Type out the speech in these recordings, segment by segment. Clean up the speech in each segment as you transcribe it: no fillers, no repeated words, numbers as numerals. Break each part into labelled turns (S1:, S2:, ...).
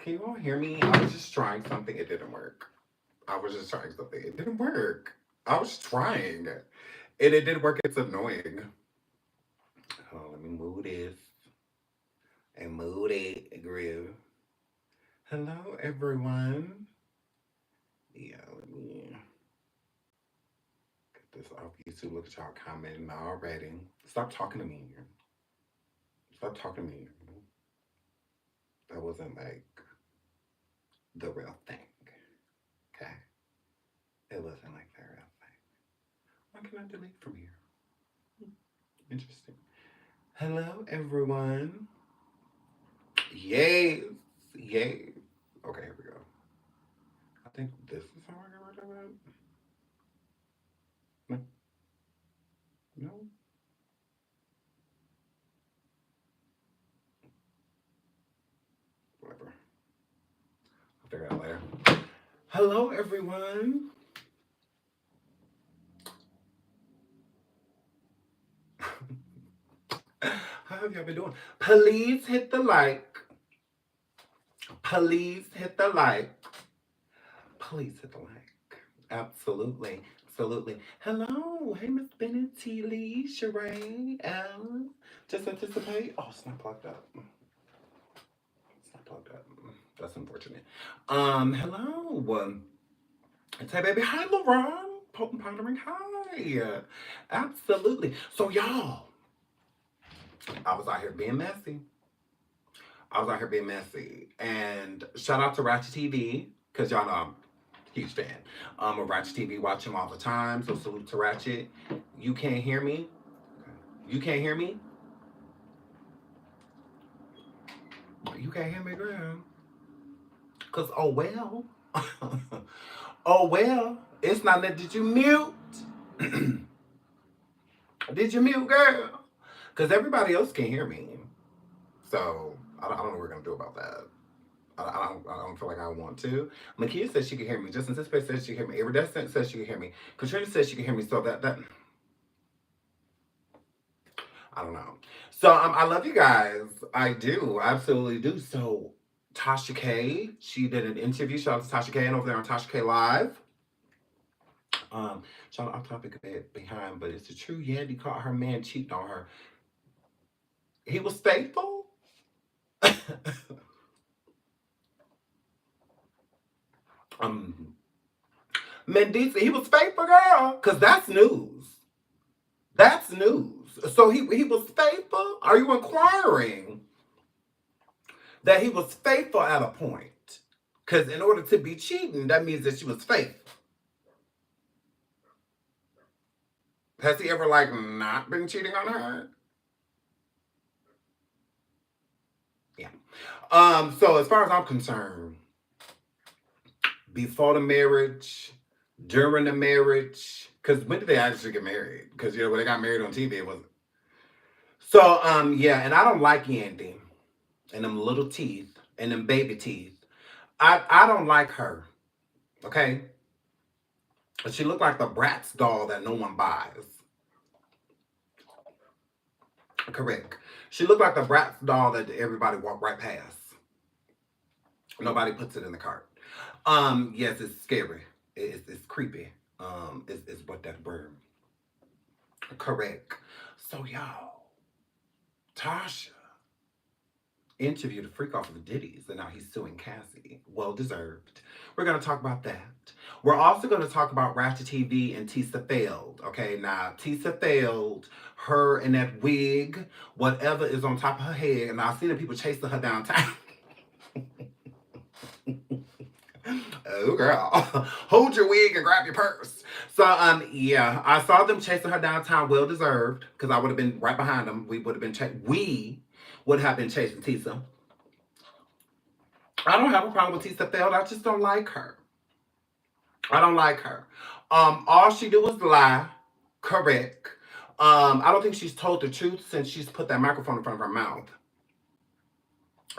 S1: Can you all hear me? I was just trying something. It didn't work. I was just trying something. It didn't work. I was trying. And it didn't work. It's annoying. Oh, let me move this and move it, groove. Hello, everyone. Yeah, let me get this off YouTube. Look at y'all commenting already. Stop talking to me. Stop talking to me. That wasn't like the real thing. Okay? It wasn't like the real thing. Why can I delete from here? Interesting. Hello, everyone. Yes. Yay. Okay, here we go. I think this is how I got rid of it. No. No. Whatever. I'll figure it out later. Hello, everyone. How have y'all been doing? Please hit the like. Please hit the like. Please hit the like. Absolutely. Absolutely. Hello. Hey, Miss Bennett, T. Lee, Sheree, L. Just anticipate. Oh, it's not plugged up. It's not plugged up. That's unfortunate. Hello. Hey, baby. Hi, LaRon. Potent Pondering. Hi. Absolutely. So, y'all, I was out here being messy. And shout out to Ratchet TV, because y'all know I'm a huge fan. Of Ratchet TV, watch him all the time. So salute to Ratchet. You can't hear me? You can't hear me? You can't hear me, girl. Because, oh well. Oh well. It's not that. Did you mute? Did you mute, girl? Because everybody else can hear me. So I don't know what we're going to do about that. I don't feel like I want to. Makia says she can hear me. Justin Anticipate says she can hear me. Iridescent says she can hear me. Katrina says she can hear me. So that I don't know. So I love you guys. I do. I absolutely do. So Tasha K, she did an interview. Shout out to Tasha K and over there on Tasha K Live. Shout out off topic a bit behind, but it's the true. Yeah, he caught her man cheating on her. He was faithful. Mendici, he was faithful, girl, because that's news. That's news. So he was faithful? Are you inquiring that he was faithful at a point? Because in order to be cheating, that means that she was faithful. Has he ever, like, not been cheating on her? Yeah. So as far as I'm concerned, before the marriage, during the marriage, because when did they actually get married? Because, you know, when they got married on TV, it wasn't. So, yeah, and I don't like Yandy and them little teeth and them baby teeth. I don't like her, okay? She looked like the Bratz doll that no one buys. Correct. She looked like the Bratz doll that everybody walked right past. Nobody puts it in the cart. Yes, it's scary. It's creepy. Is what that word. Correct. So y'all, Tasha interviewed a freak off of the Diddy's, and now he's suing Cassie. Well deserved. We're gonna talk about that. We're also gonna talk about Ratchet TV and Tissa failed. Okay, now Tissa failed. Her and that wig, whatever is on top of her head, and I've seen the people chasing her downtown. Oh girl, hold your wig and grab your purse. So yeah, I saw them chasing her downtown, well deserved, because I would have been right behind them. We would have been chasing Tisa. I don't have a problem with Tisa failed. I just don't like her. I don't like her. All she do is lie. Correct. I don't think she's told the truth since she's put that microphone in front of her mouth.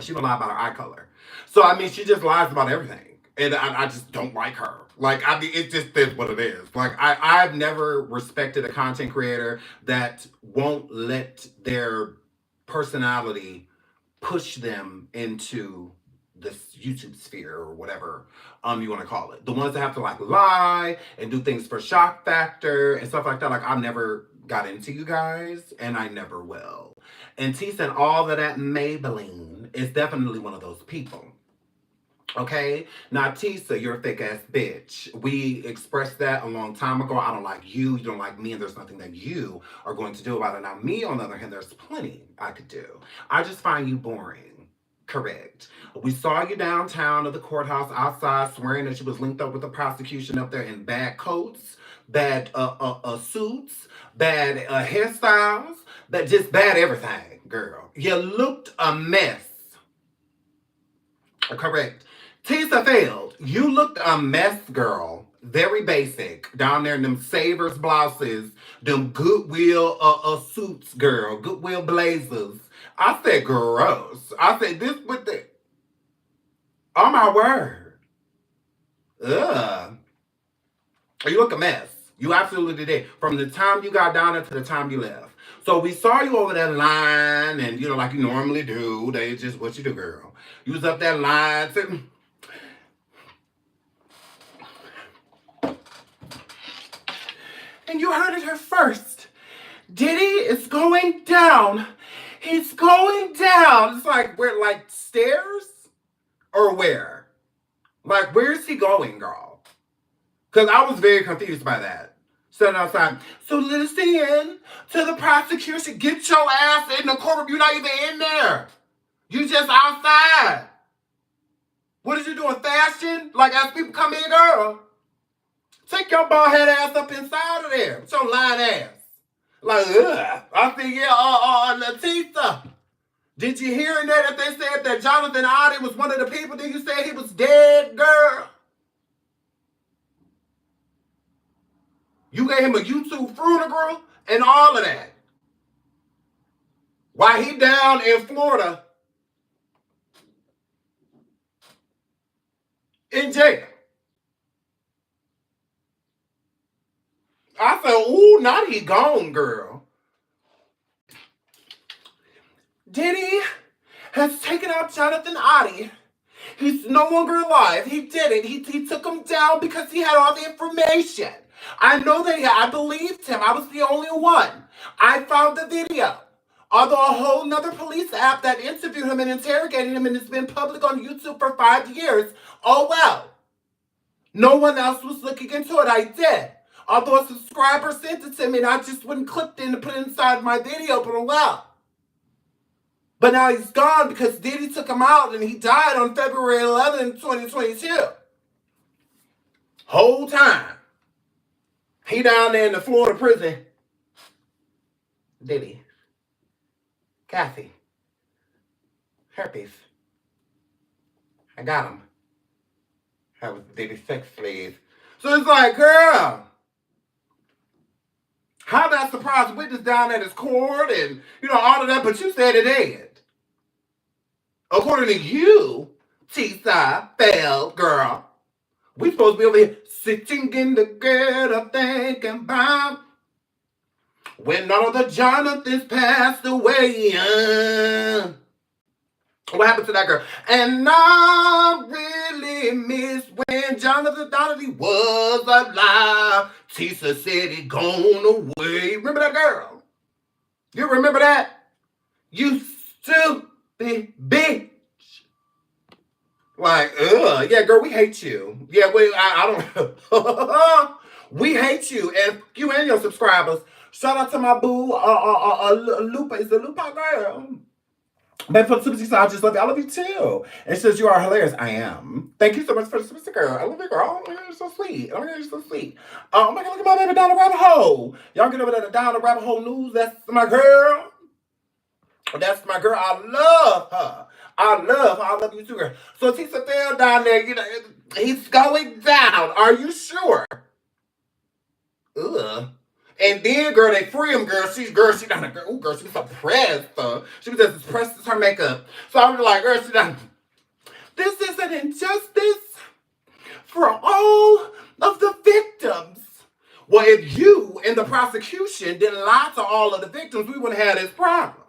S1: She don't lie about her eye color. So I mean, she just lies about everything. And I just don't like her. Like, I mean, it just is what it is. Like, I've never respected a content creator that won't let their personality push them into this YouTube sphere or whatever you want to call it. The ones that have to like lie and do things for shock factor and stuff like that. Like I never got into you guys and I never will. And Tisa and all of that Maybelline is definitely one of those people. Okay? Now, Tisa, you're a fake ass bitch. We expressed that a long time ago. I don't like you. You don't like me. And there's nothing that you are going to do about it. Now, me, on the other hand, there's plenty I could do. I just find you boring. Correct. We saw you downtown at the courthouse outside swearing that you was linked up with the prosecution up there in bad coats, bad suits, bad hairstyles, just bad everything, girl. You looked a mess. Correct. Tissa failed. You looked a mess, girl. Very basic. Down there in them Savers blouses, them Goodwill suits, girl. Goodwill blazers. I said gross. I said this with the... Oh my word. Ugh. You look a mess. You absolutely did. From the time you got down there to the time you left. So we saw you over that line and, you know, like you normally do. They just what you do, girl. You was up that line sitting... And you heard it here first. Diddy is going down. He's going down. It's like, where, like, stairs? Or where? Like, where's he going, girl? Because I was very confused by that. Sitting outside. So listen to the prosecution. Get your ass in the courtroom. You're not even in there. You just outside. What is you doing, fashion? Like, as people come in, girl. Take your bald head ass up inside of there. With your lying ass. Like, ugh. I think, yeah, Tisa. Did you hear that they said that Jonathan Oddie was one of the people that you said he was dead, girl? You gave him a YouTube funeral and all of that. While he down in Florida in jail. I said, ooh, not he gone, girl. Diddy has taken out Jonathan Oddie. He's no longer alive. He did it. He took him down because he had all the information. I know that I believed him. I was the only one. I found the video. Although a whole nother police app that interviewed him and interrogated him and it's been public on YouTube for 5 years. Oh, well. No one else was looking into it. I did. Although a subscriber sent it to me and I just wouldn't click it in to put it inside my video, but oh well. But now he's gone because Diddy took him out and he died on February 11, 2022. Whole time. He down there in the Florida prison. Diddy. Cassie. Herpes. I got him. I was Diddy's sex slave. So it's like, girl. How that surprise witness down at his court and, you know, all of that, but you said it ain't. According to you, Tisa, failed, girl. We supposed to be over here sitting in the gutter thinking about when all of the Jonathans passed away. What happened to that girl? And I really miss when Jonathan thought he was alive. Tisa said he gone away. Remember that girl? You remember that? You stupid bitch. Like, ugh. Yeah, girl, we hate you. Yeah, I don't... We hate you. And you and your subscribers. Shout out to my boo, Lupa. Is the Lupa girl? But for the Super Tisa, I just love you. I love you too. It says you are hilarious. I am. Thank you so much for the Super Girl. I love you, girl. Oh my God, you're so sweet. Oh my God, you're so sweet. Oh my God, look at my baby down the rabbit hole. Y'all get over there to down the rabbit hole news. That's my girl. That's my girl. I love her. I love her. I love you too, girl. So Tisa fell down there. You know, he's going down. Are you sure? Ugh. And then, girl, they free him, girl. She done a girl. Ooh, girl, she was so pressed. She was as pressed as her makeup. So I was like, girl, she done. This is an injustice for all of the victims. Well, if you and the prosecution didn't lie to all of the victims, we wouldn't have this problem.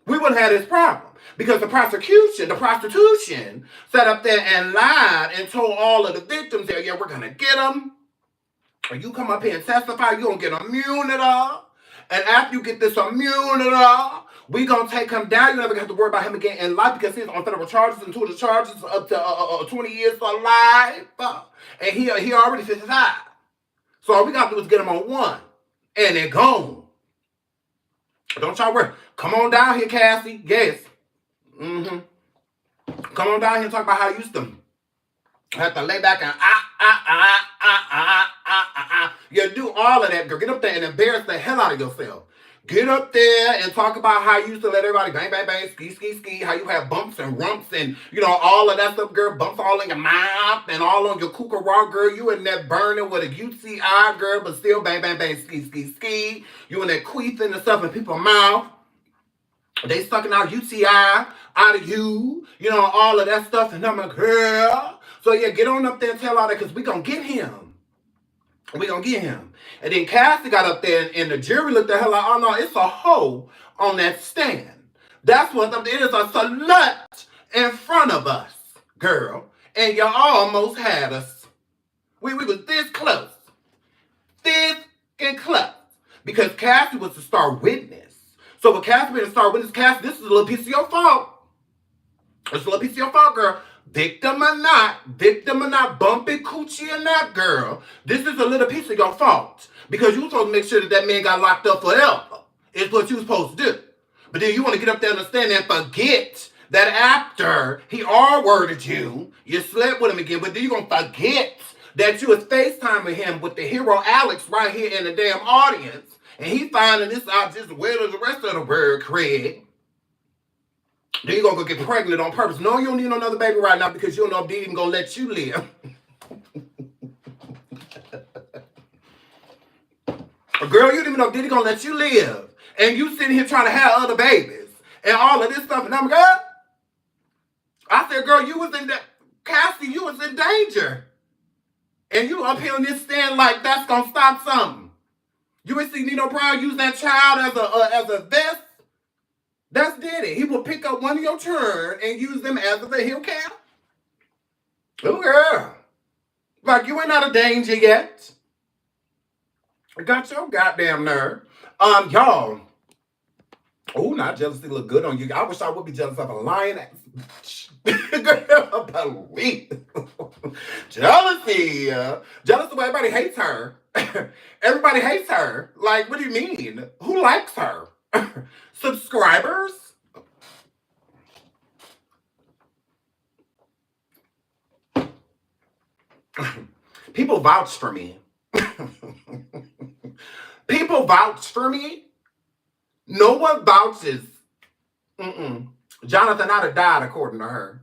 S1: We wouldn't have this problem. Because the prostitution sat up there and lied and told all of the victims that, yeah, we're going to get them. Or you come up here and testify, you don't get immunity. And after you get this immunity, we going to take him down. You never have to worry about him again in life because he's on federal charges and two of the charges up to 20 years for life. And he already 55. So all we got to do is get him on one. And they're gone. Don't y'all worry. Come on down here, Cassie. Yes. Come on down here and talk about how you used to have to lay back and You do all of that, girl. Get up there and embarrass the hell out of yourself. Get up there and talk about how you used to let everybody bang, bang, bang, ski, ski, ski, how you have bumps and rumps and, all of that stuff, girl. Bumps all in your mouth and all on your kookaroo, girl. You in there burning with a UTI, girl, but still bang, bang, bang, ski, ski, ski. You in there queefing and stuff in people's mouth. They sucking out UTI out of you, all of that stuff. And I'm like, girl. So, yeah, get on up there and tell all that because we going to get him. We going to get him. And then Cassie got up there and the jury looked at her like, oh, no, it's a hoe on that stand. That's what it is, a slut in front of us, girl. And you almost had us. We was this close. This and close. Because Cassie was the star witness. So with Cassie being the star witness, Cassie, this is a little piece of your fault. It's a little piece of your fault, girl. Victim or not, bumpy coochie or not, girl. This is a little piece of your fault. Because you were supposed to make sure that man got locked up forever. It's what you were supposed to do. But then you want to get up there and stand there and forget that after he R-worded you, you slept with him again, but then you're going to forget that you was FaceTiming him with the hero Alex right here in the damn audience. And he finding this out just as well as the rest of the world, Craig. Then you're going to go get pregnant on purpose. No, you don't need another baby right now because you don't know if Diddy even going to let you live. Girl, you don't even know if Diddy going to let you live. And you sitting here trying to have other babies. And all of this stuff. And I'm like, girl. I said, girl, you was in that. Cassie, you was in danger. And you up here on this stand like that's going to stop something. You ain't see Nino Brown use that child as a vest. That's Diddy. He will pick up one of your children and use them as a heel cap. Oh, girl. Like, you ain't out of danger yet. I got your goddamn nerve. Y'all. Oh, not jealousy look good on you. I wish I would be jealous of a lion. Girl, believe. Jealousy. Jealous of why everybody hates her. Everybody hates her. Like, what do you mean? Who likes her? Subscribers? People vouch for me. People vouch for me. No one vouches. Jonathan I'd have died according to her.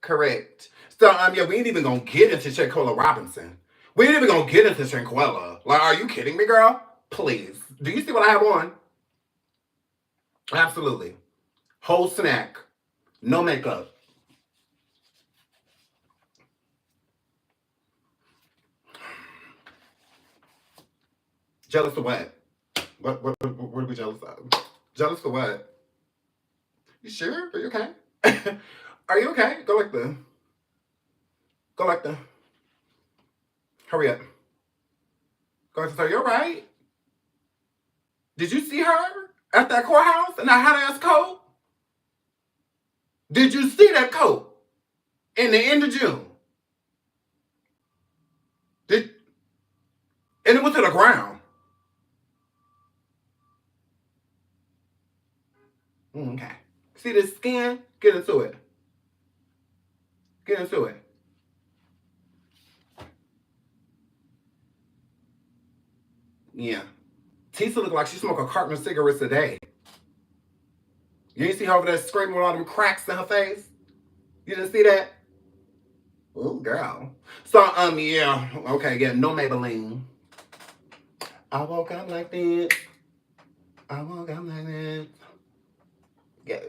S1: Correct. So, yeah, we ain't even gonna get into Shaquilla Robinson. We ain't even gonna get into Shanquella. Like, are you kidding me, girl? Please. Do you see what I have on? Absolutely. Whole snack. No makeup. Jealous of what? What are we jealous of? Jealous of what? You sure? Are you okay? Are you okay? Go like the. Hurry up. Go like the. Are you alright? Did you see her at that courthouse in that hot ass coat? Did you see that coat in the end of June? And it went to the ground. Okay. See this skin? Get into it. Get into it. Yeah. Tisa look like she smoked a carton of cigarettes a day. You didn't see her over there screaming with all them cracks in her face? You didn't see that? Ooh, girl. So, yeah. Okay, yeah, no Maybelline. I woke up like this. I woke up like this. Yes.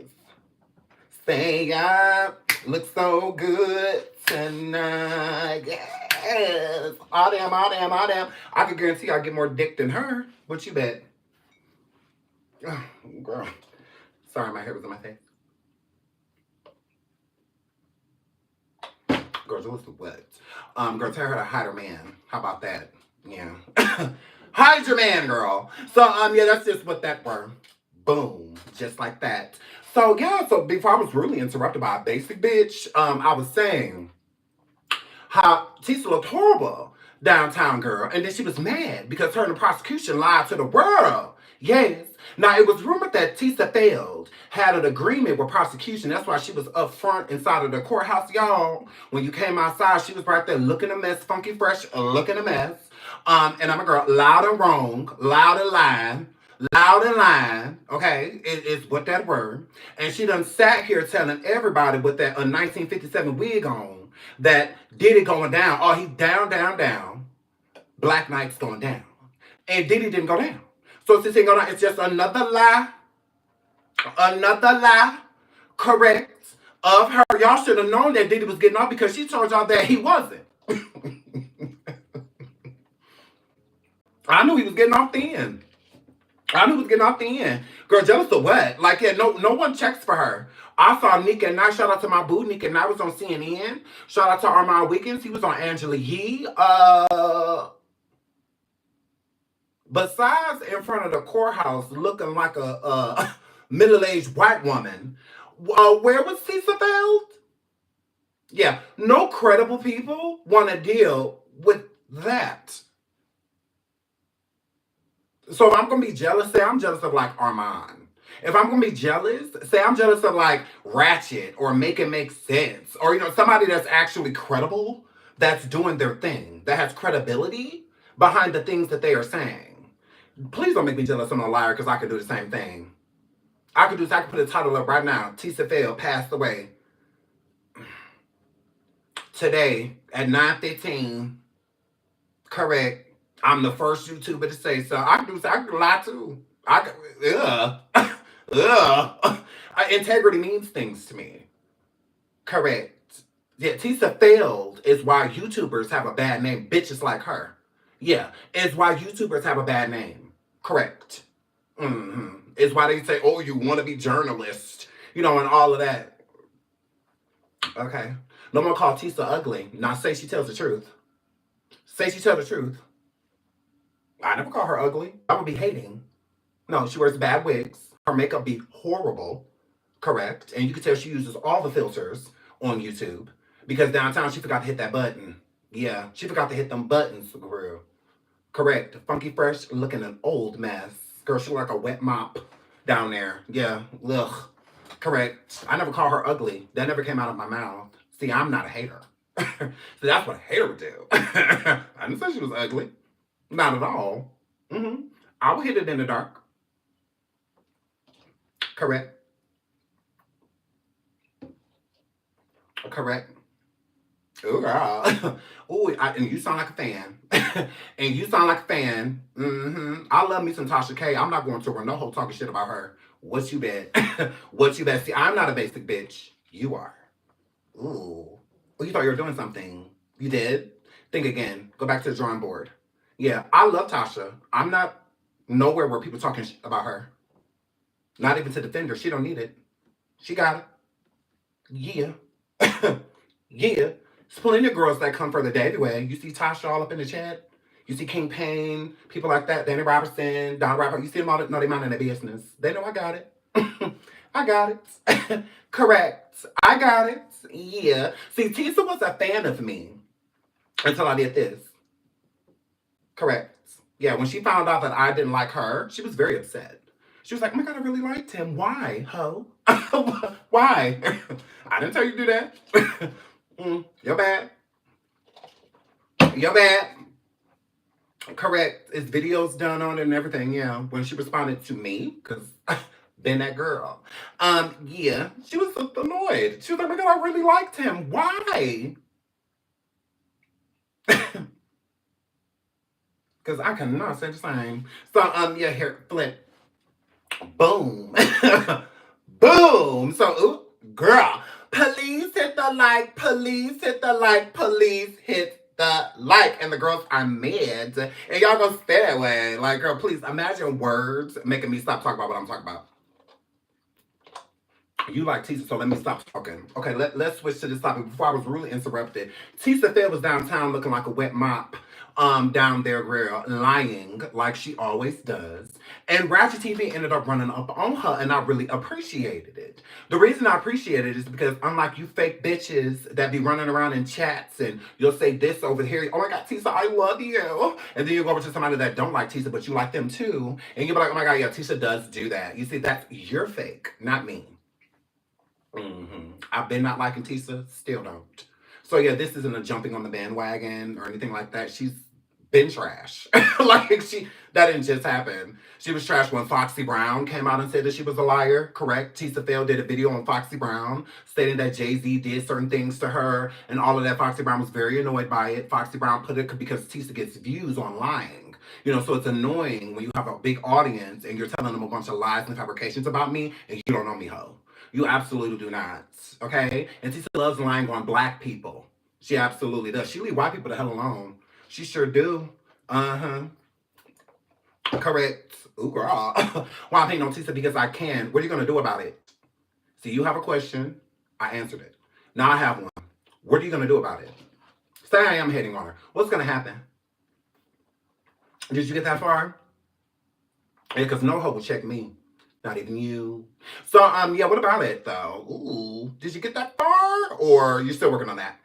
S1: Stay up. Look so good tonight. Yes. All damn. I can guarantee I get more dick than her. What you bet? Oh, girl. Sorry, my hair was in my face. Girl, what's the what? Girl, tell her to hide her man. How about that? Yeah. Hide your man, girl. So, yeah, that's just what that were. Boom. Just like that. So, yeah, so before I was really interrupted by a basic bitch, I was saying how Tisa looked horrible downtown, girl. And then she was mad because her and the prosecution lied to the world. Yes. Now, it was rumored that Tissa failed, had an agreement with prosecution. That's why she was up front inside of the courthouse, y'all. When you came outside, she was right there looking a mess, funky fresh, looking a mess. And I'm a girl, loud and wrong, loud and lying, okay, is what that word. And she done sat here telling everybody with that 1957 wig on that Diddy going down. Oh, he down. Black Knight's going down. And Diddy didn't go down. So since he go down, it's just another lie, correct, of her. Y'all should have known that Diddy was getting off because she told y'all that he wasn't. I knew he was getting off then. Girl, jealous of what? Like, yeah, no one checks for her. I saw Nick at Night. Shout out to my boo. Nick at Night was on CNN. Shout out to Armand Wiggins. He was on Angela Yee. Besides in front of the courthouse looking like a middle-aged white woman, where was Tisa Feld? Yeah, no credible people want to deal with that. So if I'm going to be jealous, say I'm jealous of like Armand. If I'm going to be jealous, say I'm jealous of like Ratchet or Make It Make Sense. Or, somebody that's actually credible, that's doing their thing, that has credibility behind the things that they are saying. Please don't make me jealous. I'm a liar because I could do the same thing. I could put a title up right now. Tissa F passed away today at 9:15. Correct. I'm the first YouTuber to say so. I can lie too. Integrity means things to me. Correct. Yeah, Tissa failed is why YouTubers have a bad name. Bitches like her. Yeah, it's why YouTubers have a bad name. Correct. It's why they say, oh, you want to be journalist, and all of that. Okay. No one call Tisa ugly. Now say she tells the truth. Say she tells the truth. I never call her ugly. I would be hating. No, she wears bad wigs. Her makeup be horrible. Correct. And you can tell she uses all the filters on YouTube. Because downtown she forgot to hit that button. Yeah, she forgot to hit them buttons, girl. Correct. Funky fresh looking an old mess. Girl, she look like a wet mop down there. Yeah. Ugh. Correct. I never call her ugly. That never came out of my mouth. See, I'm not a hater. See, that's what a hater would do. I didn't say she was ugly. Not at all. I would hit it in the dark. Correct. Correct. Oh, girl. Ooh, and you sound like a fan. And you sound like a fan. I love me some Tasha K. I'm not going to run no whole talking shit about her. What you bet? What you bet? See, I'm not a basic bitch. You are. Ooh. Well, you thought you were doing something. You did? Think again. Go back to the drawing board. Yeah, I love Tasha. I'm not nowhere where people talking about her. Not even to defend her. She don't need it. She got it. Yeah. Yeah. There's plenty of girls that come for the day anyway. You see Tasha all up in the chat. You see King Payne, people like that, Danny Robertson, Don Robert. You see them all, no, they minding their business. They know I got it. I got it. Correct. I got it. Yeah. See, Tisa was a fan of me until I did this. Correct. Yeah, when she found out that I didn't like her, she was very upset. She was like, oh my God, I really liked him. Why, ho? Why? I didn't tell you to do that. You're bad. You're bad. Correct. It's videos done on it and everything, yeah. When she responded to me, because been that girl. Yeah, she was annoyed. She was like, oh my God, I really liked him. Why? Because I cannot say the same. So, yeah, here, flip. Boom. Boom. So, ooh, girl, please hit the like, please hit the like, please hit the like. And the girls are mad. And y'all gonna stay that way. Like, girl, please imagine words making me stop talking about what I'm talking about. You like Tisa, so let me stop talking. Okay, let's switch to this topic before I was really interrupted. Tisa F was downtown looking like a wet mop. Down there, girl, lying like she always does. And Ratchet TV ended up running up on her, and I really appreciated it. The reason I appreciate it is because, unlike you fake bitches that be running around in chats and you'll say this over here, oh my God, Tisa, I love you. And then you go over to somebody that don't like Tisa, but you like them too. And you'll be like, oh my God, yeah, Tisa does do that. You see, that's your fake, not me. I've been not liking Tisa, still don't. So yeah, this isn't a jumping on the bandwagon or anything like that. She's been trash. Like that didn't just happen. She was trash when Foxy Brown came out and said that she was a liar. Correct. Tisa Fail did a video on Foxy Brown stating that Jay-Z did certain things to her and all of that. Foxy Brown was very annoyed by it. Foxy Brown put it because Tisa gets views on lying. You know, so it's annoying when you have a big audience and you're telling them a bunch of lies and fabrications about me and you don't know me, ho. You absolutely do not. Okay? And Tisa loves lying on black people. She absolutely does. She leave white people the hell alone. She sure do. Uh-huh. Correct. Ooh, girl. Well, I'm hating on Tisa because I can. What are you going to do about it? See, you have a question. I answered it. Now I have one. What are you going to do about it? Say I am hating on her. What's going to happen? Did you get that far? Yeah, because no hoe will check me. Not even you. So, yeah, what about it, though? Ooh, did you get that far? Or you still working on that?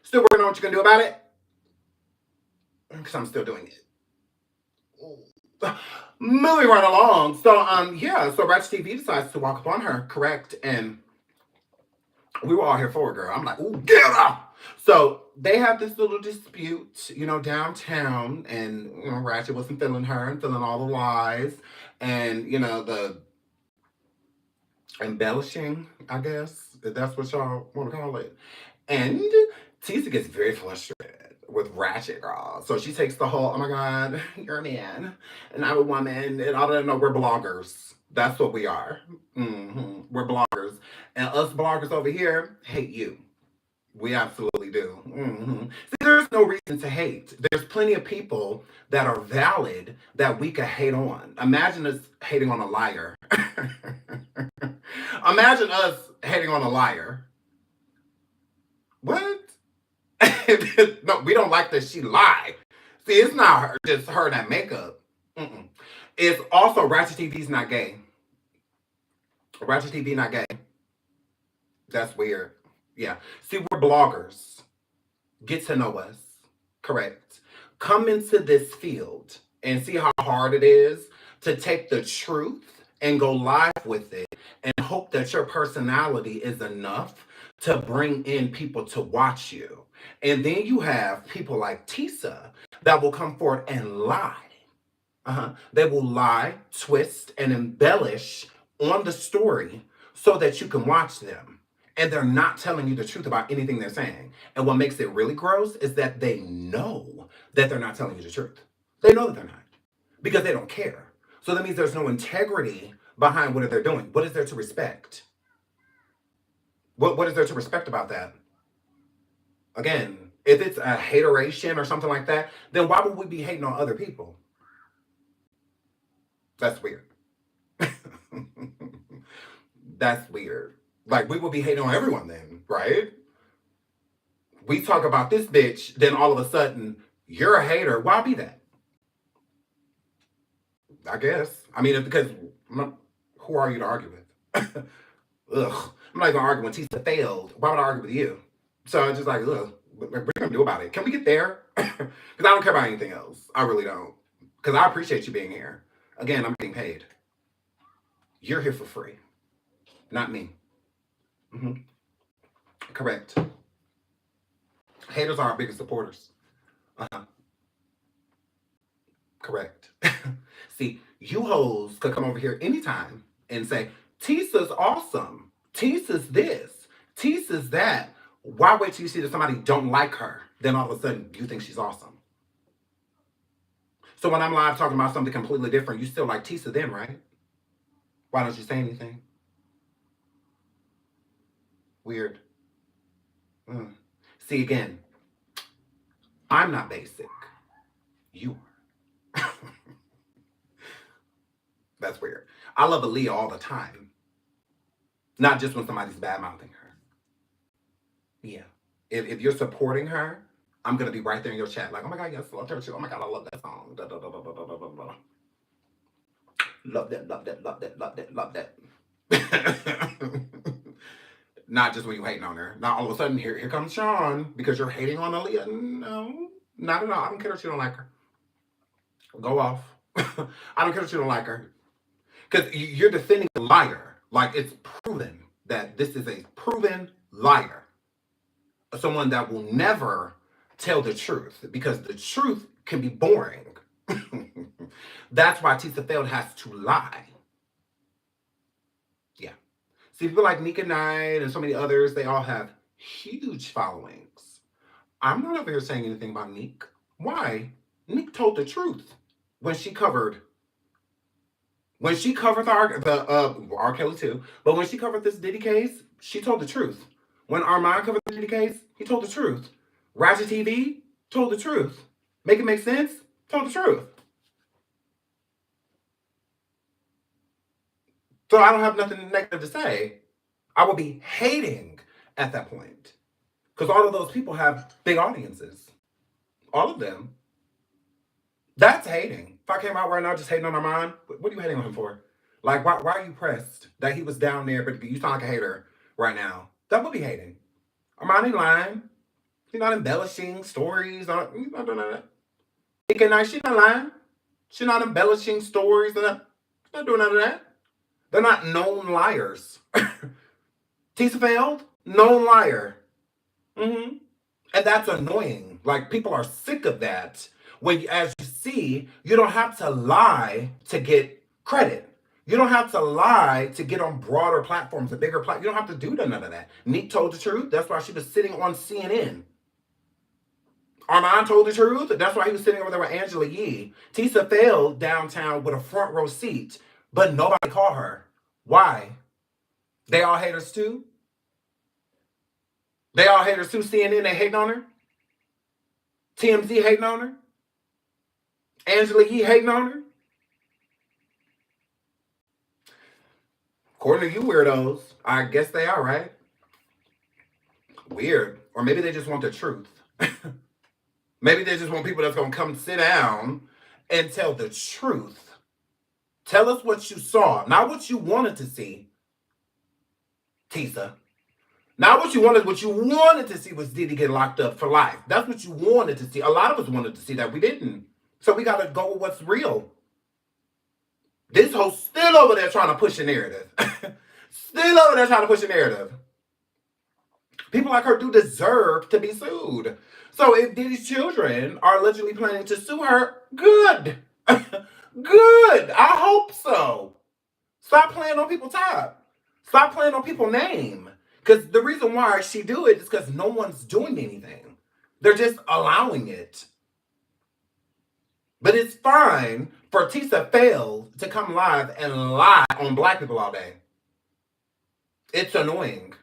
S1: Still working on what you're going to do about it? Because I'm still doing it. Ooh. Moving right along. So, yeah, so Ratchet TV decides to walk up on her, correct? And we were all here for it, girl. I'm like, ooh, get her! So they have this little dispute, you know, downtown, and you know, Ratchet wasn't feeling her and feeling all the lies, and you know, the embellishing, I guess, if that's what y'all want to call it. And Tisa gets very frustrated with Ratchet, girl. So she takes the whole, oh my God, you're a man, and I'm a woman, and I don't know, we're bloggers. That's what we are. We're bloggers. And us bloggers over here hate you. We absolutely do. See, there's no reason to hate. There's plenty of people that are valid that we could hate on. Imagine us hating on a liar. Imagine us hating on a liar. What? No, we don't like that she lied. See, it's not her, just her that makeup. It's also Ratchet TV's not gay. Ratchet TV not gay. That's weird. Yeah. See, we're bloggers. Get to know us. Correct. Come into this field and see how hard it is to take the truth and go live with it and hope that your personality is enough to bring in people to watch you. And then you have people like Tisa that will come forward and lie. They will lie, twist, and embellish on the story so that you can watch them. And they're not telling you the truth about anything they're saying. And what makes it really gross is that they know that they're not telling you the truth. They know that they're not because they don't care. So that means there's no integrity behind what they're doing. What is there to respect? What is there to respect about that? Again, if it's a hateration or something like that, then why would we be hating on other people? That's weird. That's weird. Like, we would be hating on everyone then, right? We talk about this bitch, then all of a sudden, you're a hater. Why be that? I guess. I mean, because who are you to argue with? Ugh. I'm not even arguing when Tisa failed. Why would I argue with you? So it's just like, ugh, what are you going to do about it? Can we get there? Because I don't care about anything else. I really don't. Because I appreciate you being here. Again, I'm getting paid. You're here for free. Not me. Correct. Haters are our biggest supporters. Correct. See, you hoes could come over here anytime and say, Tisa's awesome. Tisa's this. Tisa's that. Why wait till you see that somebody don't like her? Then all of a sudden you think she's awesome. So when I'm live talking about something completely different, you still like Tisa then, right? Why don't you say anything? Weird. See, again, I'm not basic. You are. That's weird. I love Aaliyah all the time. Not just when somebody's bad mouthing her. Yeah. If you're supporting her, I'm gonna be right there in your chat, like, oh my god, yes, love her too. Oh my god, I love that song. Da, da, da, da, da, da, da, da. Love that, love that, love that, love that, love that. Not just when you hating on her. Now all of a sudden, here comes Sean because you're hating on Aaliyah. No, not at all. I don't care if you don't like her. Go off. I don't care if you don't like her. Because you're defending a liar. Like, it's proven that this is a proven liar. Someone that will never tell the truth. Because the truth can be boring. That's why Tissa F has to lie. Yeah. See, people like Nika Knight and so many others, they all have huge followings. I'm not over here saying anything about Neek. Why? Neek told the truth when she covered the R. Kelly too, but when she covered this Diddy case, she told the truth. When Armand covered the Diddy case, he told the truth. Ratchet TV told the truth. Make it make sense? Told the truth. So I don't have nothing negative to say. I would be hating at that point. Because all of those people have big audiences. All of them. That's hating. If I came out right now just hating on Armand, what are you hating on him for? Like, why are you pressed that he was down there, but you sound like a hater right now? That would be hating. Armand ain't lying. He's not embellishing stories. He's not doing none of that. Nika Knight, she's not lying. She's not embellishing stories. She's not doing none of that. They're not known liars. Tissa F, known liar. Mm-hmm. And that's annoying. Like, people are sick of that. When, as you see, you don't have to lie to get credit. You don't have to lie to get on broader platforms, a bigger platform. You don't have to do none of that. Neek told the truth. That's why she was sitting on CNN. Armand told the truth. That's why he was sitting over there with Angela Yee. Tissa F downtown with a front row seat, but nobody called her. Why? They all haters too? They all haters too? CNN, they hating on her? TMZ hating on her? Angela Yee hating on her? According to you weirdos, I guess they are, right? Weird. Or maybe they just want the truth. Maybe they just want people that's going to come sit down and tell the truth. Tell us what you saw, not what you wanted to see, Tisa. Not what you wanted. What you wanted to see was Diddy get locked up for life. That's what you wanted to see. A lot of us wanted to see that. We didn't. So we got to go with what's real. This host still over there trying to push a narrative. Still over there trying to push a narrative. People like her do deserve to be sued. So if Diddy's children are allegedly planning to sue her, good. Good. I hope so. Stop playing on people's top. Stop playing on people's name. Because the reason why she do it is because no one's doing anything. They're just allowing it. But it's fine for Tissa F to come live and lie on black people all day. It's annoying.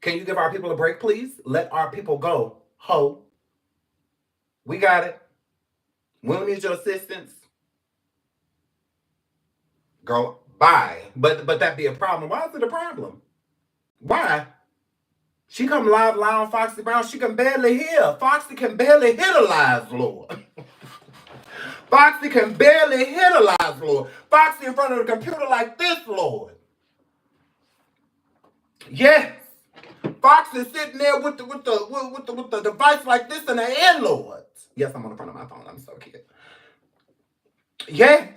S1: Can you give our people a break, please? Let our people go. Ho. We got it. We don't need your assistance. Girl, bye. But that be a problem. Why is it a problem? Why? She come live on Foxy Brown. She can barely hear. Foxy can barely hear the live, Lord. Foxy can barely hear the live, Lord. Foxy in front of the computer like this, Lord. Yes. Foxy sitting there with the device like this in the air, Lord. Yes, I'm on the front of my phone. I'm so cute. Yes.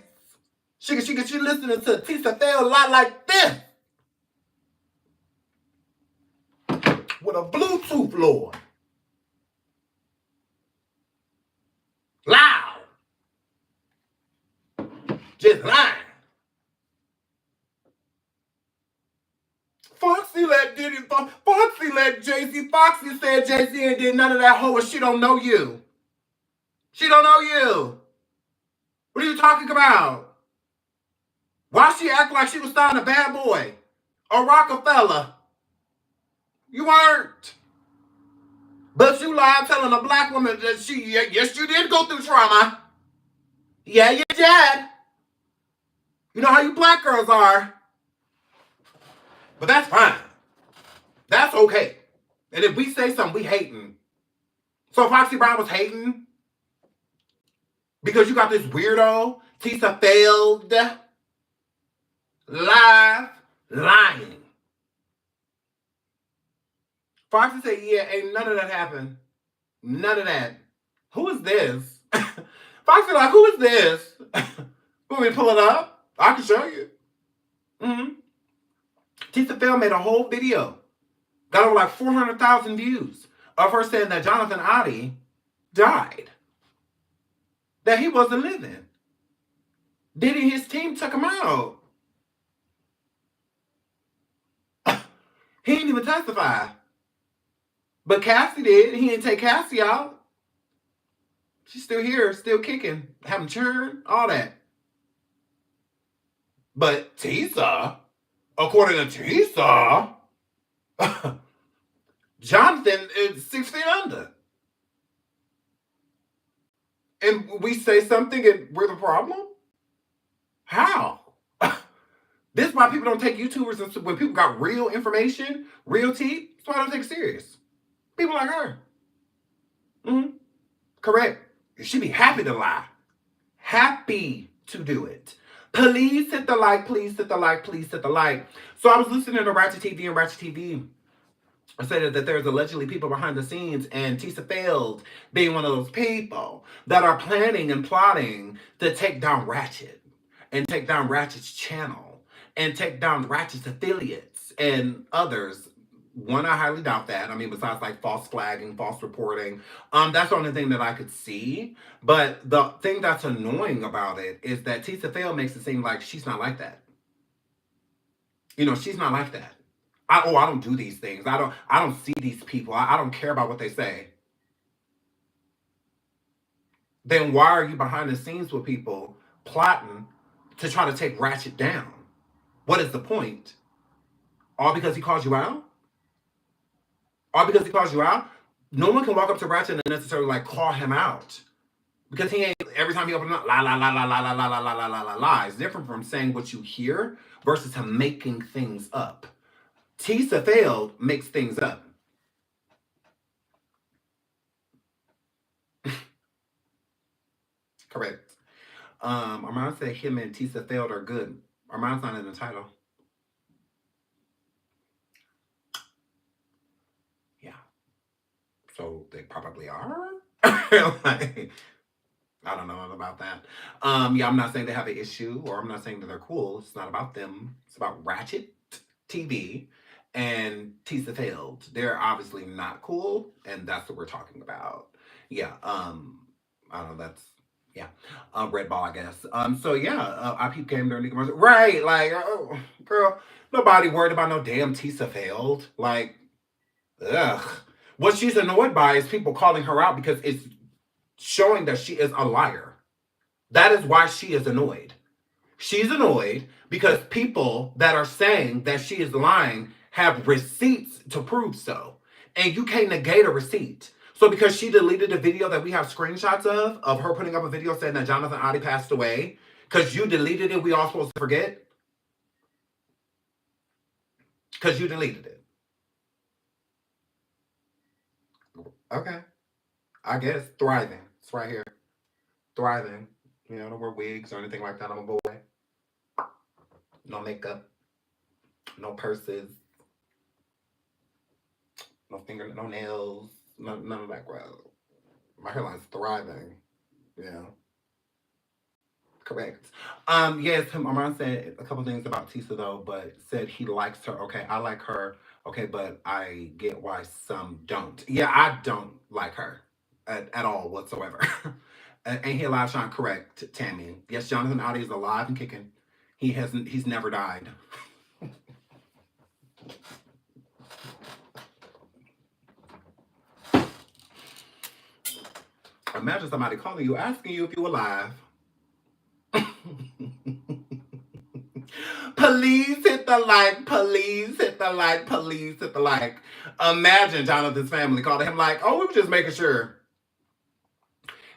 S1: She listening to Tissa F a lot like this. With a Bluetooth, Lord. Loud. Just lying. Foxy let Diddy, Foxy let Jay-Z. Foxy said Jay-Z ain't did none of that hoe and she don't know you. She don't know you. What are you talking about? Why she act like she was starting a bad boy? A Rockefeller? You weren't. But you lied telling a black woman that yes, you did go through trauma. Yeah, you did. You know how you black girls are. But that's fine. That's okay. And if we say something, we hating. So Foxy Brown was hating because you got this weirdo, Tissa failed, live, lying. Foxy said, yeah, ain't none of that happened. None of that. Who is this? Foxy like, who is this? Want me to pull it up? I can show you. Mm-hmm. Tissa Fail made a whole video. Got over like 400,000 views of her saying that Jonathan Oddie died. That he wasn't living. Diddy and his team took him out. He didn't even testify. But Cassie did. He didn't take Cassie out. She's still here, still kicking, having churn, all that. But Tisa, according to Tisa, Jonathan is 6 feet under. And we say something and we're the problem? How? This is why people don't take YouTubers and when people got real information, real tea, that's why I don't take it serious. People like her. Mm-hmm. Correct. She'd be happy to lie. Happy to do it. Please hit the like, please hit the like, please hit the like. So I was listening to Ratchet TV, and Ratchet TV said that there's allegedly people behind the scenes, and Tissa failed being one of those people that are planning and plotting to take down Ratchet and take down Ratchet's channel and take down Ratchet's affiliates and others. One, I highly doubt that. I mean, besides like false flagging, false reporting, that's the only thing that I could see. But the thing that's annoying about it is that Tissa Fail makes it seem like she's not like that. You know, she's not like that. I don't do these things. I don't see these people. I don't care about what they say. Then why are you behind the scenes with people plotting to try to take Ratchet down? What is the point? All because he calls you out? All because he calls you out? No one can walk up to Ratchet and necessarily like call him out. Because he ain't, every time he opens up, la la la la la la la la la la la la la. It's different from saying what you hear versus him making things up. Tissa Failed makes things up. Correct. Armand said him and Tissa Failed are good. Armand's not in the title. Yeah. So they probably are? Like, I don't know about that. Yeah, I'm not saying they have an issue, or I'm not saying that they're cool. It's not about them. It's about Ratchet TV and Tissa Failed. They're obviously not cool, and that's what we're talking about. Yeah, I don't know, that's, yeah, red ball, I guess. So yeah, I peep came during the commercial. Right, like, oh, girl, nobody worried about no damn Tissa Failed. Like, ugh. What she's annoyed by is people calling her out because it's showing that she is a liar. That is why she is annoyed. She's annoyed because people that are saying that she is lying have receipts to prove so. And you can't negate a receipt. So because she deleted the video that we have screenshots of her putting up a video saying that Jonathan Oddie passed away, because you deleted it, we all supposed to forget? Because you deleted it. Okay. I guess thriving. It's right here. Thriving. You know, no more wigs or anything like that. I'm a boy. No makeup. No purses. No finger, no nails. None of that. Well, my hairline's thriving. Yeah. Correct. Yes, Amon said a couple things about Tissa though, but said he likes her. Okay, I like her. Okay, but I get why some don't. Yeah, I don't like her at all whatsoever. Ain't he alive, Sean? Correct, Tammy. Yes, Jonathan Oddie is alive and kicking. He's never died. Imagine somebody calling you, asking you if you're alive. Please hit the like, please hit the like, please hit the like. Imagine Jonathan's family calling him like, oh, we were just making sure.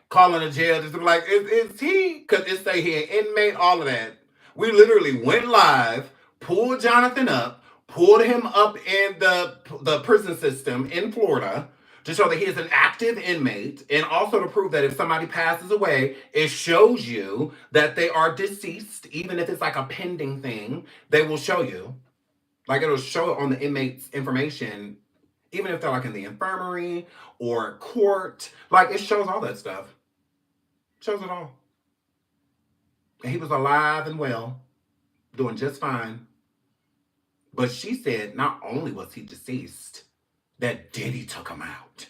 S1: Calling the jail just to be like, is he? Because it say he an inmate, all of that. We literally went live, pulled Jonathan up, pulled him up in the prison system in Florida to show that he is an active inmate, and also to prove that if somebody passes away, it shows you that they are deceased, even if it's like a pending thing, they will show you. Like it'll show it on the inmate's information, even if they're like in the infirmary or court. Like it shows all that stuff. It shows it all. And he was alive and well, doing just fine. But she said not only was he deceased, that Diddy took him out.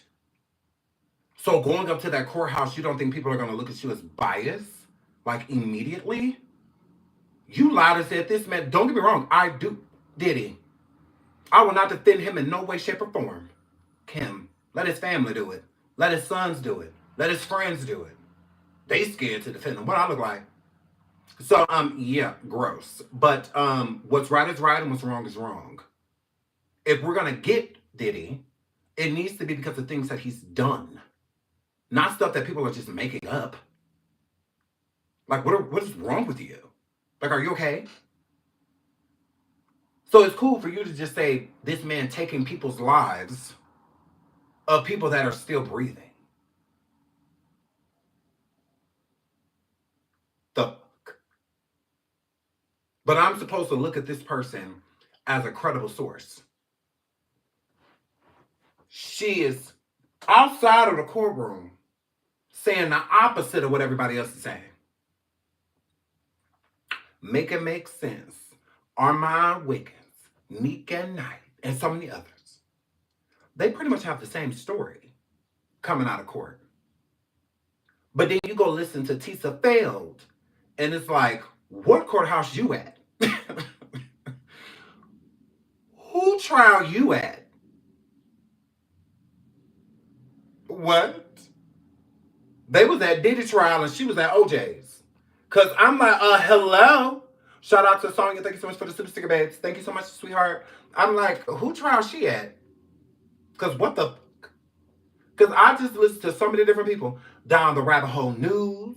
S1: So going up to that courthouse, you don't think people are going to look at you as biased? Like immediately? You lied and said this man, don't get me wrong, I do, Diddy. I will not defend him in no way, shape, or form. Kim, let his family do it. Let his sons do it. Let his friends do it. They scared to defend him. What I look like? So, yeah, gross. But what's right is right and what's wrong is wrong. If we're going to get Diddy, it needs to be because of things that he's done. Not stuff that people are just making up. Like, what is wrong with you? Like, are you okay? So it's cool for you to just say, this man taking people's lives of people that are still breathing. The fuck? But I'm supposed to look at this person as a credible source. She is outside of the courtroom saying the opposite of what everybody else is saying. Make It Make Sense, Armand Wiggins, Nika Knight, and so many others. They pretty much have the same story coming out of court. But then you go listen to Tissa Failed, and it's like, what courthouse you at? Who trial you at? What? They was at Diddy trial and she was at OJ's. Cause I'm like, hello. Shout out to Sonya. Thank you so much for the super sticker babes. Thank you so much, sweetheart. I'm like, who trial she at? Cause what the? Cause I just listened to so many different people. Down the Rabbit Hole News.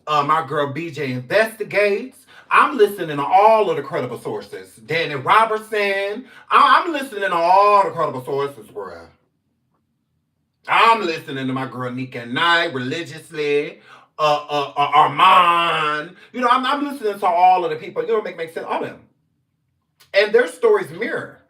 S1: My girl BJ Investigates. I'm listening to all of the credible sources. Danny Robertson. I'm listening to all the credible sources, bruh. I'm listening to my girl Nika Knight religiously. Armand. You know, I'm listening to all of the people. You know, make sense. All of them. And their stories mirror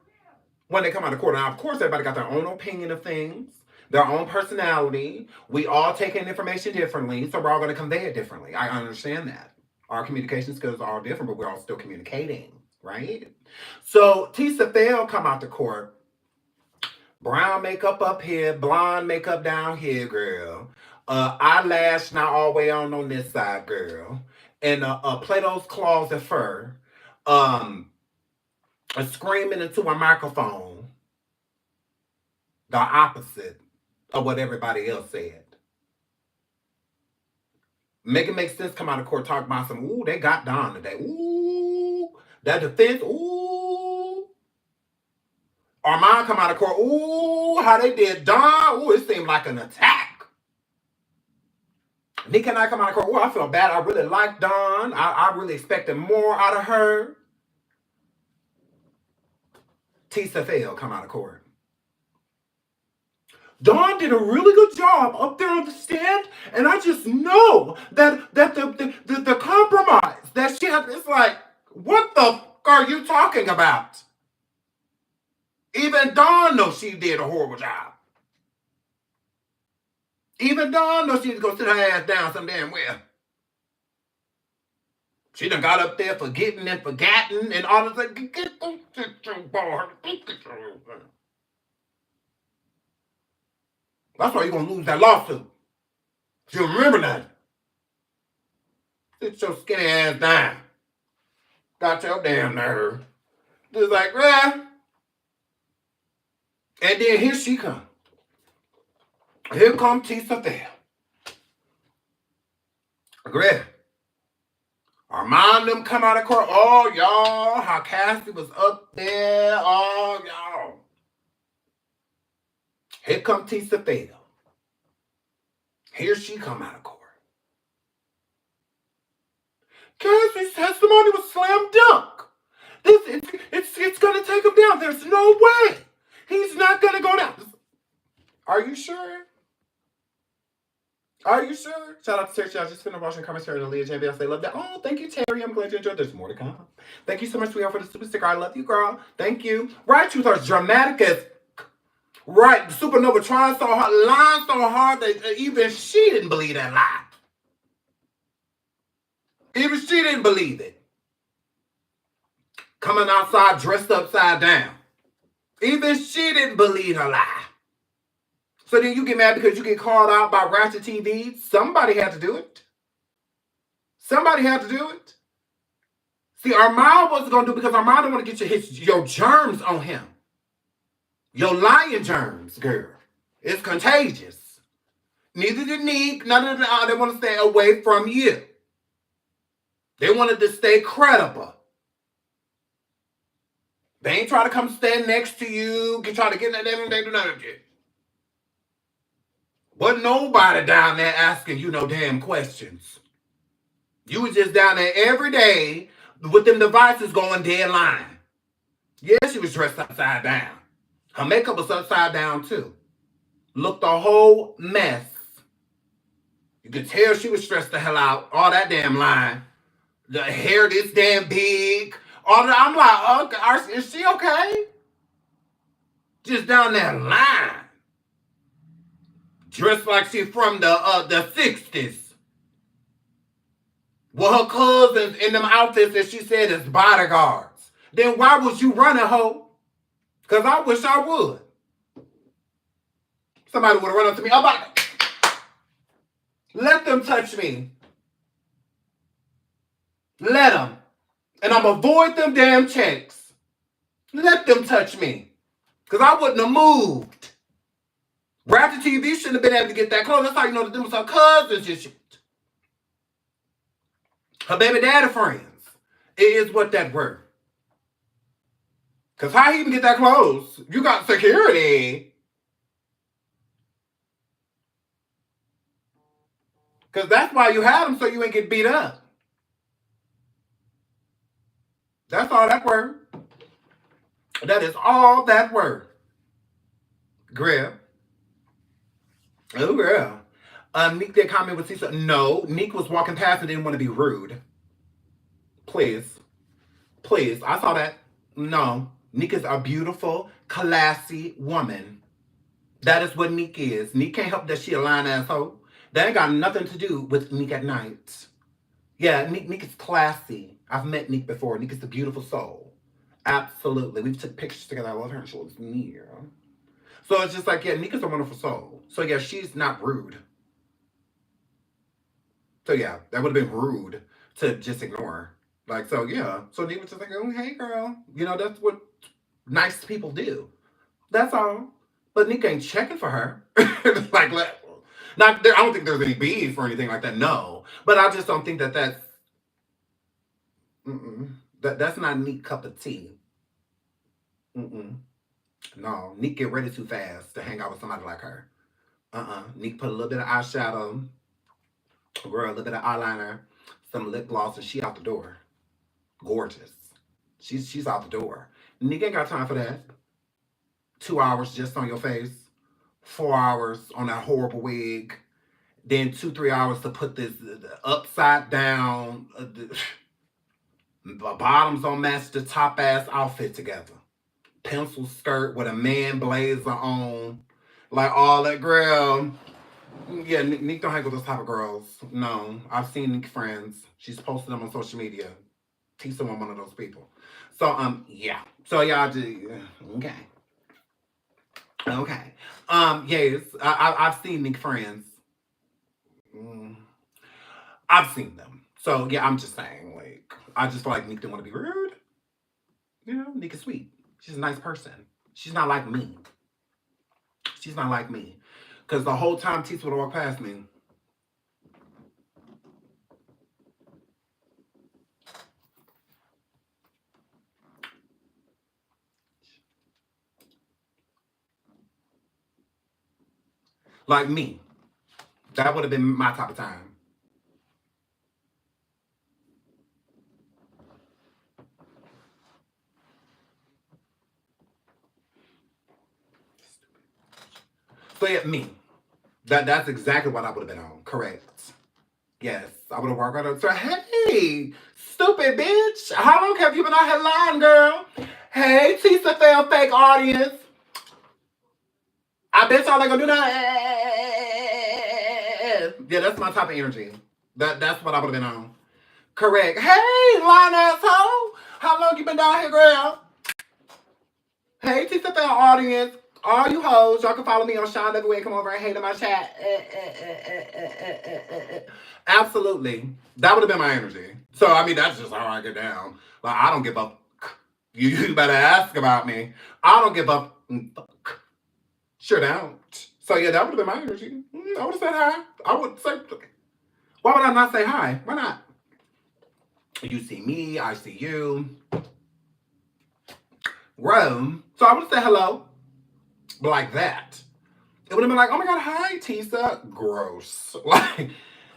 S1: when they come out of court. Now, of course, everybody got their own opinion of things, their own personality. We all take in information differently, so we're all going to convey it differently. I understand that. Our communication skills are all different, but we're all still communicating, right? So Tissa Fail come out to court. Brown makeup up here, blonde makeup down here, girl. Eyelash not all the way on this side, girl. And Plato's claws of fur. Screaming into a microphone. The opposite of what everybody else said. Make It Make Sense come out of court, talk about some, ooh, they got Don today. Ooh, that defense, ooh. Armand come out of court, ooh, how they did Don. Ooh, it seemed like an attack. Nika and I come out of court, ooh, I feel bad. I really like Don. I really expected more out of her. Tissa Fail come out of court. Dawn did a really good job up there on the stand, and I just know that the compromise that she had, it's like, what the fuck are you talking about? Even Dawn knows she did a horrible job. Even Dawn knows she needs to go sit her ass down some damn well. She done got up there forgetting and forgotten and all of that. That's why you're going to lose that lawsuit. If you remember that. Sit your skinny ass down. Got your damn nerve. Just like, well. And then here she come. Here come Tissa there. Agree. Armand them come out of court. Oh, y'all. How Cassie was up there. Oh, y'all. Here come Tissa Fail. Here she come out of court. Cassie's testimony was slam dunk. It's gonna take him down. There's no way. He's not gonna go down. Are you sure? Are you sure? Shout out to Terry. I just finished watching commentary on Leah JB. I say love that. Oh, thank you, Terry. I'm glad you enjoyed. There's more to come. Thank you so much, sweetheart, for the super sticker. I love you, girl. Thank you. Right, Truth Hurts dramatic as right. Supernova trying so hard, lying so hard that even she didn't believe that lie. Even she didn't believe it. Coming outside dressed upside down. Even she didn't believe her lie. So then you get mad because you get called out by Ratchet TV. Somebody had to do it. Somebody had to do it. See, Armand wasn't going to do it because Armand don't want to get your germs on him. Your lying germs, girl. It's contagious. Neither did Nick. None of them. They want to stay away from you. They wanted to stay credible. They ain't try to come stand next to you. Try to get in them. They do none of it. Wasn't nobody down there asking you no damn questions. You was just down there every day with them devices going dead line. Yeah, she was dressed upside down. Her makeup was upside down too. Looked a whole mess. You could tell she was stressed the hell out. All that damn line. The hair this damn big. All that. I'm like, okay, is she okay? Just down there lying. Dressed like she from the 60s. With her cousins in them outfits that she said is bodyguards. Then why was you running, ho? Because I wish I would. Somebody would have run up to me. Let them touch me. Let them. And I'm going to avoid them damn checks. Let them touch me. Because I wouldn't have moved. Raptor TV shouldn't have been able to get that close. That's how you know that them was her cousins and shit. Her baby daddy friends. It is what that were. Because how he even get that close? You got security. Because that's why you had him, so you ain't get beat up. That's all that were. That is all that were. Girl. Oh, girl. Nick did comment with Tisa. No, Nick was walking past and didn't want to be rude. Please. Please. I saw that. No. Nick is a beautiful, classy woman. That is what Nick is. Nick can't help that she a lying asshole. That ain't got nothing to do with Nick at night. Yeah, Nick is classy. I've met Nick before. Nick is a beautiful soul. Absolutely. We took pictures together. I love her and she looks near. So it's just like, yeah, Nick is a wonderful soul. So yeah, she's not rude. So yeah, that would have been rude to just ignore her. Like, so yeah. So Nick was just like, oh, hey girl. You know, that's what nice people do. That's all. But Nick ain't checking for her. Like, I don't think there's any beef or anything like that. No. But I just don't think that's that's not a neat cup of tea. No, Nick get ready too fast to hang out with somebody like her. Nick put a little bit of eyeshadow, girl, a little bit of eyeliner, some lip gloss, and she out the door. Gorgeous. She's out the door. Nick ain't got time for that. 2 hours just on your face. 4 hours on that horrible wig. Then 2-3 hours to put this upside down. The bottoms don't match the top ass outfit together. Pencil skirt with a man blazer on. Like all that, girl. Yeah, Nick don't hang with those type of girls. No, I've seen Nick friends. She's posted them on social media. Tisa was one of those people. So, yeah. So, y'all do. Okay. Okay. Yes, I've seen Nick friends. I've seen them. So, yeah, I'm just saying, like, I just feel like Nick didn't want to be rude. You know, Nick is sweet. She's a nice person. She's not like me. She's not like me. Because the whole time Tisa would walk past me. Like me. That would have been my type of time. So yeah, me. That's exactly what I would have been on. Correct. Yes, I would have walked out and said, "Hey, stupid bitch, how long have you been out here lying, girl? Hey, Tissa F fake audience. I bet y'all ain't gonna do that." Yeah, that's my type of energy. That's what I would have been on. Correct. Hey, lying asshole, how long you been down here, girl? Hey, Tissa F audience. All you hoes, y'all can follow me on Sean everywhere. Come over and hate in my chat. Absolutely. That would have been my energy. So, I mean, that's just how I get down. Like, I don't give up. You better ask about me. I don't give up. Sure don't. So, yeah, that would have been my energy. I would have said hi. I would say, why would I not say hi? Why not? You see me, I see you. Rome. So, I would have said hello. But like that. It would have been like, oh my God, hi, Tisa. Gross. Like,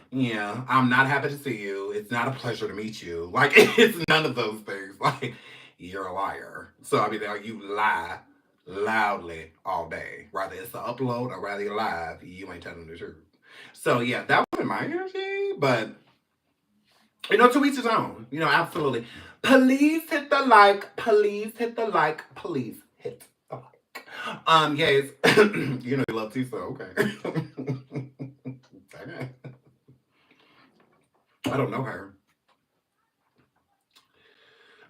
S1: yeah, I'm not happy to see you. It's not a pleasure to meet you. Like, it's none of those things. Like, you're a liar. So, I mean, you lie loudly all day. Whether it's an upload or whether you're live, you ain't telling the truth. So, yeah, that was my energy. But, to each his own. Absolutely. Please hit the like. Please hit the like. Please hit the like. Yes. You love Tisa. Okay. Okay. I don't know her.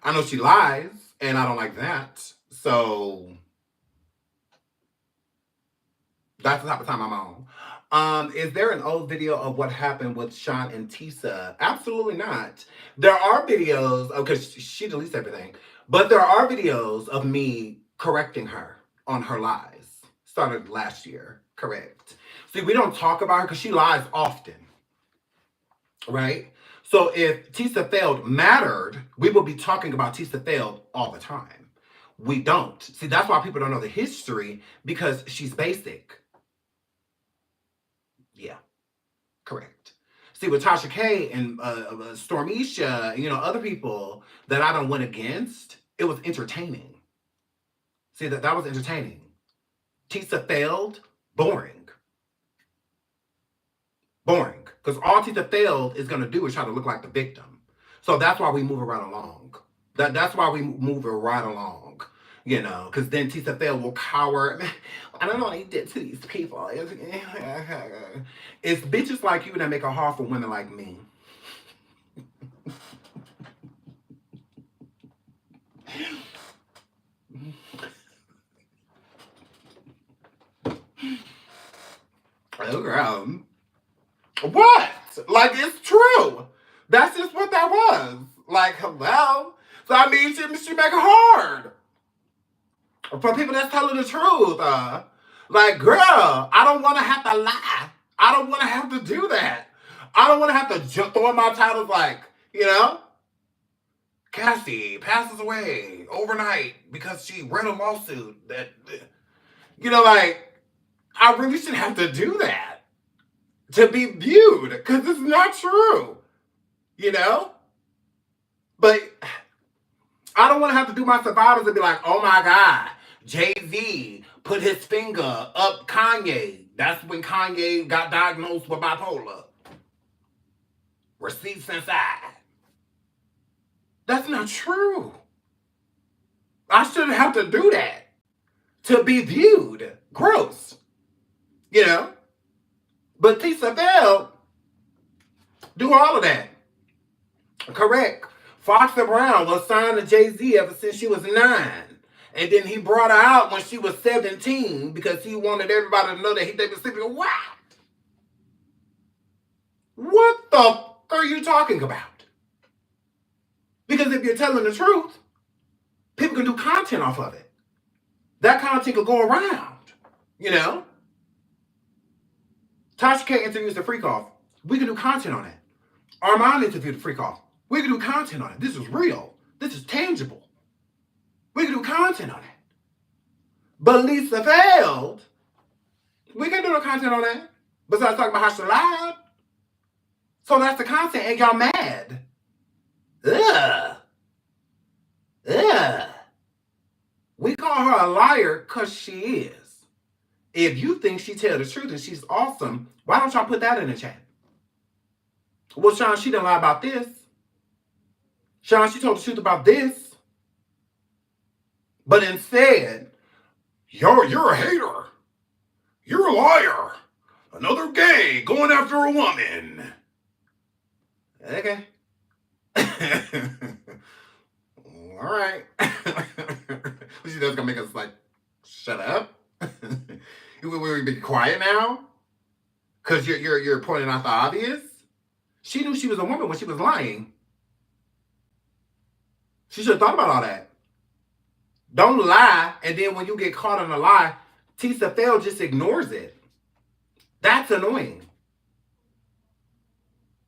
S1: I know she lies, and I don't like that. So that's the type of time I'm on. Is there an old video of what happened with Sean and Tisa? Absolutely not. There are videos, because she deletes everything, but there are videos of me correcting her on her lies. Started last year, correct. See, we don't talk about her because she lies often, right? So if Tissa failed mattered, we would be talking about Tissa failed all the time. We don't. See, that's why people don't know the history, because she's basic. Yeah, correct. See, with Tasha K and Stormisha, other people that I don't went against, it was entertaining. See, that was entertaining. Tissa failed, boring. Boring. Because all Tissa failed is going to do is try to look like the victim. So that's why we move her right along. That's why we move her right along. Because then Tissa failed will cower. I don't know what he did to these people. It's bitches like you that make it hard for women like me. Oh, girl. What? Like, it's true. That's just what that was. Like, hello? So, I mean, she make it hard for people that's telling the truth. Like, girl, I don't want to have to lie. I don't want to have to do that. I don't want to have to throw in my titles like, Cassie passes away overnight because she read a lawsuit that, like, I really shouldn't have to do that to be viewed, because it's not true, But I don't want to have to do my survivors and be like, oh my God, Jay-Z put his finger up Kanye. That's when Kanye got diagnosed with bipolar. Receipts inside. That's not true. I shouldn't have to do that to be viewed. Gross. But Tissa F do all of that. Correct. Foxy Brown was signed to Jay-Z ever since she was 9. And then he brought her out when she was 17 because he wanted everybody to know that they was sleeping. What? What the f are you talking about? Because if you're telling the truth, people can do content off of it. That content will go around, Tasha K interviews the freak off. We can do content on it. Armand interviewed the freak off. We can do content on it. This is real. This is tangible. We can do content on it. But Lisa failed. We can't do no content on that. Besides talking about how she lied. So that's the content, and y'all mad. Ugh. Ugh. We call her a liar because she is. If you think she tell the truth and she's awesome, why don't y'all put that in the chat? Well, Sean, she didn't lie about this. Sean, she told the truth about this. But instead, you're a hater. You're a liar. Another gay going after a woman. Okay. All right. She just gonna make us like, shut up. We be quiet now, cause you're pointing out the obvious. She knew she was a woman when she was lying. She should have thought about all that. Don't lie, and then when you get caught on a lie, Tissa F just ignores it. That's annoying.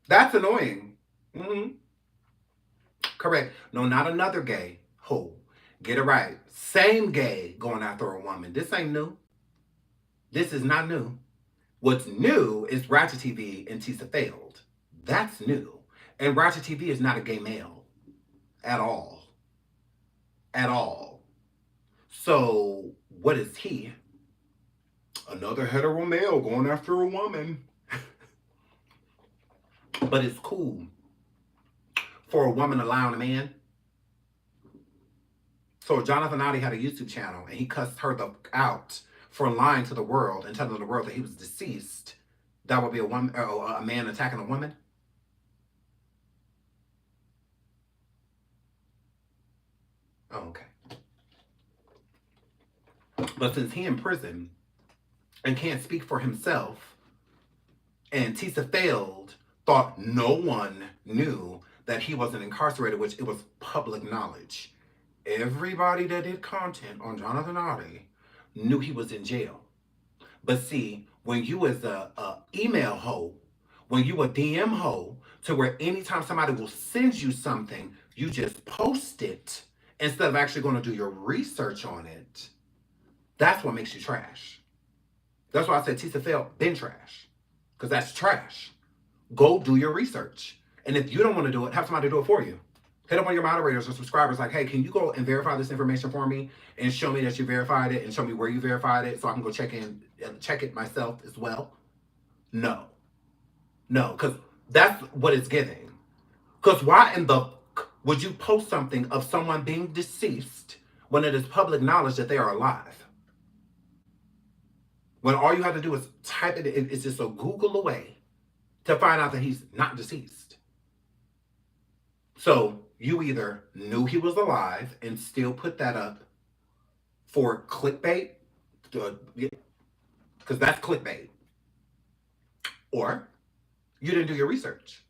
S1: That's annoying. Mm-hmm. Correct. No, not another gay. Ho. Get it right. Same gay going after a woman. This ain't new. This is not new. What's new is Ratchet TV and Tisa failed. That's new. And Ratchet TV is not a gay male. At all. At all. So, what is he? Another hetero male going after a woman. But it's cool for a woman to lie on a man. So Jonathan Oddie had a YouTube channel and he cussed her out for lying to the world and telling the world that he was deceased. That would be a man attacking a woman. Oh, okay. But since he in prison and can't speak for himself, and Tisa thought no one knew that he wasn't incarcerated, which it was public knowledge. Everybody that did content on Jonathan Oddie knew he was in jail. But see, when you as a email hoe, when you a DM hoe, to where anytime somebody will send you something, you just post it instead of actually going to do your research on it, that's what makes you trash. That's why I said Tisa F been trash. Because that's trash. Go do your research. And if you don't want to do it, have somebody do it for you. Hit up on your moderators or subscribers like, hey, can you go and verify this information for me and show me that you verified it and show me where you verified it so I can go check it myself as well? No. No, because that's what it's giving. Because why in the would you post something of someone being deceased when it is public knowledge that they are alive? When all you have to do is type it, it's just a Google away to find out that he's not deceased. So you either knew he was alive and still put that up for clickbait, because that's clickbait, or you didn't do your research.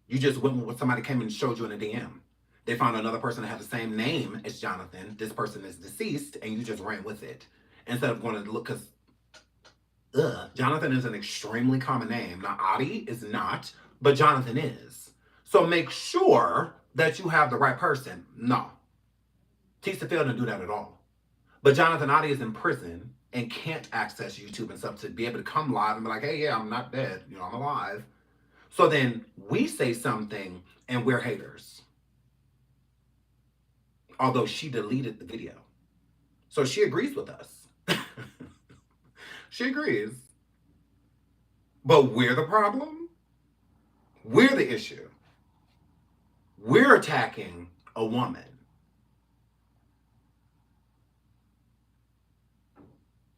S1: You just went with what somebody came and showed you in a DM. They found another person that had the same name as Jonathan. This person is deceased, and you just ran with it instead of going to look, because Jonathan is an extremely common name. Now, Oddie is not, but Jonathan is. So make sure that you have the right person. No. Tisa F didn't do that at all. But Jonathan Oddie is in prison and can't access YouTube and stuff to be able to come live and be like, hey, yeah, I'm not dead. You know, I'm alive. So then we say something and we're haters. Although she deleted the video. So she agrees with us. She agrees. But we're the problem. We're the issue. We're attacking a woman.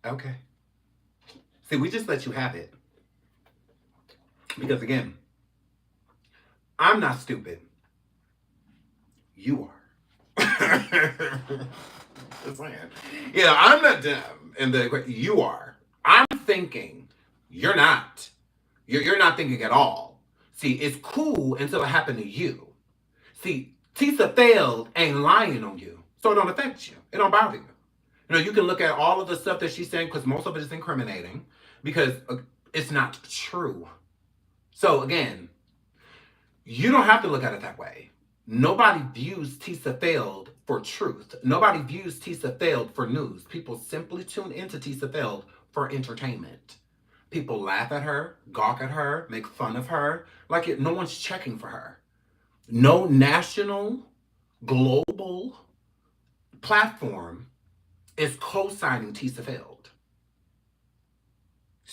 S1: Okay. See, we just let you have it. Because again, I'm not stupid. You are. Just saying. Yeah, I'm not dumb. And you are. I'm thinking. You're not. You're not thinking at all. See, it's cool until it happened to you. See, Tisa F ain't lying on you. So it don't affect you. It don't bother you. You know, you can look at all of the stuff that she's saying, because most of it is incriminating, because it's not true. So again, you don't have to look at it that way. Nobody views Tisa F for truth. Nobody views Tisa F for news. People simply tune into Tisa F for entertainment. People laugh at her, gawk at her, make fun of her, like no one's checking for her. No national, global platform is co-signing Tisa F.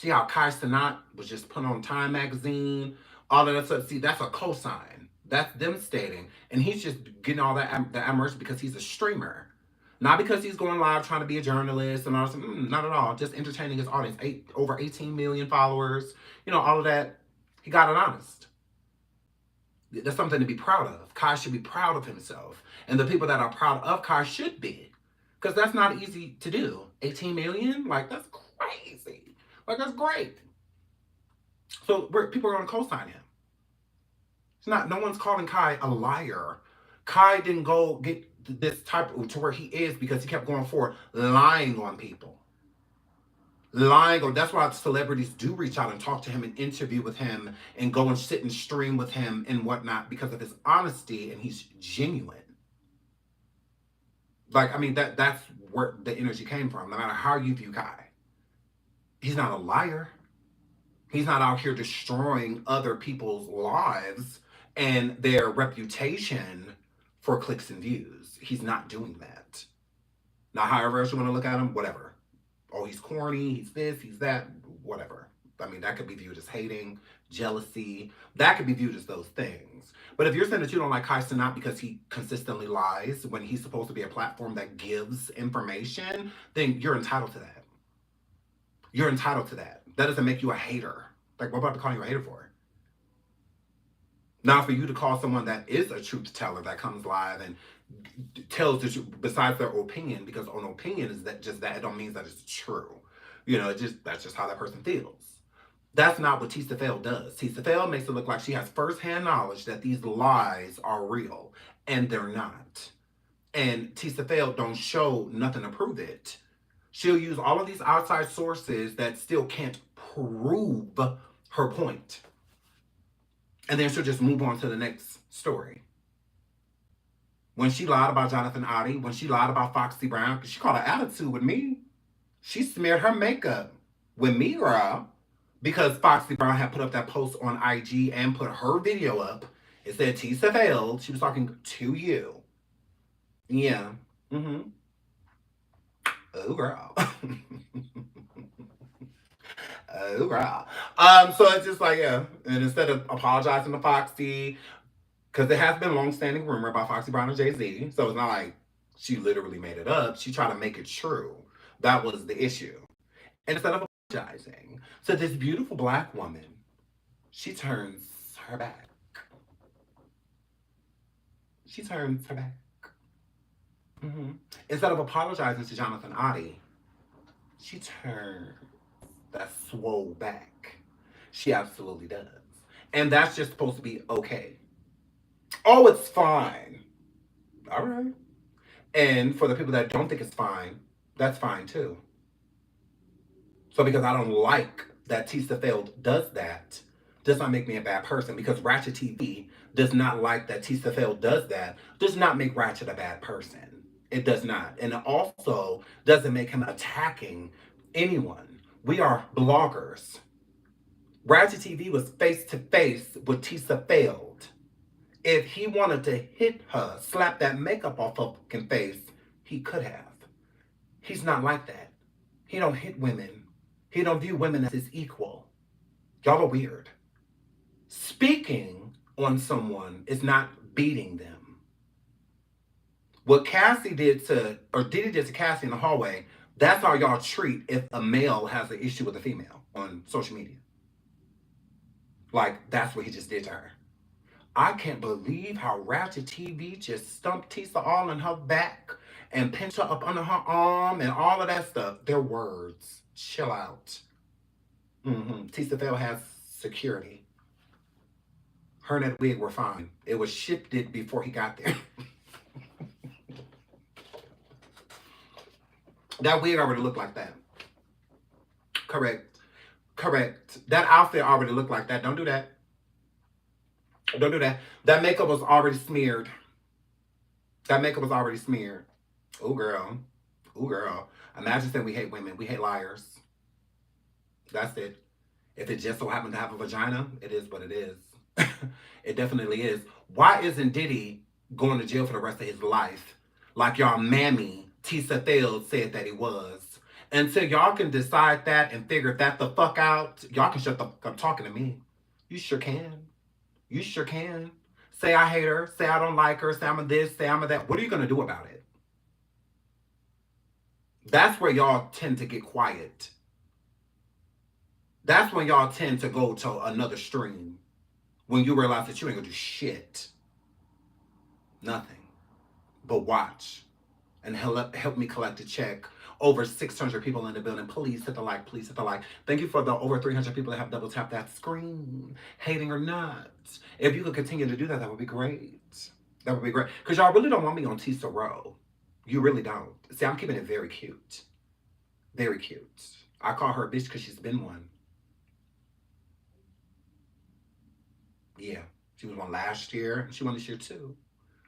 S1: See how Kai Cenat was just put on Time magazine, all of that stuff. See, that's a cosign. That's them stating, and he's just getting all that admiration because he's a streamer, not because he's going live trying to be a journalist and all that. Not at all. Just entertaining his audience. Over 18 million followers. You know, all of that. He got it honest. That's something to be proud of. Kai should be proud of himself, and the people that are proud of Kai should be, because that's not easy to do. 18 million, like that's crazy. Like that's great. So people are going to co-sign him. It's not. No one's calling Kai a liar. Kai didn't go get this type to where he is because he kept going forward, lying on people. Lying on. That's why celebrities do reach out and talk to him and interview with him and go and sit and stream with him and whatnot because of his honesty, and he's genuine. Like, I mean, that's where the energy came from. No matter how you view Kai, he's not a liar. He's not out here destroying other people's lives and their reputation for clicks and views. He's not doing that. Now, however else you want to look at him, whatever. Oh, he's corny, he's this, he's that, whatever. I mean, that could be viewed as hating, jealousy. That could be viewed as those things. But if you're saying that you don't like Kai Cenat because he consistently lies when he's supposed to be a platform that gives information, then you're entitled to that. You're entitled to that. That doesn't make you a hater. Like, what about to call you a hater for? Now, for you to call someone that is a truth teller that comes live and tells the truth besides their opinion, because an opinion is that just that, it don't mean that it's true. You know, that's just how that person feels. That's not what Tissa F does. Tissa F makes it look like she has firsthand knowledge that these lies are real, and they're not. And Tissa F don't show nothing to prove it. She'll use all of these outside sources that still can't prove her point. And then she'll just move on to the next story. When she lied about Jonathan Oddie, when she lied about Foxy Brown, because she caught an attitude with me. She smeared her makeup with me, girl, because Foxy Brown had put up that post on IG and put her video up. It said Tissa F. She was talking to you. Yeah. Mm-hmm. Oh, girl. Oh, girl. So it's just like, yeah. And instead of apologizing to Foxy, because there has been long-standing rumor about Foxy Brown and Jay-Z, so it's not like she literally made it up. She tried to make it true. That was the issue. And instead of apologizing to this beautiful black woman, she turns her back. She turns her back. Mm-hmm. Instead of apologizing to Jonathan Oddie, she turns that swole back. She absolutely does. And that's just supposed to be okay. Oh, it's fine. All right. And for the people that don't think it's fine, that's fine too. So because I don't like that Tissa F does that, does not make me a bad person. Because Ratchet TV does not like that Tissa F does that, does not make Ratchet a bad person. It does not. And it also doesn't make him attacking anyone. We are bloggers. Ratchet TV was face to face with Tissa F. If he wanted to hit her, slap that makeup off her fucking face, he could have. He's not like that. He don't hit women. He don't view women as his equal. Y'all are weird. Speaking on someone is not beating them. What Cassie did to, or Diddy did to Cassie in the hallway, that's how y'all treat if a male has an issue with a female on social media. Like, that's what he just did to her. I can't believe how Ratchet TV just stumped Tisa all in her back and pinched her up under her arm and all of that stuff. They're words. Chill out. Tissa F has security. Her and that wig were fine. It was shifted before he got there. That wig already looked like that. Correct. That outfit already looked like that. Don't do that. Don't do that. That makeup was already smeared. Oh, girl. Imagine saying we hate women. We hate liars. That's it. If it just so happened to have a vagina, it is what it is. It definitely is. Why isn't Diddy going to jail for the rest of his life like y'all mammy Tissa F said that he was? Until y'all can decide that and figure that the fuck out, y'all can shut the fuck up talking to me. You sure can. You sure can. Say I hate her, say I don't like her, say I'm a this, say I'm a that. What are you gonna do about it? That's where y'all tend to get quiet. That's when y'all tend to go to another stream. When you realize that you ain't gonna do shit. Nothing. But watch. And help me collect a check. Over 600 people in the building. Please hit the like. Please hit the like. Thank you for the over 300 people that have double tapped that screen. Hating or not. If you could continue to do that, that would be great. That would be great. Because y'all really don't want me on Tissa Row. You really don't. See, I'm keeping it very cute. Very cute. I call her a bitch because she's been one. Yeah. She was one last year. She won this year too.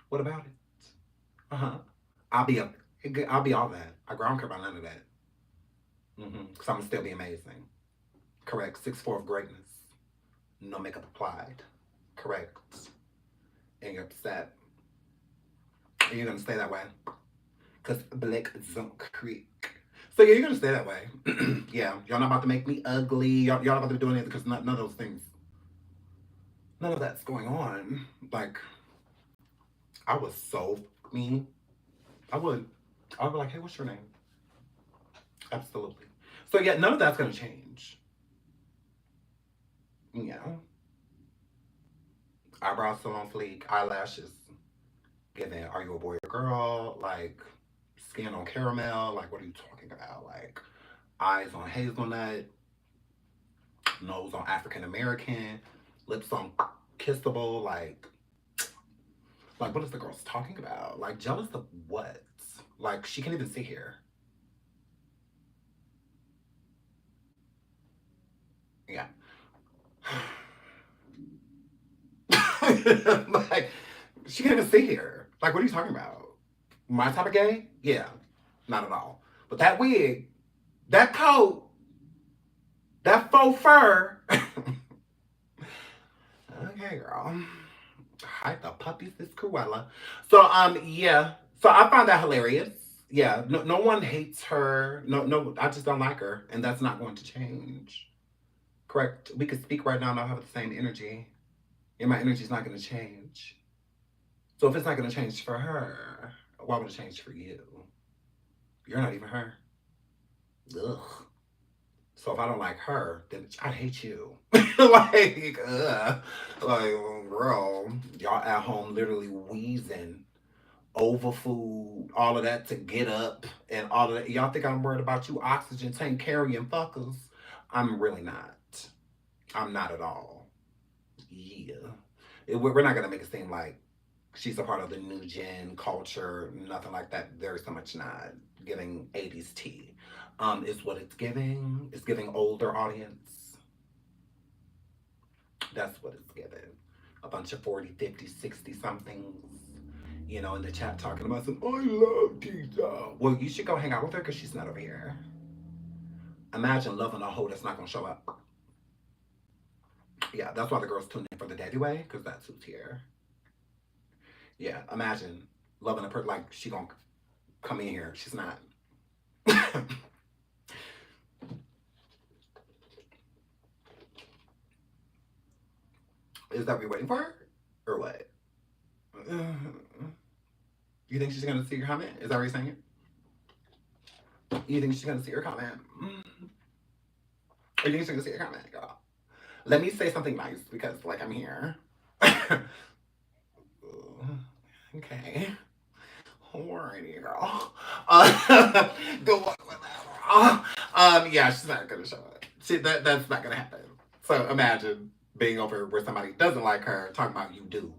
S1: What about it? Uh-huh. I'll be all that. I don't care about none of that. Because I'm going to still be amazing. Correct. 6'4" of greatness. No makeup applied. Correct. And you're upset. And you're going to stay that way. Because black don't creak. So yeah, you're going to stay that way. Yeah. Y'all not about to make me ugly. Y'all not about to do anything because none of those things. None of that's going on. Like, I was so mean. I would be like, hey, what's your name? Absolutely. So yeah, none of that's gonna change. Yeah. Eyebrows still on fleek, eyelashes given, are you a boy or girl? Like, skin on caramel, like, what are you talking about? Like, eyes on hazelnut, nose on African American, lips on kissable, like what is the girl's talking about? Like, jealous of what? Like, she can't even see here. Yeah. Like, she can't even see here. Like, what are you talking about? My type of gay? Yeah. Not at all. But that wig, that coat, that faux fur. Okay, girl. Hide the puppies is Cruella. So, yeah. So I find that hilarious. Yeah. No one hates her. No, I just don't like her. And that's not going to change. Correct. We could speak right now and I'll have the same energy. And my energy's not going to change. So if it's not going to change for her, why would it change for you? You're not even her. Ugh. So if I don't like her, then I hate you. Like, ugh. Like, girl, y'all at home literally wheezing over food, all of that to get up and all of that. Y'all think I'm worried about you oxygen tank carrying fuckers? I'm really not. I'm not at all. Yeah. We're not going to make it seem like she's a part of the new gen culture, nothing like that. Very so much not. Giving 80s tea. Is what it's giving. It's giving older audience. That's what it's giving. A bunch of 40, 50, 60 somethings, you know, in the chat talking about some, I love Tisa. Well, you should go hang out with her because she's not over here. Imagine loving a hoe that's not going to show up. Yeah, that's why the girls tune in for the daddy way, because that's who's here. Yeah, imagine loving a person like she gonna come in here. She's not. Is that we waiting for her? Or what? You think she's gonna see your comment? Is that what you're saying? You think she's gonna see your comment? Or you think she's gonna see your comment, girl? Let me say something nice because, like, I'm here. Okay. Alrighty, girl. Good luck with that, girl. Yeah, she's not gonna show up. That's not gonna happen. So imagine being over where somebody doesn't like her, talking about you do.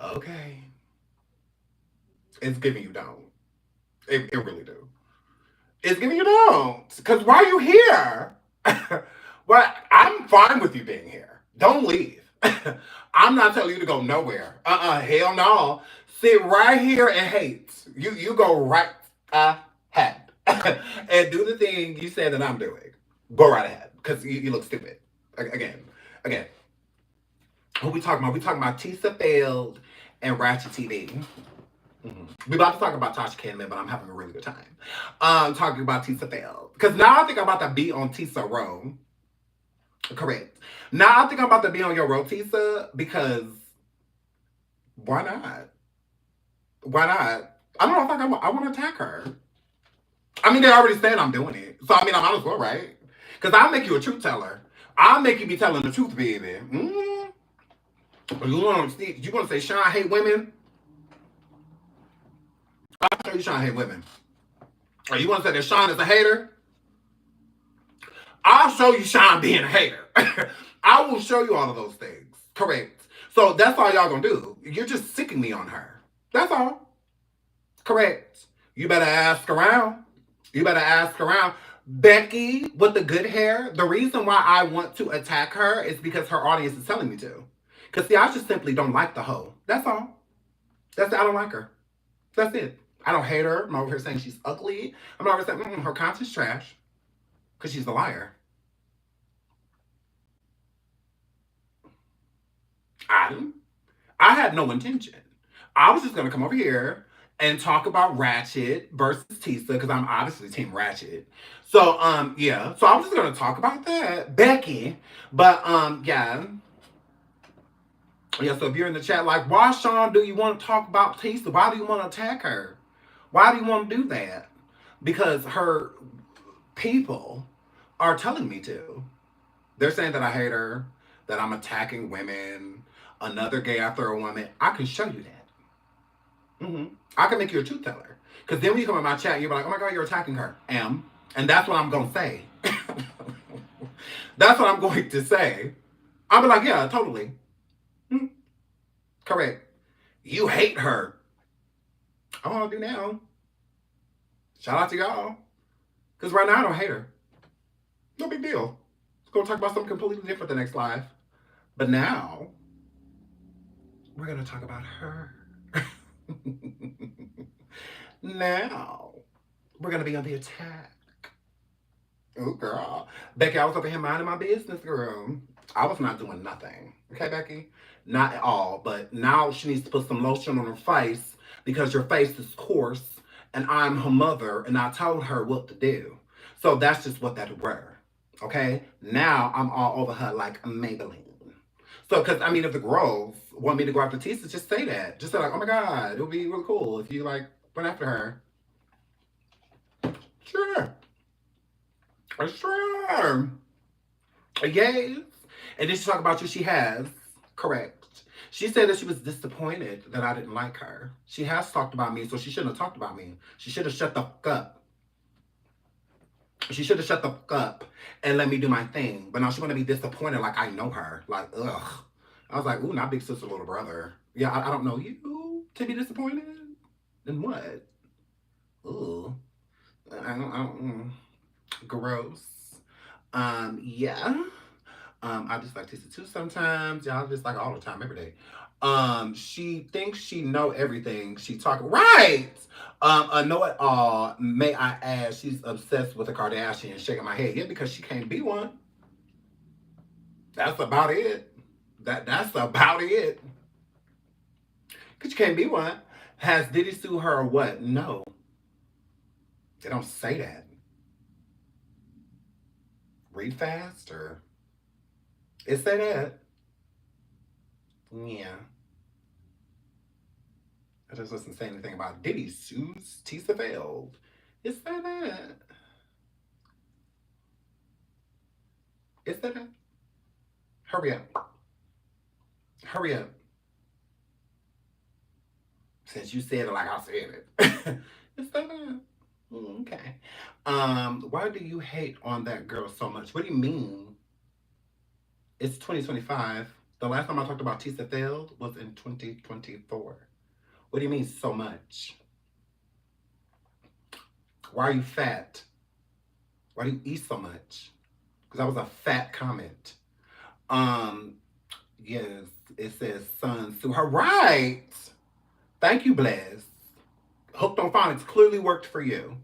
S1: Okay. It's giving you don't. It really do. It's giving you don't. Because why are you here? Well, I'm fine with you being here. Don't leave. I'm not telling you to go nowhere. Hell no. Sit right here and hate. You go right ahead. And do the thing you said that I'm doing. Go right ahead. Because you look stupid. Again. Who we talking about? We talking about Tissa failed and Ratchet TV. We about to talk about Tasha K in a minute, but I'm having a really good time. Talking about Tissa F. Because now I think I'm about to be on Tissa row. Correct. Now I think I'm about to be on your row, Tissa, because why not? Why not? I don't know if I want to attack her. I mean, they already said I'm doing it. So, I mean, I might as well, right? Because I'll make you a truth teller. I'll make you be telling the truth, baby. You want to say Sean hate women? I'll show you Sean hate women. Or you want to say that Sean is a hater? I'll show you Sean being a hater. I will show you all of those things. Correct. So that's all y'all gonna do. You're just sicking me on her. That's all. Correct. You better ask around. You better ask around. Becky with the good hair, the reason why I want to attack her is because her audience is telling me to. Because, see, I just simply don't like the hoe. That's all. That's it. I don't like her. That's it. I don't hate her. I'm not over here saying she's ugly. I'm not over here saying her content's trash. Because she's a liar. I had no intention. I was just going to come over here and talk about Ratchet versus Tisa, because I'm obviously Team Ratchet. So, yeah. So I'm just gonna talk about that. Becky. But yeah. Yeah, so if you're in the chat, like, why, Sean, do you want to talk about Tisa? Why do you want to attack her? Why do you want to do that? Because her people are telling me to. They're saying that I hate her, that I'm attacking women, another gay after a woman. I can show you that. I can make you a truth teller. Because then when you come in my chat, you're like, oh my God, you're attacking her. And that's what I'm going to say. That's what I'm going to say. I'll be like, yeah, totally. Correct. You hate her. I want to do now. Shout out to y'all. Because right now I don't hate her. No big deal. Let's go talk about something completely different the next live. But now, we're going to talk about her. Now, we're going to be on the attack. Oh, girl. Becky, I was over here minding my business, girl. I was not doing nothing. Okay, Becky? Not at all. But now she needs to put some lotion on her face because your face is coarse and I'm her mother and I told her what to do. So that's just what that were. Okay? Now I'm all over her like Maybelline. So, because, I mean, if the girls want me to go after Tisa, just say that. Just say, like, oh my God, it would be really cool if you, like, went after her. Sure. Sure. Yes. And then she talk about you. She has. Correct. She said that she was disappointed that I didn't like her. She has talked about me, so she shouldn't have talked about me. She should have shut the fuck up. She should have shut the fuck up and let me do my thing. But now she's going to be disappointed like I know her. Like, ugh. I was like, ooh, not big sister, little brother. Yeah, I don't know you to be disappointed. Then what? Ooh. I don't. Gross. Yeah. I just like Tissa too sometimes. Y'all just like all the time, every day. She thinks she know everything. She talk right. A know-it-all. May I add, she's obsessed with the Kardashians. Shaking my head. Yeah, because she can't be one. That's about it. That's about it. Because you can't be one. Has Diddy sue her or what? No. They don't say that. Read fast or... It say that. Yeah. I just wasn't saying anything about Diddy sues Tissa failed. It said that. It said that. Hurry up. Hurry up. Since you said it like I said it. It said that. Okay. Why do you hate on that girl so much? What do you mean? It's 2025. The last time I talked about Tissa failed was in 2024. What do you mean so much? Why are you fat? Why do you eat so much? Because that was a fat comment. Yes, it says son sue her. Right. Thank you, Bless. Hooked on Phonics clearly worked for you.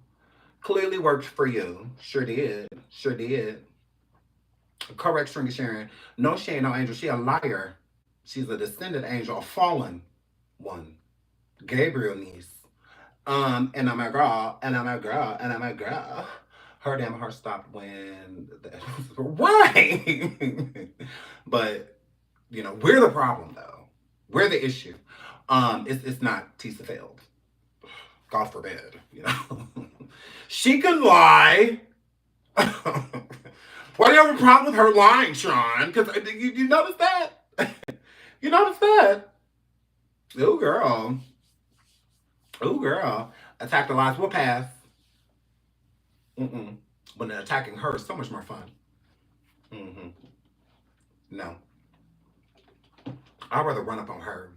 S1: Clearly worked for you. Sure did. Sure did. Correct, Stringy Sharon. No, she ain't no angel. She a liar. She's a descendant angel, a fallen one. Gabriel niece. And I'm a girl, and I'm a girl, and I'm a girl. Her damn heart stopped when right. But we're the problem though. We're the issue. It's not Tissa failed. God forbid. She can lie. Why do you have a problem with her lying, Sean? Because you notice that? You notice that? Oh girl. Oh girl. Attack the lies will pass. Mm-mm. But then attacking her is so much more fun. Mm-hmm. No. I'd rather run up on her.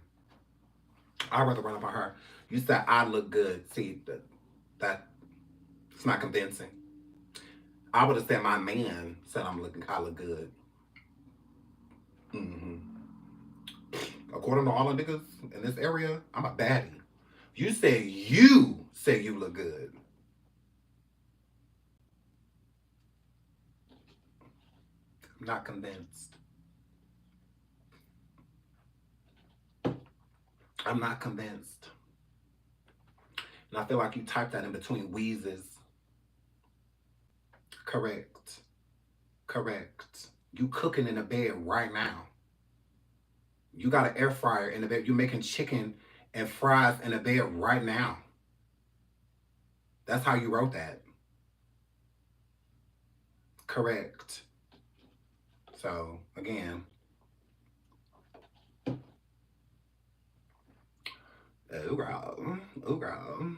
S1: I'd rather run up on her. You said I look good. See, that it's not convincing. I would have said my man said I look good. Mm-hmm. According to all the niggas in this area, I'm a baddie. You say you look good. I'm not convinced. I'm not convinced. And I feel like you typed that in between wheezes. Correct. Correct. You cooking in the bed right now. You got an air fryer in the bed. You're making chicken and fries in the bed right now. That's how you wrote that. Correct. So, again. Oh, girl. Oh, girl.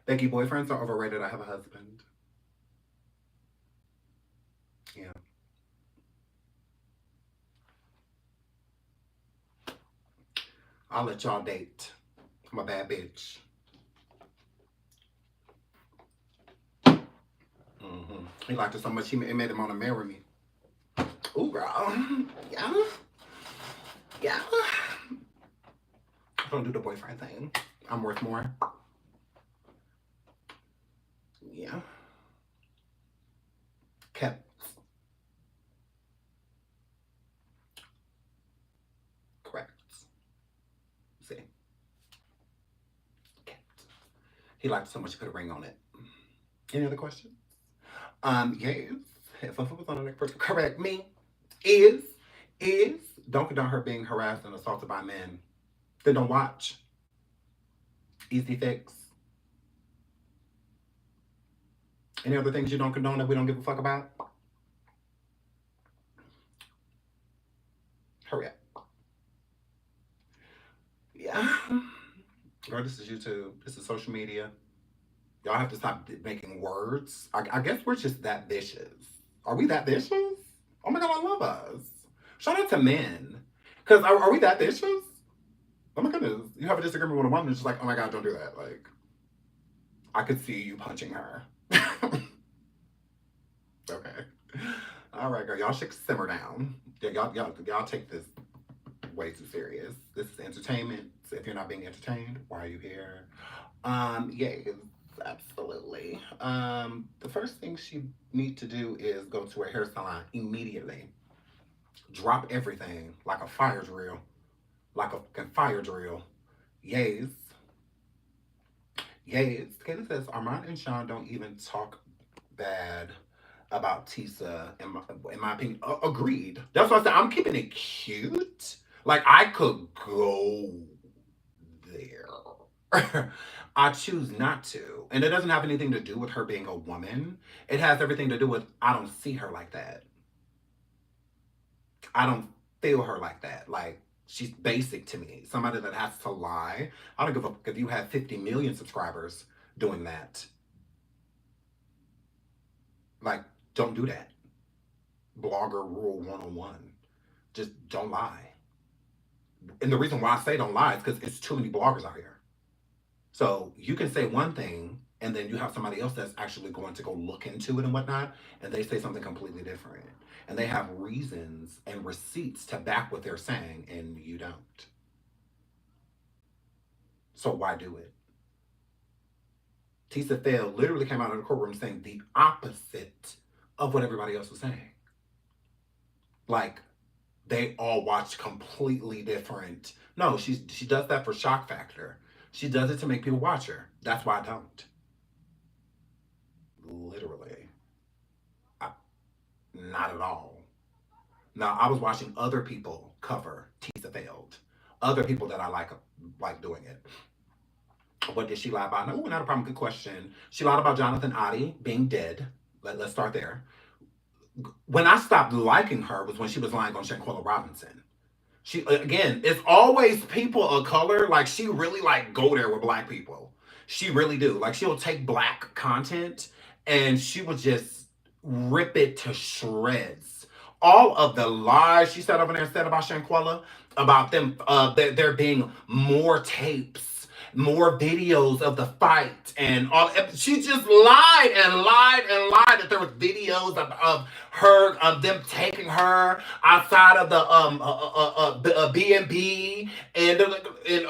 S1: Becky, boyfriends are overrated. I have a husband. Yeah. I'll let y'all date. I'm a bad bitch. Mm-hmm. He liked it so much, it made him want to marry me. Ooh, girl. Yeah. Yeah. Don't do the boyfriend thing. I'm worth more. Yeah. Kept. Correct. See. Kept. He liked it so much he put a ring on it. Any other questions? Yes. If I was on the next person, correct me. Is is don't condone her being harassed and assaulted by men. Then don't watch. Easy fix. Any other things you don't condone that we don't give a fuck about? Hurry up. Yeah. Girl, this is YouTube. This is social media. Y'all have to stop making words. I guess we're just that vicious. Are we that vicious? Oh my god, I love us. Shout out to men. Because are we that vicious? Oh my goodness. You have a disagreement with a woman, it's just like, oh my god, don't do that. Like, I could see you punching her. Okay. All right, girl. Y'all should simmer down. Y'all take this way too serious. This is entertainment. So if you're not being entertained, why are you here? Yes, absolutely. The first thing she need to do is go to a hair salon immediately. Drop everything like a fire drill. Like a fire drill. Yes. Yes. Kayla says Armand and Sean don't even talk bad about Tisa, in my opinion. Agreed. That's why I said I'm keeping it cute. Like I could go there. I choose not to. And it doesn't have anything to do with her being a woman. It has everything to do with I don't see her like that. I don't feel her like that. Like she's basic to me. Somebody that has to lie. I don't give a fuck if you have 50 million subscribers doing that. Like, don't do that. Blogger rule 101. Just don't lie. And the reason why I say don't lie is because it's too many bloggers out here. So you can say one thing and then you have somebody else that's actually going to go look into it and whatnot, and they say something completely different. And they have reasons and receipts to back what they're saying, and you don't. So why do it? Tisa F literally came out of the courtroom saying the opposite of what everybody else was saying. Like, they all watch completely different. No, she does that for shock factor. She does it to make people watch her. That's why I don't. Literally. I, not at all. Now, I was watching other people cover Tisa failed. Other people that I like doing it. What did she lie about? No, not a problem. Good question. She lied about Jonathan Oddie being dead. Let's start there. When I stopped liking her was when she was lying on Shanquella Robinson. She again, it's always people of color. Like she really like go there with black people. She really do. Like she'll take black content and she will just rip it to shreds. All of the lies she said over there said about Shanquella, about them, there being more tapes, more videos of the fight, and all. She just lied and lied and lied that there was videos of her, of them taking her outside of the B&B and in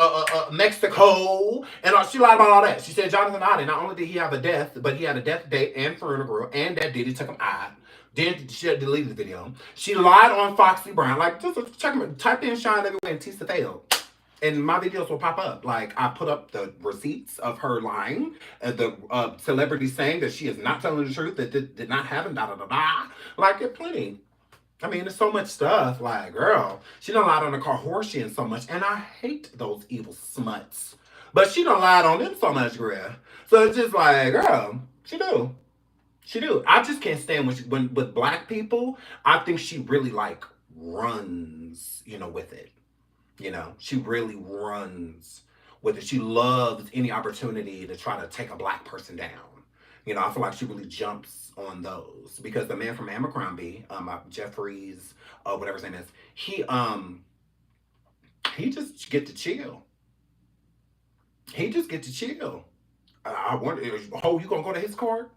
S1: Mexico, and she lied about all that. She said Jonathan Oddie, not only did he have a death, but he had a death date and funeral, and that Diddy took him out. Then she had deleted the video. She lied on Foxy Brown. Like, just check me, type in Shine Everywhere and Tissa failed. And my videos will pop up. Like, I put up the receipts of her lying, the celebrity saying that she is not telling the truth, that did not happen, da da da da. Like, it plenty. I mean, there's so much stuff. Like, girl, she done lied on the Kardashian so much, and I hate those evil smuts. But she done lied on them so much, girl. So it's just like, girl, she do. She do. I just can't stand when with black people. I think she really like runs, with it. She really runs with it. She loves any opportunity to try to take a black person down. I feel like she really jumps on those because the man from Abercrombie, Jeffries, whatever his name is, he just get to chill. He just get to chill. I wonder, you gonna go to his court?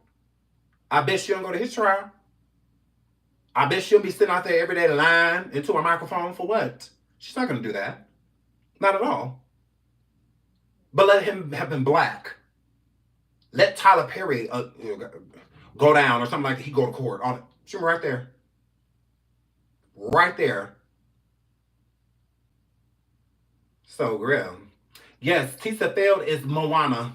S1: I bet she don't go to his trial. I bet she'll be sitting out there every day lying into a microphone for what? She's not going to do that. Not at all. But let him have been black. Let Tyler Perry go down or something like that. He go to court on it. She's right there. Right there. So grim. Yes, Tissa failed is Moana.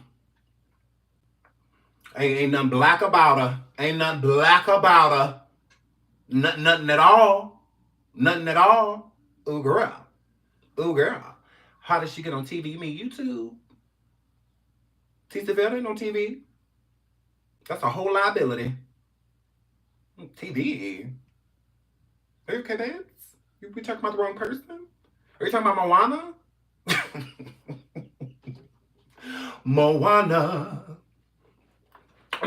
S1: Ain't nothing black about her. Ain't nothing black about her. Nothing at all. Nothing at all. Ooh, girl. Ooh, girl. How did she get on TV? You mean YouTube? Tissa Failed ain't on TV. That's a whole liability. TV. Are you okay, babes? We talking about the wrong person? Are you talking about Moana? Moana.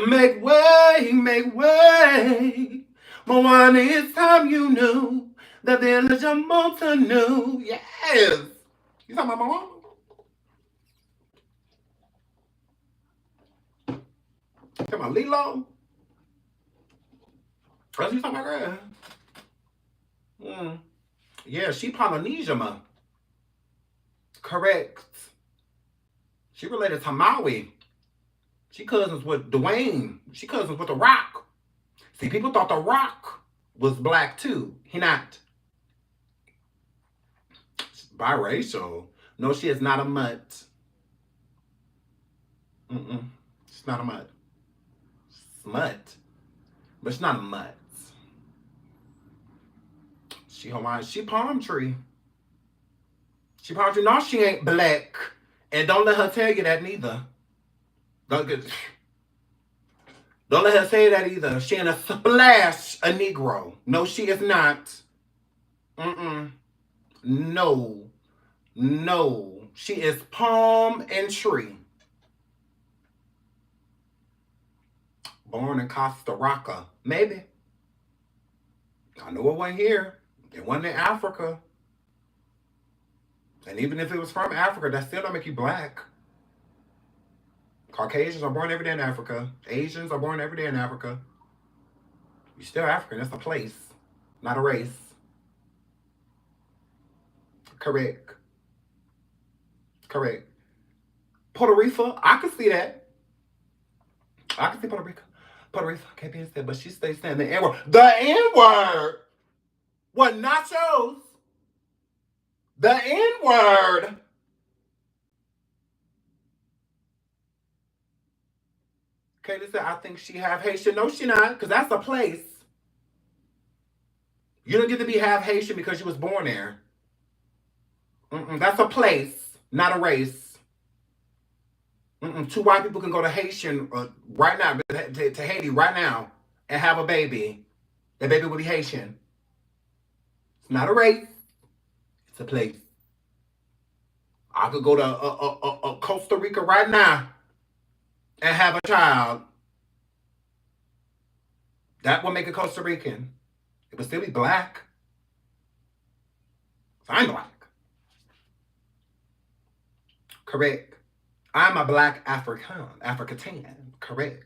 S1: Make way, make way. Moana, it's time you knew. The village of Malta knew. Yes. You talking about Moana? You talking about Lilo? That's you talking about, girl? Yeah, she Polynesia, ma. Correct. She related to Maui. She cousins with Dwayne. She cousins with The Rock. See, people thought The Rock was black too. He not. She's biracial. No, she is not a mutt. She's not a mutt. Smut. But she's not a mutt. She Hawaiian. She palm tree. She palm tree. No, she ain't black. And don't let her tell you that neither. Don't let her say that either. She ain't a splash a Negro. No, she is not. No. No. She is palm and tree. Born in Costa Rica. Maybe. I know it wasn't here. It wasn't in Africa. And even if it was from Africa, that still don't make you black. Caucasians are born every day in Africa. Asians are born every day in Africa. You're still African. That's a place, not a race. Correct. Correct. Puerto Rico, I can see that. I can see Puerto Rico. Puerto Rico can't be said, but she stays saying the N-word. The N-word! What, nachos? The N-word! Kaylee said, I think she half Haitian. No, she not, because that's a place. You don't get to be half Haitian because you was born there. That's a place, not a race. Two white people can go to Haitian right now, to Haiti right now, and have a baby. That baby will be Haitian. It's not a race. It's a place. I could go to Costa Rica right now and have a child. That would make it Costa Rican. It would still be black. So I'm black. Correct. I'm a black African. Correct.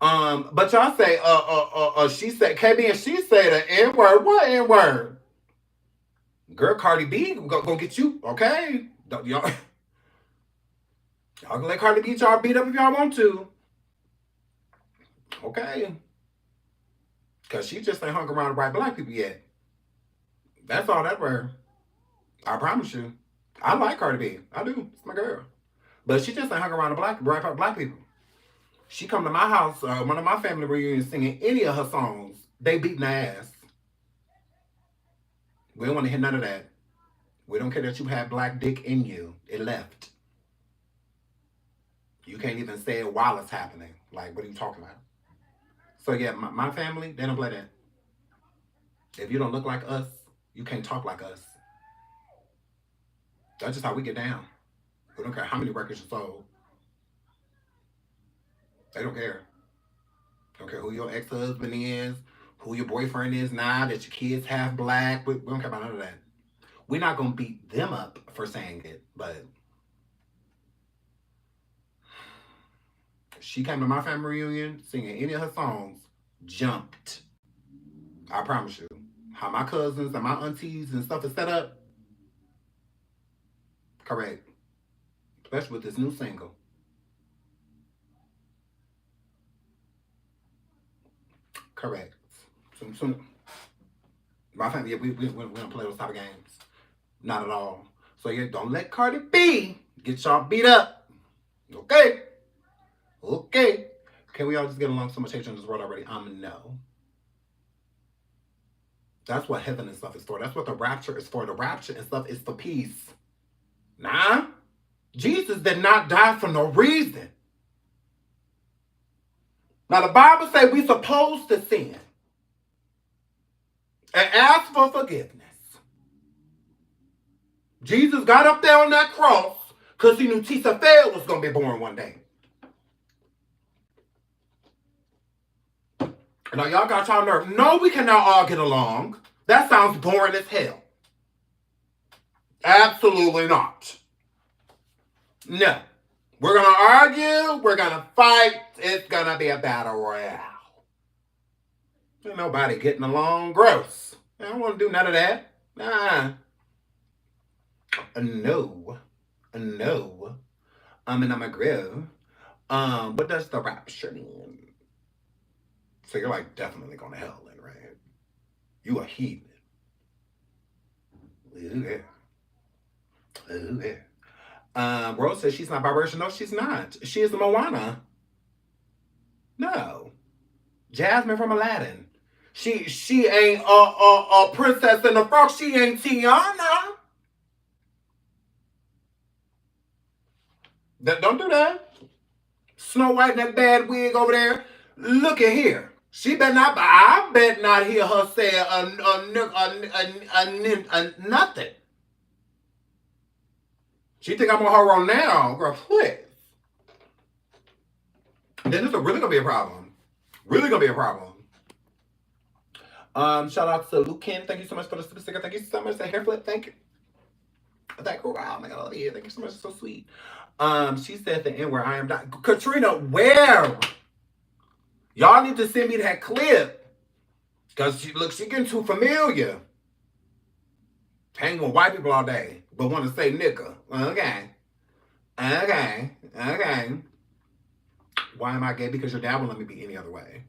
S1: But y'all say, she said, KB and she said the N-word. What N-word? Girl, Cardi B gonna get you, okay? Y'all can let Cardi B y'all beat up if y'all want to. Okay. Because she just ain't hung around the right black people yet. That's all that word. I promise you. I like Cardi B. I do. It's my girl. But she just ain't hung around the black people. She come to my house, one of my family reunions, singing any of her songs. They beating the ass. We don't want to hear none of that. We don't care that you have black dick in you. It left. You can't even say it while it's happening. Like, what are you talking about? So yeah, my family, they don't play that. If you don't look like us, you can't talk like us. That's just how we get down. We don't care how many records you sold. They don't care. They don't care who your ex-husband is, who your boyfriend is now, that your kids half black. We don't care about none of that. We're not going to beat them up for saying it, but she came to my family reunion singing any of her songs, jumped. I promise you. How my cousins and my aunties and stuff is set up. Correct. Especially with this new single. Correct. My family, we don't play those type of games. Not at all. So yeah, don't let Cardi B get y'all beat up. Okay? Okay. Can we all just get along? So much hatred in this world already? No. That's what heaven and stuff is for. That's what the rapture is for. The rapture and stuff is for peace. Nah. Jesus did not die for no reason. Now the Bible says we're supposed to sin and ask for forgiveness. Jesus got up there on that cross because he knew Tissa F was going to be born one day. Now y'all got y'all nerve. No, we cannot all get along. That sounds boring as hell. Absolutely not. No. We're going to argue. We're going to fight. It's going to be a battle royale. Ain't nobody getting along. Gross. I don't want to do none of that. Nah. No. And I'm a grill. What does the rapture mean? So you're like definitely going to hell then, right? You a heathen. Ooh, yeah. Ooh, yeah. Rose says she's not biracial. No, she's not. She is the Moana. No. Jasmine from Aladdin. She ain't a princess in the frog. She ain't Tiana. Don't do that. Snow White in that bad wig over there. Look at here. She better not. I bet not hear her say nothing. She think I'm on her wrong now, girl. Please. Then this is really gonna be a problem. Really gonna be a problem. Shout out to Lucan. Thank you so much for the super sticker. Thank you so much. The hair flip. Thank you. That girl. Oh my god, I love you. Thank you so much. It's so sweet. She said the N word. I am not. Katrina, where? Y'all need to send me that clip. Because she getting too familiar. Hanging with white people all day, but want to say nigga. Okay. Why am I gay? Because your dad wouldn't let me be any other way.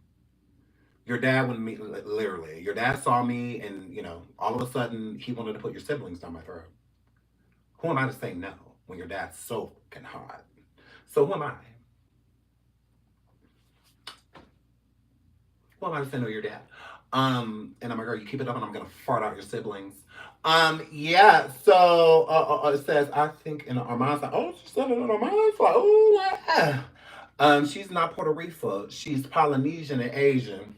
S1: Your dad wouldn't meet, literally. Your dad saw me and, all of a sudden he wanted to put your siblings down my throat. Who am I to say no when your dad's so fucking hot? So who am I? Who am I to say no, your dad? And I'm like, girl, you keep it up and I'm gonna fart out your siblings. Yeah, so it says, I think in Armand's like, oh, she said it in Armand's like, oh, yeah. She's not Puerto Rico. She's Polynesian and Asian.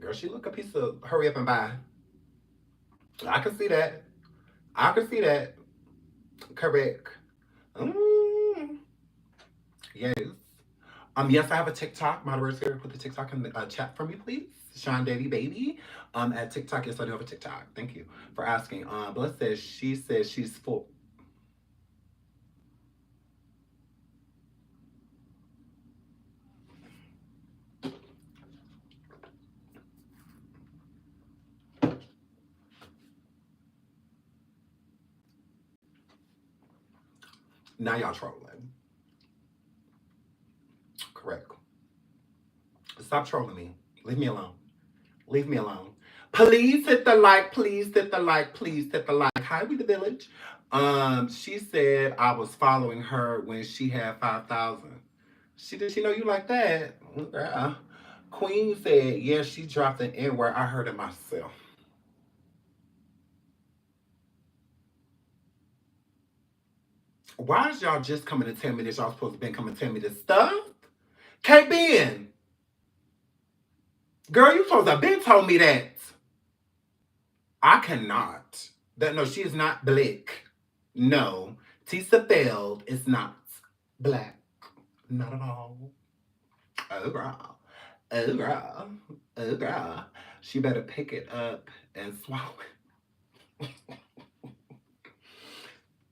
S1: Girl, she look a piece of hurry up and buy. I can see that. I can see that. Correct. Mm, yes. Yes, I have a TikTok. Moderator, put the TikTok in the chat for me, please. Sean Daddy Baby. At TikTok, yes, I do have a TikTok. Thank you for asking. Bless says she's full. Now y'all trolling. Correct. Stop trolling me. Leave me alone. Leave me alone. Please hit the like. Please hit the like. Please hit the like. Hi, we the village. She said I was following her when she had 5,000. Did she know you like that? Girl. Queen said, yeah, she dropped an N word. I heard it myself. Why is y'all just coming to tell me that y'all supposed to be coming to tell me this stuff? K Ben. Girl, you supposed to have been told me that. I cannot. That no, she is not black. No. Tissa Feld is not black. Not at all. Oh girl. Oh girl. Oh girl. She better pick it up and swallow it.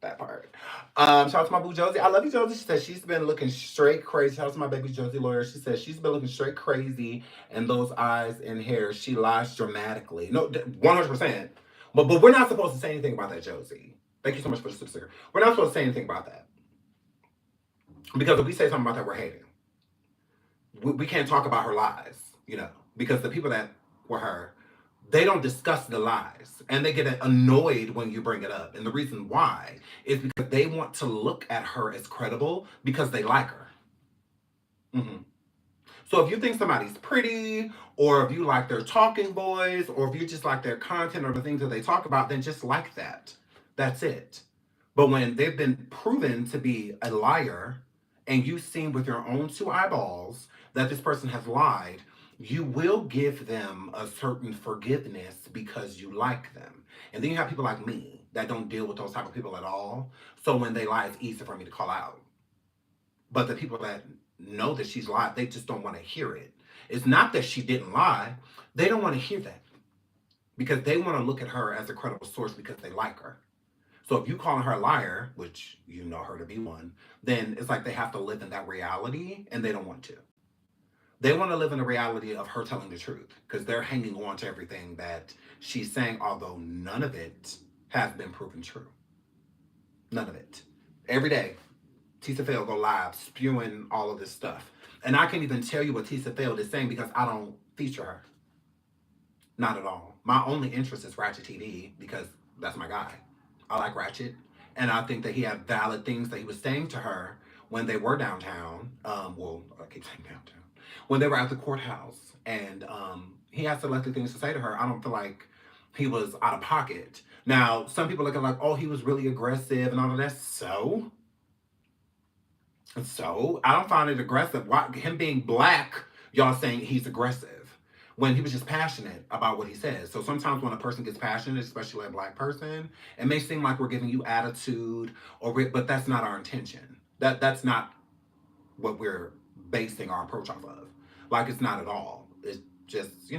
S1: That part. Shout out to my boo Josie. I love you, Josie. She said she's been looking straight crazy. Shout out to my baby Josie lawyer. She said she's been looking straight crazy, and those eyes and hair. She lies dramatically. No, 100%. But we're not supposed to say anything about that, Josie. Thank you so much for the super sticker. We're not supposed to say anything about that because if we say something about that, we're hating. We can't talk about her lies, because the people that were her, they don't discuss the lies and they get annoyed when you bring it up. And the reason why is because they want to look at her as credible because they like her. Mm-hmm. So if you think somebody's pretty, or if you like their talking voice, or if you just like their content or the things that they talk about, then just like that. That's it. But when they've been proven to be a liar and you've seen with your own two eyeballs that this person has lied, you will give them a certain forgiveness because you like them. And then you have people like me that don't deal with those type of people at all. So when they lie, it's easy for me to call out. But the people that know that she's lied, they just don't want to hear it. It's not that she didn't lie. They don't want to hear that because they want to look at her as a credible source because they like her. So if you call her a liar, which you know her to be one, then it's like they have to live in that reality and they don't want to. They want to live in the reality of her telling the truth because they're hanging on to everything that she's saying, although none of it has been proven true. None of it. Every day, Tissa Feld go live spewing all of this stuff. And I can't even tell you what Tissa Feld is saying because I don't feature her. Not at all. My only interest is Ratchet TV because that's my guy. I like Ratchet. And I think that he had valid things that he was saying to her when they were downtown. Well, I keep saying downtown. When they were at the courthouse. And he has selected things to say to her. I don't feel like he was out of pocket. Now, some people look at like, oh, he was really aggressive and all of that. So I don't find it aggressive. Why him being black, y'all saying he's aggressive when he was just passionate about what he says. So sometimes when a person gets passionate, especially a black person, it may seem like we're giving you attitude but that's not our intention. That's not what we're basing our approach off of. Like it's not at all. It's just,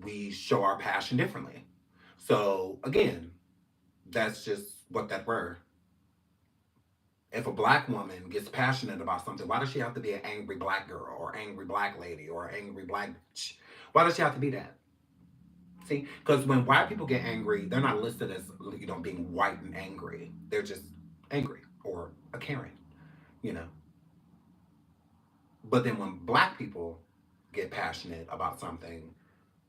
S1: we show our passion differently. So again, that's just what that were. If a black woman gets passionate about something, why does she have to be an angry black girl or angry black lady or angry black bitch? Why does she have to be that? See, because when white people get angry, they're not listed as being white and angry. They're just angry or a Karen, you know. But then when black people get passionate about something,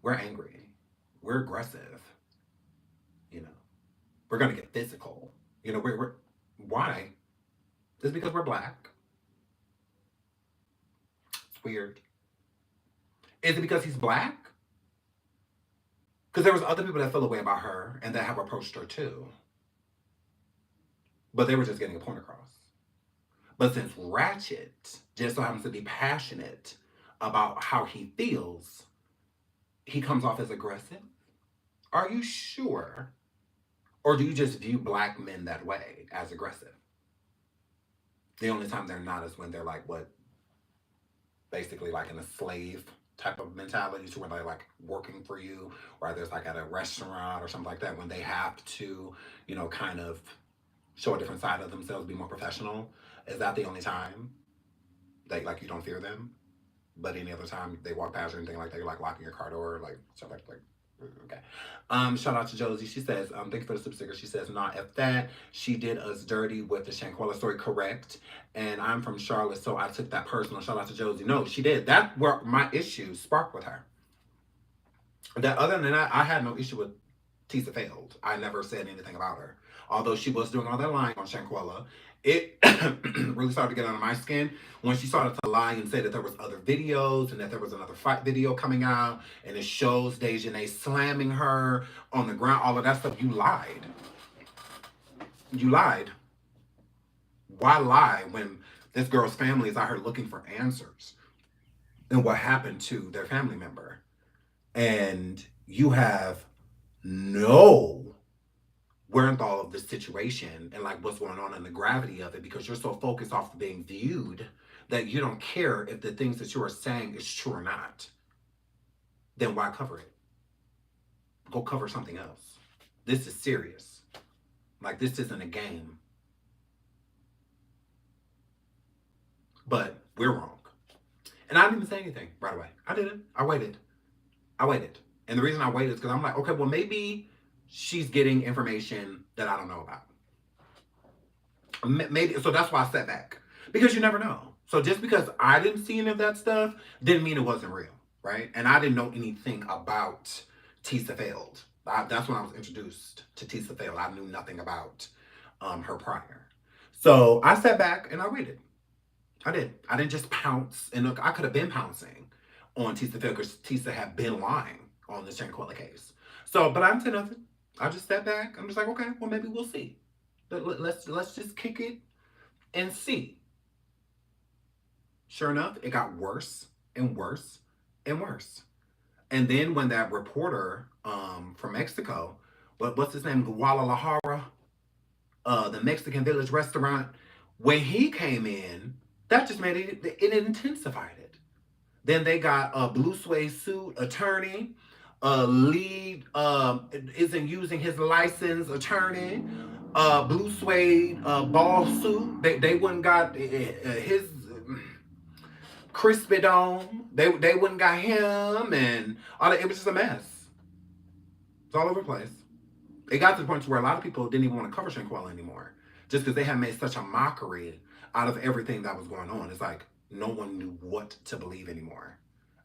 S1: we're angry, we're aggressive, you know. We're gonna get physical, We're why? Just because we're black. Weird. Is it because he's black? Because there was other people that feel a way about her and that have approached her too. But they were just getting a point across. But since Ratchet just so happens to be passionate about how he feels, he comes off as aggressive. Are you sure? Or do you just view black men that way as aggressive? The only time they're not is when they're like, what, basically like in a slave type of mentality to where they're like working for you, or there's like at a restaurant or something like that when they have to, kind of show a different side of themselves, be more professional. Is that the only time that like you don't fear them? But any other time they walk past or anything like that, you're like locking your car door, like stuff like okay. Shout out to Josie. She says, thank you for the super sticker. She says, not if that. She did us dirty with the Shanquella story, correct. And I'm from Charlotte, so I took that personal. Shout out to Josie. No, she did. That's where my issues sparked with her. That other than that, I had no issue with Tissa failed. I never said anything about her. Although she was doing all that lying on Shanquella, it really started to get under my skin when she started to lie and say that there was other videos and that there was another fight video coming out and it shows Dejanay slamming her on the ground, all of that stuff. You lied. You lied. Why lie when this girl's family is out here looking for answers and what happened to their family member? And you have no wherewithal of this situation and like what's going on and the gravity of it, because you're so focused off being viewed that you don't care if the things that you are saying is true or not. Then why cover it? Go cover something else. This is serious. Like, this isn't a game. But we're wrong. And I didn't even say anything right away. I didn't. I waited. And the reason I waited is because I'm like, okay, well, maybe she's getting information that I don't know about. Maybe, so that's why I sat back. Because you never know. So just because I didn't see any of that stuff didn't mean it wasn't real, right? And I didn't know anything about Tissa failed. That's when I was introduced to Tissa failed. I knew nothing about her prior. So I sat back and I waited. I did. I didn't just pounce. And look, I could have been pouncing on Tissa failed because Tissa had been lying on the Shanquella case. So, but I didn't say nothing. I just stepped back. I'm just like, okay, well, maybe we'll see. Let's just kick it and see. Sure enough, it got worse and worse and worse. And then when that reporter from Mexico, what's his name, Guadalajara, the Mexican Village restaurant, when he came in, that just made it intensified it. Then they got a blue suede suit attorney, lead isn't using his license attorney, blue suede ball suit. They wouldn't got his crispy dome. They wouldn't got him, and all that. It was just a mess. It's all over the place. It got to the point where a lot of people didn't even want to cover Shanquella anymore, just because they had made such a mockery out of everything that was going on. It's like no one knew what to believe anymore.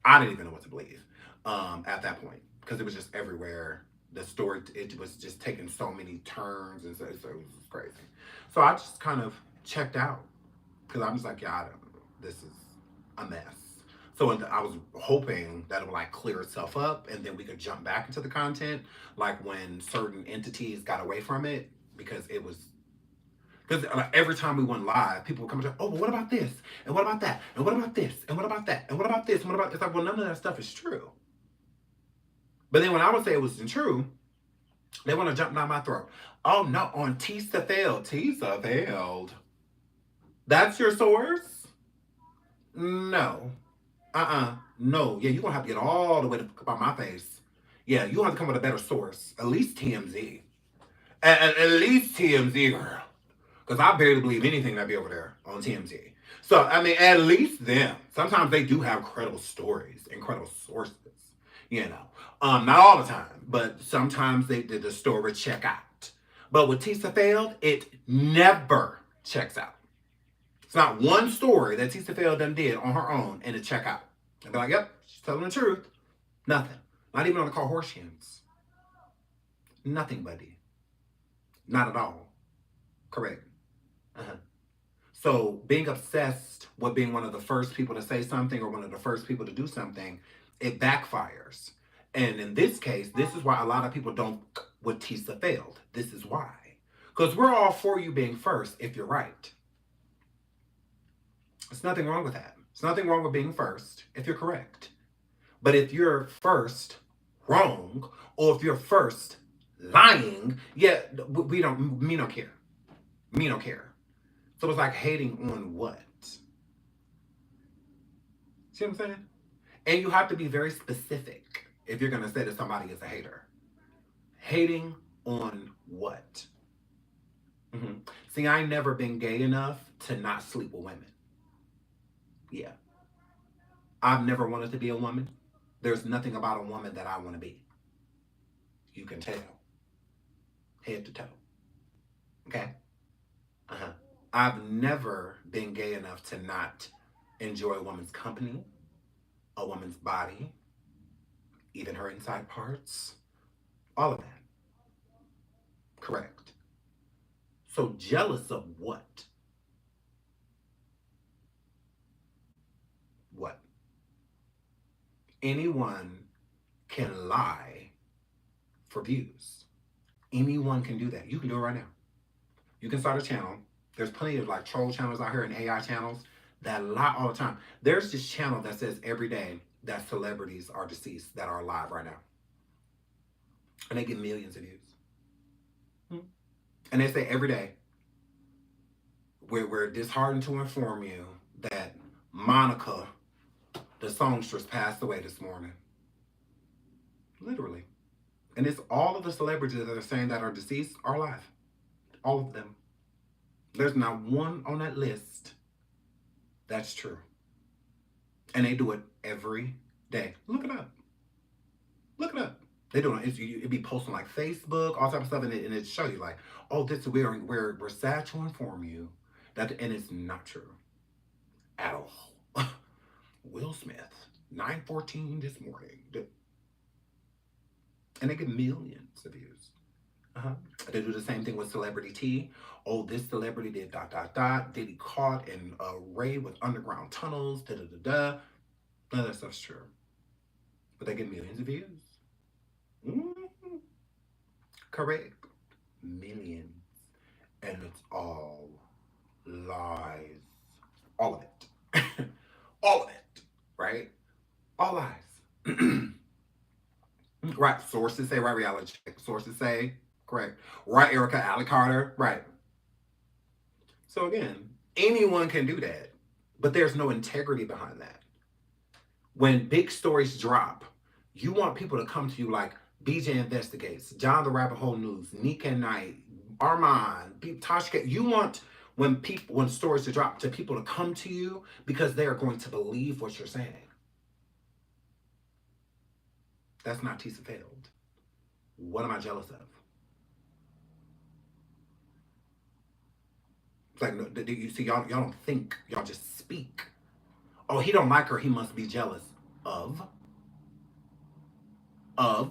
S1: I didn't even know what to believe at that point, because it was just everywhere. The story, it was just taking so many turns, and so it was crazy. So I just kind of checked out, because I'm just like, yeah, this is a mess. So I was hoping that it would like clear itself up, and then we could jump back into the content, like when certain entities got away from it, because it was. Because every time we went live, people would come and say, oh, well, what about this? And what about that? And what about this? And what about that? And what about this? And what about... It's like, well, none of that stuff is true. But then when I would say it wasn't true, they want to jump down my throat. Oh, no, on Tissa failed. Tissa failed. That's your source? No. No. Yeah, you're going to have to get all the way up my face. Yeah, you'll have to come with a better source. At least TMZ. At least TMZ, girl. Because I barely believe anything that be over there on TMZ. So, I mean, at least them. Sometimes they do have credible stories and credible sources, you know. Not all the time, but sometimes the story check out. But with Tissa failed, it never checks out. It's not one story that Tissa failed done did on her own and it check out. And be like, yep, she's telling the truth. Nothing. Not even on the Kardashians. Nothing, buddy. Not at all. Correct. So being obsessed with being one of the first people to say something or one of the first people to do something, it backfires. And in this case, this is why a lot of people don't, what Tisa failed. This is why. Because we're all for you being first if you're right. There's nothing wrong with that. There's nothing wrong with being first if you're correct. But if you're first wrong, or if you're first lying, yeah, me don't care. Me don't care. So it's like hating on what? See what I'm saying? And you have to be very specific if you're going to say that somebody is a hater. Hating on what? Mm-hmm. See, I ain't never been gay enough to not sleep with women. Yeah. I've never wanted to be a woman. There's nothing about a woman that I want to be. You can tell. Head to toe. Okay? Uh-huh. I've never been gay enough to not enjoy a woman's company, a woman's body, even her inside parts, all of that. Correct. So jealous of what? What? Anyone can lie for views. Anyone can do that. You can do it right now. You can start a channel. There's plenty of like troll channels out here and AI channels that lie all the time. There's this channel that says every day that celebrities are deceased that are alive right now. And they get millions of views. And they say every day, we're disheartened to inform you that Monica, the songstress, passed away this morning. Literally. And it's all of the celebrities that are saying that are deceased are alive. All of them. There's not one on that list that's true. And they do it every day. Look it up. Look it up. They do it. It'd be posting like Facebook, all type of stuff, and it show you like, oh, this we're sad to inform you that, and it's not true at all. Will Smith, 9:14 this morning, and they get millions of views. Uh-huh. They do the same thing with Celebrity T. Oh, this celebrity did ... Diddy caught in a raid with underground tunnels. None of that stuff's true. But they get millions of views. Mm-hmm. Correct. Millions. And it's all lies. All of it. All of it. Right? All lies. Right. Sources say, right, reality check. Sources say, correct. Right, Erica Allie Carter. Right. So again, anyone can do that. But there's no integrity behind that. When big stories drop, you want people to come to you like BJ Investigates, John the Rabbit Hole News, Nika Knight, Armand, Tasha K. You want when stories to drop to people to come to you because they are going to believe what you're saying. That's not Tisa failed. What am I jealous of? It's like, you see, y'all don't think, y'all just speak. Oh, he don't like her, he must be jealous of. Because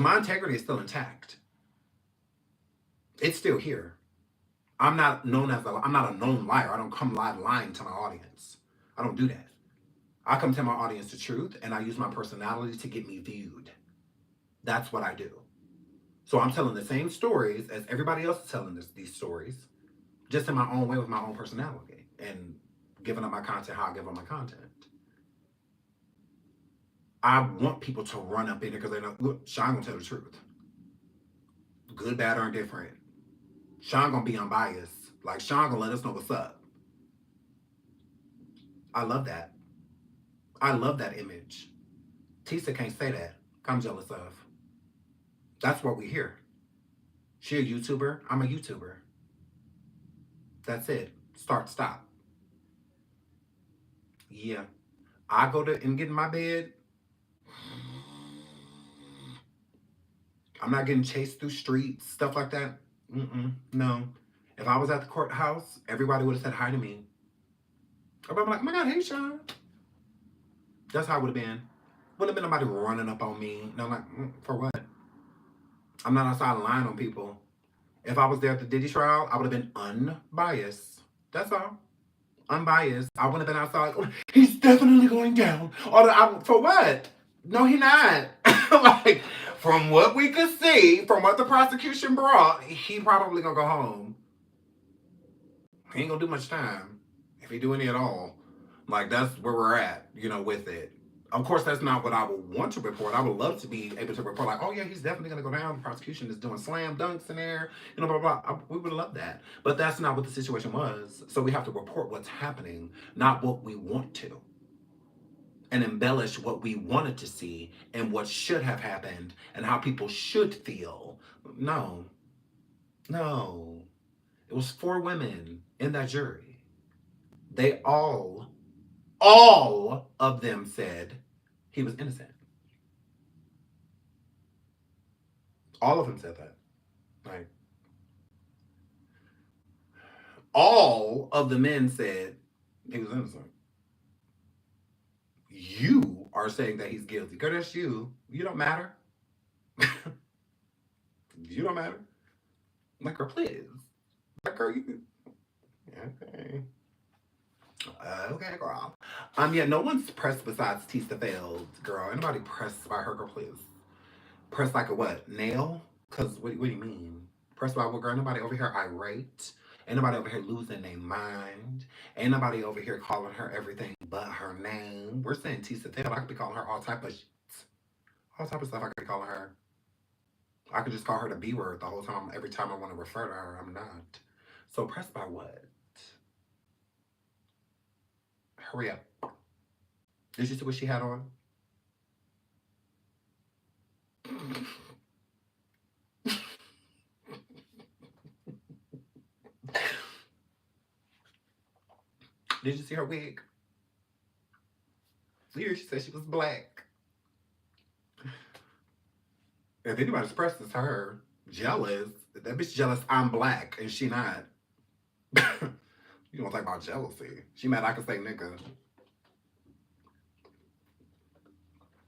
S1: my integrity is still intact. It's still here. I'm not known as I'm not a known liar. I don't come live lying to my audience. I don't do that. I come tell my audience the truth, and I use my personality to get me viewed. That's what I do. So I'm telling the same stories as everybody else is telling these stories, just in my own way with my own personality and giving up my content how I give up my content. I want people to run up in there because they know, look, Sean gonna tell the truth. Good, bad, or indifferent. Sean gonna be unbiased. Like, Sean gonna let us know what's up. I love that. I love that image. Tisa can't say that. I'm jealous of. That's what we hear. She a YouTuber. I'm a YouTuber. That's it. Start, stop. Yeah. I go to and get in my bed. I'm not getting chased through streets, stuff like that. No. If I was at the courthouse, everybody would have said hi to me. I'd be like, oh my God, hey, Sean. That's how it would have been. Wouldn't have been nobody running up on me. And I'm like, for what? I'm not outside lying on people. If I was there at the Diddy trial, I would have been unbiased. That's all. Unbiased. I wouldn't have been outside. Like, oh, he's definitely going down. For what? No, he not. Like, from what we could see, from what the prosecution brought, he probably gonna go home. He ain't gonna do much time, if he do any at all. Like, that's where we're at, with it. Of course, that's not what I would want to report. I would love to be able to report, like, oh yeah, he's definitely gonna go down. The prosecution is doing slam dunks in there, blah blah. We would love that, but that's not what the situation was. So we have to report what's happening, not what we want to, and embellish what we wanted to see and what should have happened and how people should feel. No, no, it was 4 women in that jury. They all of them said he was innocent. All of them said that. Like, all of the men said he was innocent. You are saying that he's guilty. Girl, that's you. You don't matter. You don't matter. Like, girl, please. Like, girl, you. Okay. Okay, girl. Yeah, no one's pressed besides Tissa F, girl. Anybody pressed by her, girl, please. Pressed like a what? Nail? Because what do you mean? Pressed by what, girl? Nobody over here irate. Ain't nobody over here losing their mind. Ain't nobody over here calling her everything but her name. We're saying Tissa F. I could be calling her all type of shit. All type of stuff I could be calling her. I could just call her the B word the whole time. Every time I want to refer to her, I'm not. So pressed by what? Hurry up. Did you see what she had on? Did you see her wig? Here she said she was black. If anybody's pressed, it's her. Jealous. That bitch jealous I'm black and she not. You don't talk about jealousy. She mad I can say nigga.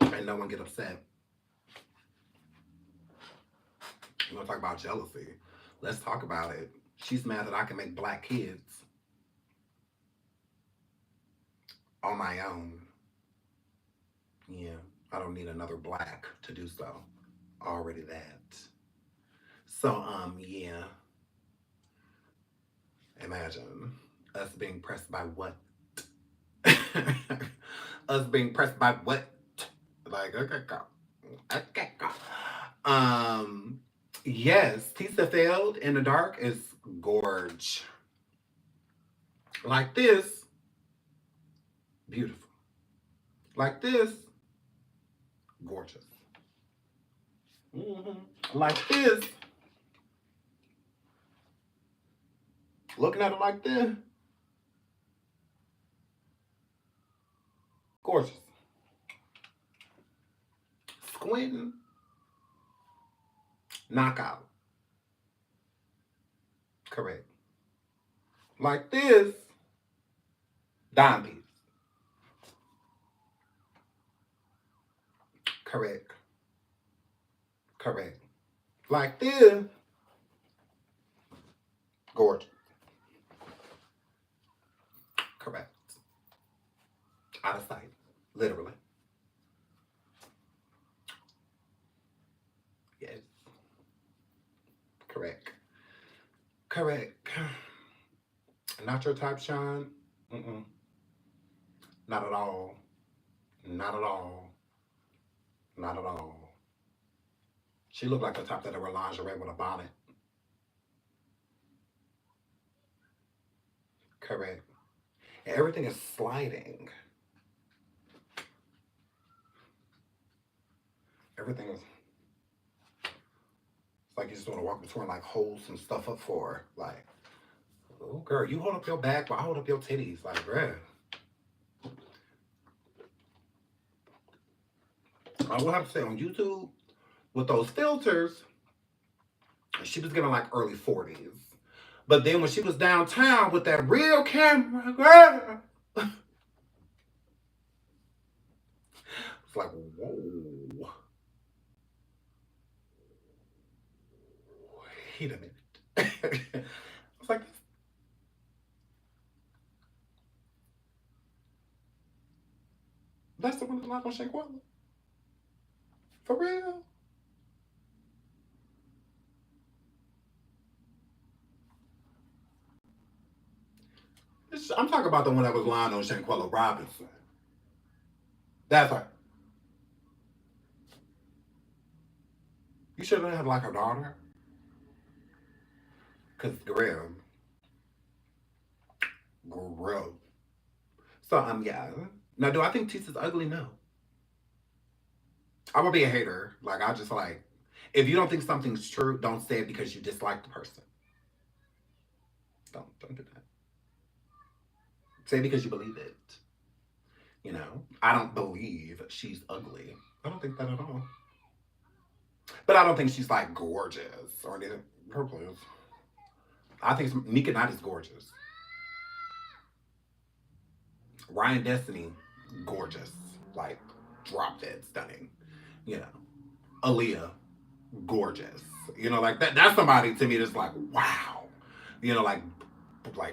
S1: And no one get upset. You want to talk about jealousy? Let's talk about it. She's mad that I can make black kids on my own. Yeah, I don't need another black to do so. Already that. So, yeah. Imagine us being pressed by what? Us being pressed by what? Like, okay, go. Okay, go. Yes, Tissa F in the dark is gorge. Like this, beautiful. Like this, gorgeous. Like this, looking at it like this, gorgeous. Squinting, knockout. Correct. Like this, dime piece. Correct. Correct. Like this, gorgeous. Correct. Out of sight. Literally. Yes. Correct. Correct. Not your type, Sean? Mm-mm. Not at all. Not at all. Not at all. She looked like the type that wear lingerie with a bonnet. Correct. And everything is sliding. Everything is. It's like you just want to walk into her and like hold some stuff up for her. Like, oh girl, you hold up your back, but I hold up your titties. Like, bruh. I will have to say on YouTube, with those filters, she was getting like early 40s. But then when she was downtown with that real camera, girl, it's like, whoa. Wait a minute. That's the one that lied on Shanquella. For real. I'm talking about the one that was lying on Shanquella Robinson. That's her. You shouldn't have like her daughter. Cause Graham. Gross. So yeah. Now do I think Tissa's ugly? No. I'm gonna be a hater. Like I just like if you don't think something's true, don't say it because you dislike the person. Don't do that. Say it because you believe it. You know? I don't believe she's ugly. I don't think that at all. But I don't think she's like gorgeous or anything. Her please. I think Nika Knight is gorgeous. Ryan Destiny, gorgeous. Like drop dead stunning. You know. Aaliyah, gorgeous. You know, like that's somebody to me that's like, wow. You know, like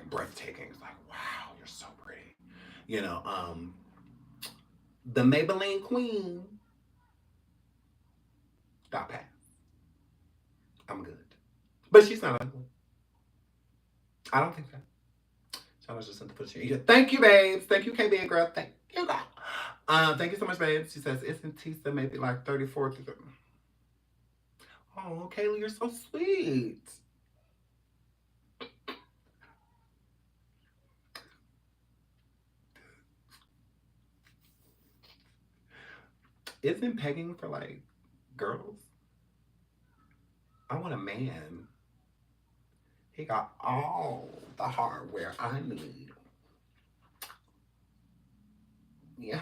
S1: breathtaking. It's like, wow, you're so pretty. You know, the Maybelline Queen got passed. I'm good. But she's not ugly. I don't think that. Shauna's just sent the picture. Yeah, thank you, babes. Thank you, KB girl. Thank you, girl. Thank you so much, babes. She says, isn't Tisa maybe like 34? Oh, Kaylee, you're so sweet. Isn't pegging for like girls? I want a man. He got all the hardware I need. Yeah.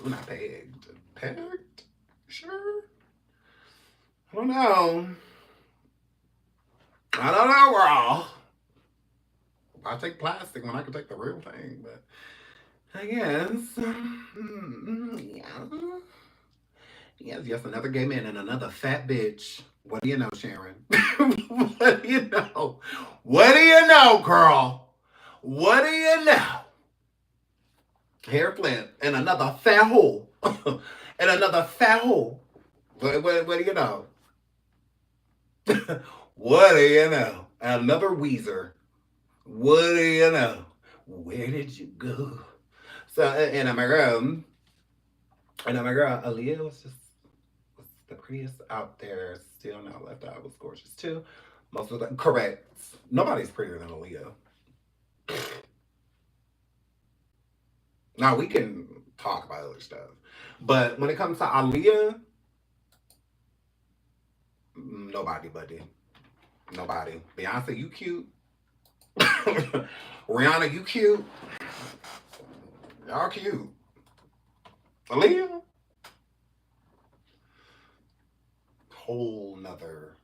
S1: We're not pegged. Pegged? Sure. I don't know. I don't know, girl. I take plastic when I can take the real thing, but I guess. Yeah. Yes, another gay man and another fat bitch. What do you know, Sharon? What do you know? What do you know, girl? What do you know? Hair flip and another fat hole. And another fat hole. What do you know? What do you know? Another Weezer. What do you know? Where did you go? So, and my girl, Aaliyah was the prettiest out there. Still not left out. Was gorgeous too. Most of them correct. Nobody's prettier than Aaliyah. Now we can talk about other stuff, but when it comes to Aaliyah, nobody, buddy. Nobody. Beyonce, you cute. Rihanna, you cute. Y'all cute. Aaliyah, whole nother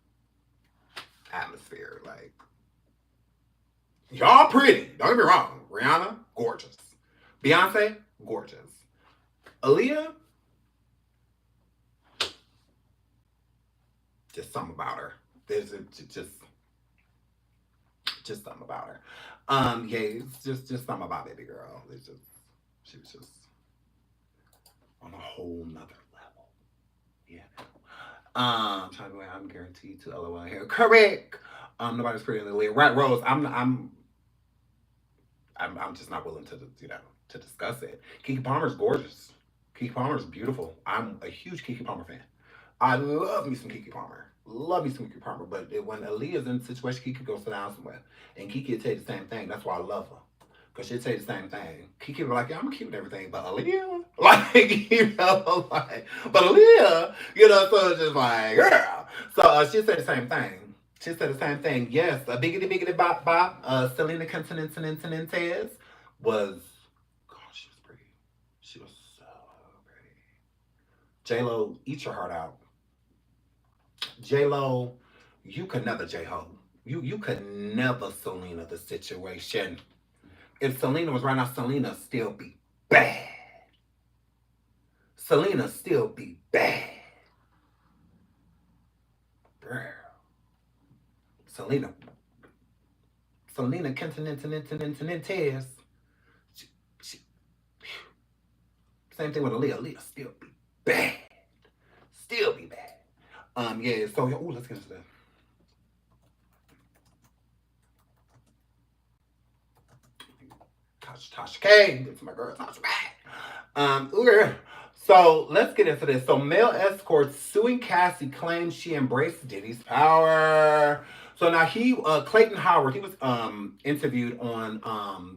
S1: atmosphere. Like, y'all pretty. Don't get me wrong. Rihanna, gorgeous. Beyonce, gorgeous. Aaliyah, just something about her. There's just something about her. Yeah, it's just something about baby girl. It's just she was just on a whole nother level. Yeah. Trying to go. I'm guaranteed to LOL here. Correct. Nobody's pretty in the league. Right, Rose. I'm just not willing to to discuss it. Keke Palmer's gorgeous. Keke Palmer's beautiful. I'm a huge Keke Palmer fan. I love me some Keke Palmer. Love me some Keke Palmer. But when Aaliyah's in a situation, Keke goes sit down somewhere. And Keke will tell you the same thing. That's why I love her. Because she'll tell you the same thing. Keke will be like, yeah, I'm cute and everything. But Aaliyah? Like, but Aaliyah, so it's just like, girl. So she'll say the same thing. She said the same thing. Yes, a biggity bop bop. Selena Continentez was, God, she was pretty. She was so pretty. J-Lo, eat your heart out. J-Lo, you could never J-Ho. You could never Selena the situation. If Selena was right now, Selena still be bad. Selena still be bad. Girl. Selena Selena Quintanilla. She, she, same thing with Aaliyah. Aaliyah still be bad. Still be bad. Yeah, so, ooh, let's get into that. Tasha K. It's my girl, Tasha K. Ooh, so let's get into this. So male escorts suing Cassie claims she embraced Diddy's power. So now Clayton Howard, he was interviewed on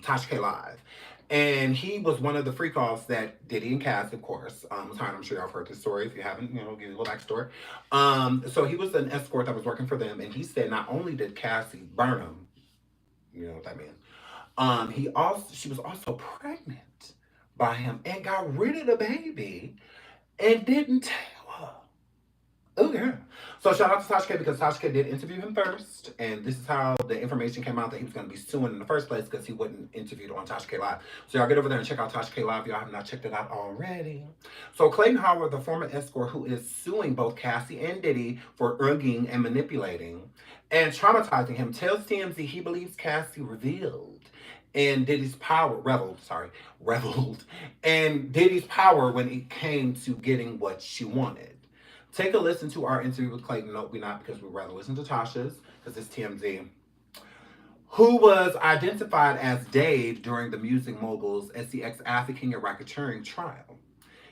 S1: Tasha K Live. And he was one of the freak offs that Diddy and Cassie, of course, was hiring. I'm sure y'all have heard this story. If you haven't, give you a little backstory. So he was an escort that was working for them, and he said not only did Cassie burn him, you know what that means. She was also pregnant by him and got rid of the baby and didn't tell her. Oh yeah. So shout out to Tasha K because Tasha K did interview him first, and this is how the information came out that he was going to be suing in the first place because he wasn't interviewed on Tasha K Live. So y'all get over there and check out Tasha K Live. Y'all have not checked it out already. So Clayton Howard, the former escort who is suing both Cassie and Diddy for urging and manipulating and traumatizing him, tells TMZ he believes Cassie reveled in Diddy's power when it came to getting what she wanted. Take a listen to our interview with Clayton. No, we're not because we'd rather listen to Tasha's because it's TMZ. Who was identified as Dave during the music mogul's SEX African and racketeering trial.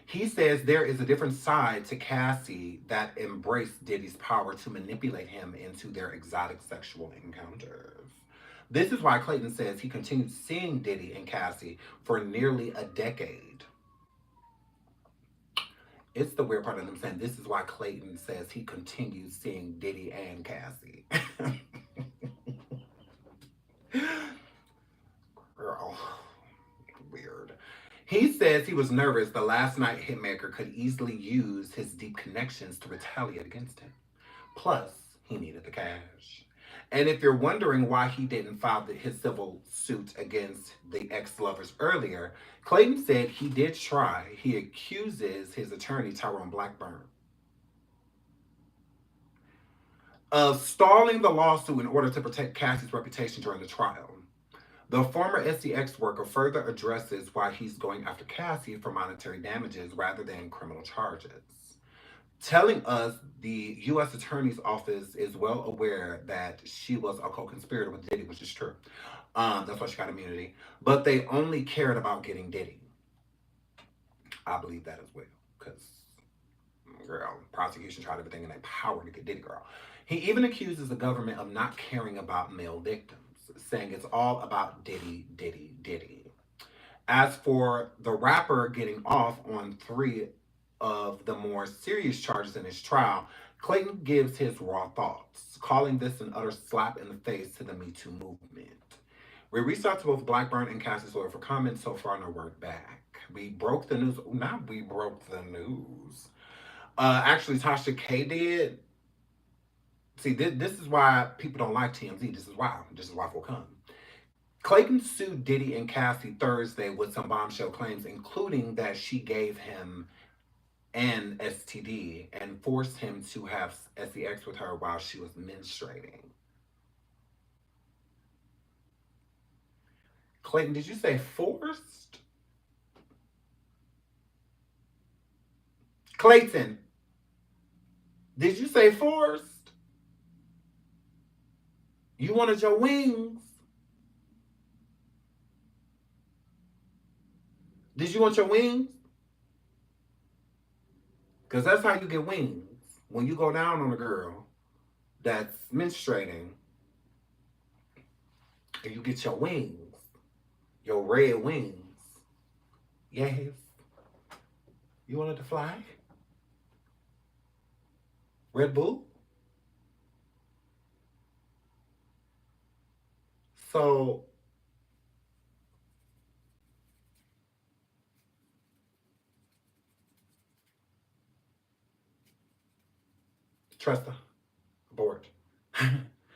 S1: He says there is a different side to Cassie that embraced Diddy's power to manipulate him into their exotic sexual encounters. This is why Clayton says he continued seeing Diddy and Cassie for nearly a decade. It's the weird part of them saying this is why Clayton says he continues seeing Diddy and Cassie. Girl, weird. He says he was nervous the last night hitmaker could easily use his deep connections to retaliate against him. Plus, he needed the cash. And if you're wondering why he didn't file his civil suit against the ex-lovers earlier, Clayton said he did try. He accuses his attorney, Tyrone Blackburn, of stalling the lawsuit in order to protect Cassie's reputation during the trial. The former SEX worker further addresses why he's going after Cassie for monetary damages rather than criminal charges, telling us the U.S. Attorney's Office is well aware that she was a co-conspirator with Diddy, which is true. That's why she got immunity. But they only cared about getting Diddy. I believe that as well. Because, girl, prosecution tried everything in their power to get Diddy, girl. He even accuses the government of not caring about male victims, saying it's all about Diddy, Diddy, Diddy. As for the rapper getting off on 3 of the more serious charges in his trial, Clayton gives his raw thoughts, calling this an utter slap in the face to the Me Too movement. We reached out to both Blackburn and Cassie's lawyer for comments. So far, no word back. We broke the news. Not we broke the news. Actually, Tasha K did. See, this is why people don't like TMZ. This is why. This is why we'll come. Clayton sued Diddy and Cassie Thursday with some bombshell claims, including that she gave him an STD and forced him to have sex with her while she was menstruating. Clayton, did you say forced? Clayton, did you say forced? You wanted your wings. Did you want your wings? Because that's how you get wings. When you go down on a girl that's menstruating, and you get your wings, your red wings. Yes. You wanted to fly? Red Bull? So, trust her. Abort.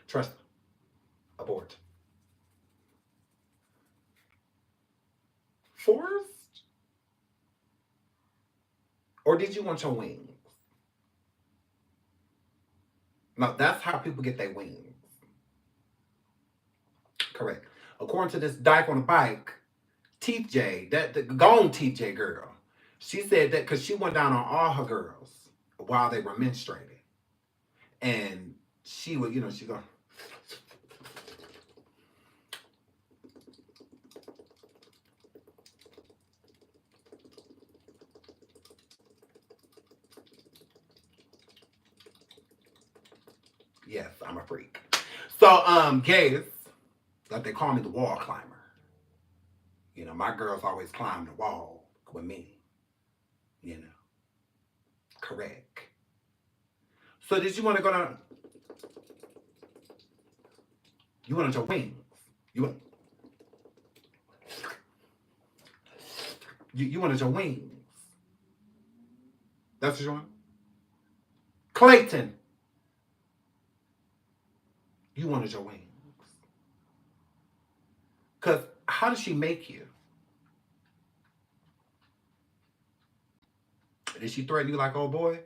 S1: Trust her. Abort. Forced? Or did you want your wings? No, that's how people get their wings. Correct. According to this dyke on the bike, Teeth J, that the gone Teeth J girl, she said that because she went down on all her girls while they were menstruating, and she would, she go, yes, I'm a freak. So, guys, like they call me the wall climber. My girls always climb the wall with me. You know, correct. So, did you want to go down? You wanted your wings. You want you wanted your wings. That's what you want. Clayton, you wanted your wings. Cause how does she make you? Did she threaten you like, oh boy?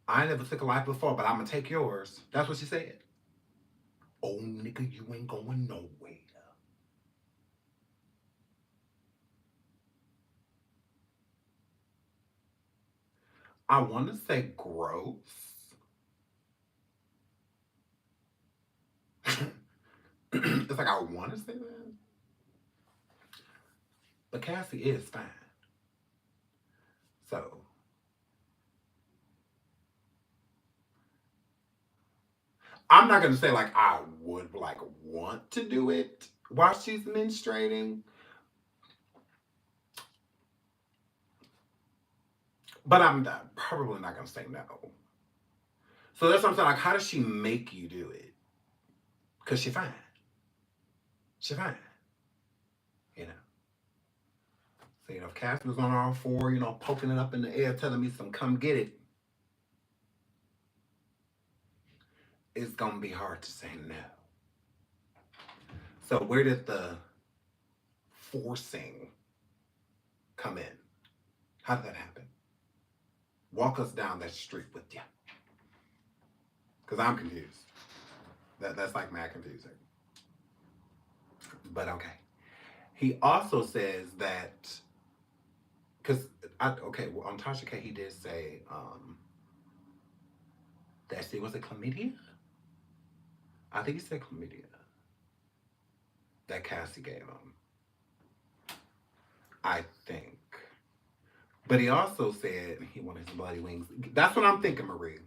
S1: I never took a life before, but I'm gonna take yours. That's what she said. Oh nigga, you ain't going nowhere. I want to say gross. It's like I want to say that. But Cassie is fine. So I'm not gonna say like I would like want to do it while she's menstruating. But I'm probably not gonna say no. So that's what I'm saying. Like, how does she make you do it? Cause she fine. She fine. You know. So if Cassie was on all four, poking it up in the air, telling me some come get it, it's gonna be hard to say no. So where did the forcing come in? How did that happen? Walk us down that street with you. Because I'm confused. That's like mad confusing. But okay. He also says that, because, on Tasha K, he did say that she was it chlamydia? I think he said chlamydia that Cassie gave him. I think. But he also said he wanted his bloody wings. That's what I'm thinking, Marie.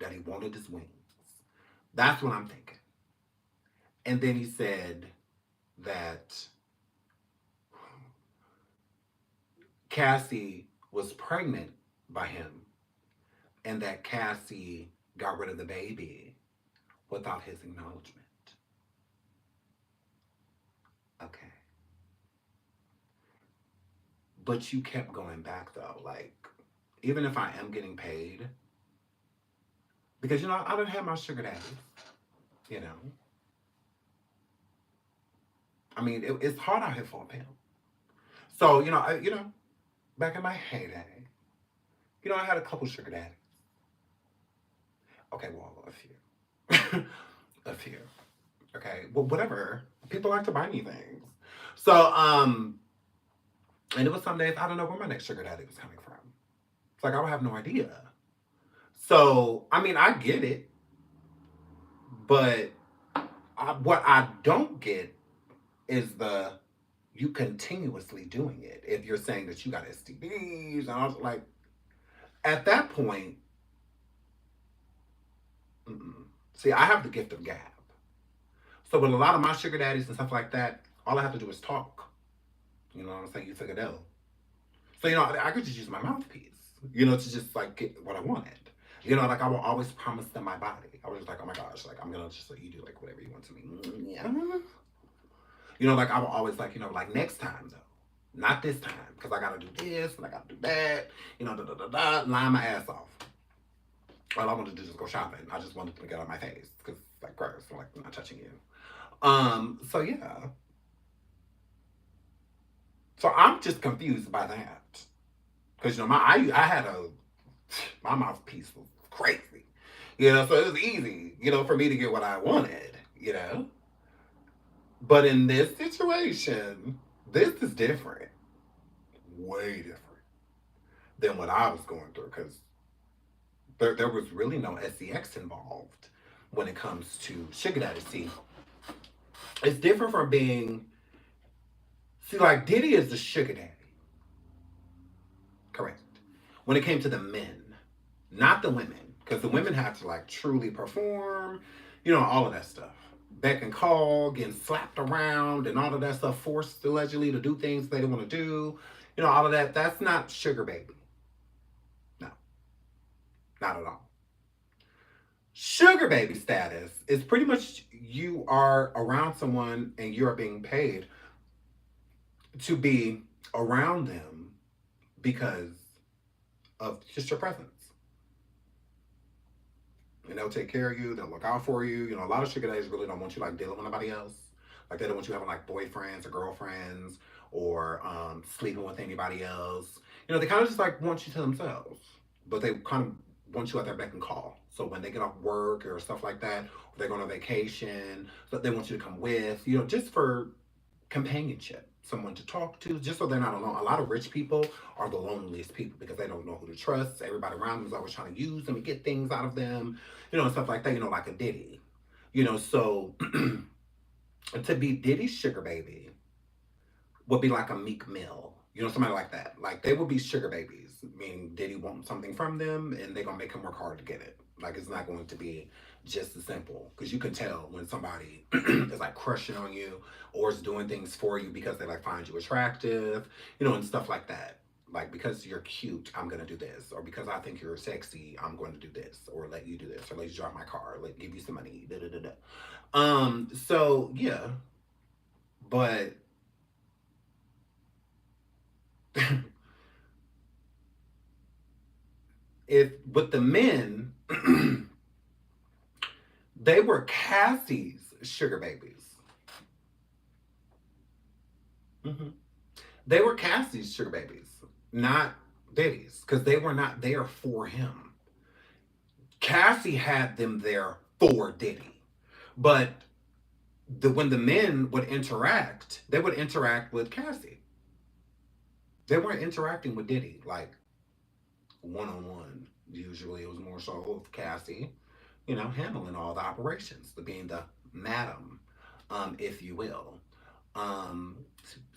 S1: That he wanted his wings. That's what I'm thinking. And then he said that Cassie was pregnant by him and that Cassie got rid of the baby without his acknowledgement. Okay. But you kept going back though. Like, even if I am getting paid, because I don't have my sugar daddy. I mean, it's hard out here for a pimp. So, back in my heyday, I had a couple sugar daddies. Okay, well, a few. A few. Okay, well, whatever. People like to buy me things. So, and it was some days, I don't know where my next sugar daddy was coming from. It's like, I would have no idea. So, I mean, I get it. But what I don't get is you continuously doing it. If you're saying that you got STDs, and I was like, at that point, see, I have the gift of gab. So with a lot of my sugar daddies and stuff like that, all I have to do is talk. You know what I'm saying? You figure it out. So, I could just use my mouthpiece, to just like get what I wanted. Like I will always promise them my body. I was just like, oh my gosh, like I'm gonna just let you do like whatever you want to me. Yeah. Like I will always like, like next time though. Not this time, because I gotta do this and I gotta do that, line my ass off. All I wanted to do is just go shopping. I just wanted to get on my face, because like gross, I'm like not touching you. So yeah. So I'm just confused by that. Because my mouthpiece was crazy. So it was easy, for me to get what I wanted, But in this situation, this is different. Way different than what I was going through because there was really no sex involved when it comes to sugar daddy. See, it's different from being, see, like Diddy is the sugar daddy, correct? When it came to the men, not the women, because the women had to like truly perform, all of that stuff. Beck and call, getting slapped around, and all of that stuff, forced allegedly to do things they didn't want to do, all of that. That's not sugar baby. No, not at all. Sugar baby status is pretty much you are around someone and you're being paid to be around them because of just your presence. And they'll take care of you. They'll look out for you. A lot of sugar daddies really don't want you like dealing with nobody else. Like they don't want you having like boyfriends or girlfriends or sleeping with anybody else. They kind of just like want you to themselves, but they kind of want you at their beck and call. So when they get off work or stuff like that, or they're going on vacation, so they want you to come with, just for companionship, someone to talk to, just so they're not alone. A lot of rich people are the loneliest people because they don't know who to trust. Everybody around them is always trying to use them and get things out of them, and stuff like that, like a Diddy. So to be Diddy's sugar baby would be like a Meek Mill, somebody like that. Like they would be sugar babies, meaning Diddy wants something from them and they're gonna make him work hard to get it. Like it's not going to be just as simple because you can tell when somebody is like crushing on you or is doing things for you because they like find you attractive, and stuff like that. Like because you're cute, I'm gonna do this, or because I think you're sexy, I'm going to do this, or let you do this, or let you drive my car, or let give you some money. Da, da, da, da. So yeah, but if with the men, they were Cassie's sugar babies. Hmm. They were Cassie's sugar babies, not Diddy's, because they were not there for him. Cassie had them there for Diddy, but when the men would interact, they would interact with Cassie. They weren't interacting with Diddy like one on one. Usually, it was more so with Cassie, handling all the operations, the being the madam, if you will. Um,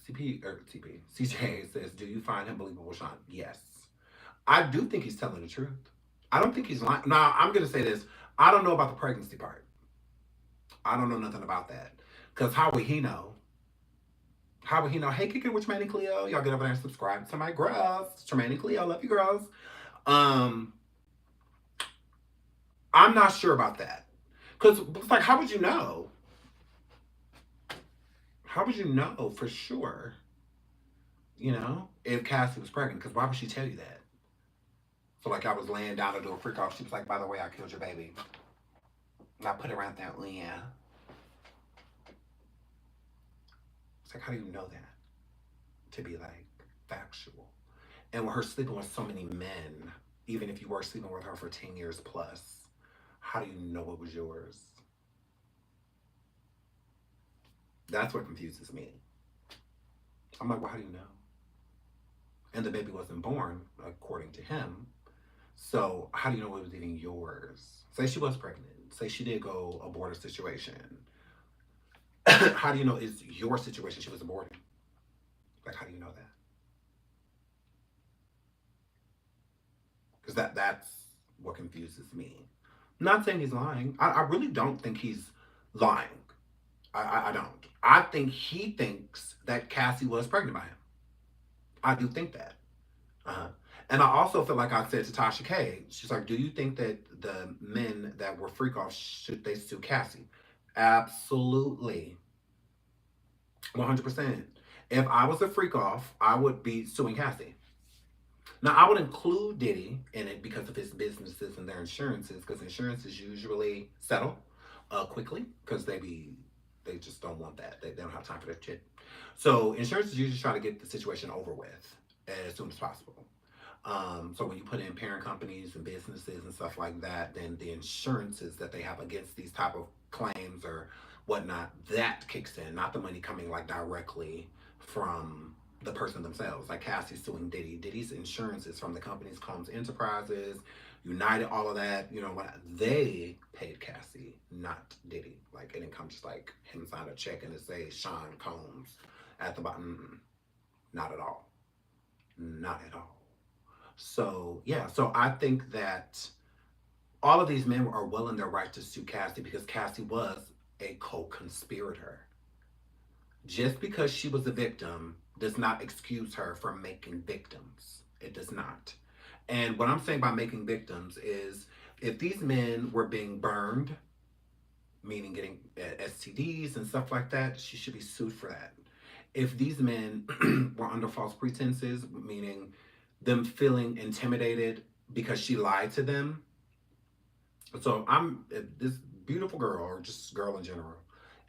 S1: CP or TP CJ says, "Do you find him believable, Sean?" Yes, I do think he's telling the truth. I don't think he's lying. Now, I'm gonna say this: I don't know about the pregnancy part. I don't know nothing about that. Cause how would he know? How would he know? Hey, kick it with Tremaine and Cleo. Y'all get over there and subscribe to my girls. Tremaine and Cleo, love you girls. Um, I'm not sure about that. Cause it's like, how would you know? How would you know for sure? If Cassie was pregnant? Because why would she tell you that? So like I was laying down to do a freak off. She was like, by the way, I killed your baby. And I put it around there. Oh, yeah. It's like, how do you know that? To be like factual. And with her sleeping with so many men, even if you were sleeping with her for 10 years plus, how do you know it was yours? That's what confuses me. I'm like, well, how do you know? And the baby wasn't born, according to him. So how do you know it was even yours? Say she was pregnant. Say she did go abort a situation. How do you know it's your situation she was aborting? Like, how do you know that? Because that's what confuses me. I'm not saying he's lying. I really don't think he's lying. I don't. I think he thinks that Cassie was pregnant by him. I do think that. Uh-huh. And I also feel like I said to Tasha K, she's like, do you think that the men that were freak offs should they sue Cassie? Absolutely. 100%. If I was a freak off, I would be suing Cassie. Now, I would include Diddy in it because of his businesses and their insurances, because insurances usually settle quickly because they just don't want that. They don't have time for that shit. So insurances usually try to get the situation over with as soon as possible. So when you put in parent companies and businesses and stuff like that, then the insurances that they have against these type of claims or whatnot, that kicks in, not the money coming like directly from the person themselves. Like Cassie suing Diddy. Diddy's insurance is from the company's Combs Enterprises, United, all of that. You know, what they paid Cassie, not Diddy. Like it didn't come just like him sign a check and it say Sean Combs at the bottom. Not at all. Not at all. So yeah, so I think that all of these men are well in their right to sue Cassie because Cassie was a co-conspirator. Just because she was a victim does not excuse her from making victims. It does not. And what I'm saying by making victims is if these men were being burned, meaning getting STDs and stuff like that, she should be sued for that. If these men were under false pretenses, meaning them feeling intimidated because she lied to them. So I'm this beautiful girl, or just girl in general,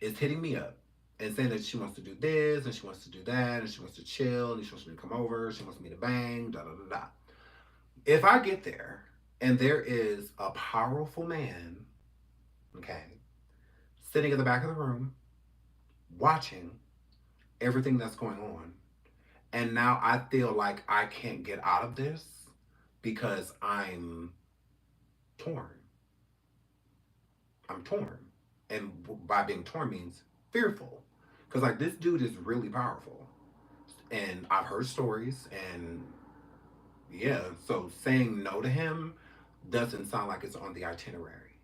S1: is hitting me up and saying that she wants to do this and she wants to do that and she wants to chill and she wants me to come over, she wants me to bang, da da da da. If I get there and there is a powerful man, okay, sitting in the back of the room, watching everything that's going on, and now I feel like I can't get out of this because torn. I'm torn. And by being torn means fearful. Because, like, this dude is really powerful. And I've heard stories, and yeah, so saying no to him doesn't sound like it's on the itinerary.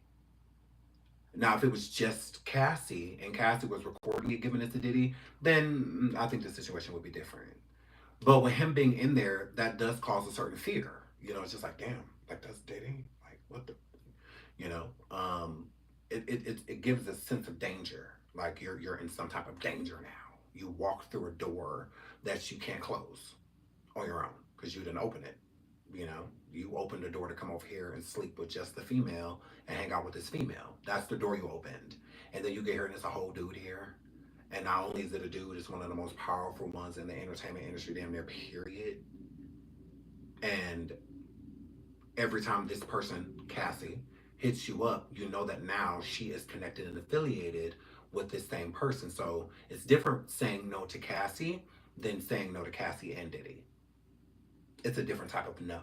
S1: Now, if it was just Cassie and Cassie was recording it, giving it to Diddy, then I think the situation would be different. But with him being in there, that does cause a certain fear. You know, it's just like, damn, like that's Diddy. Like, what the, you know? It gives a sense of danger. Like you're in some type of danger now. You walk through a door that you can't close on your own because you didn't open it. You know, you opened the door to come over here and sleep with just the female and hang out with this female. That's the door you opened. And then you get here and it's a whole dude here. And not only is it a dude, it's one of the most powerful ones in the entertainment industry, damn near, period. And every time this person, Cassie, hits you up, you know that now she is connected and affiliated with this same person. So it's different saying no to Cassie than saying no to Cassie and Diddy. It's a different type of no.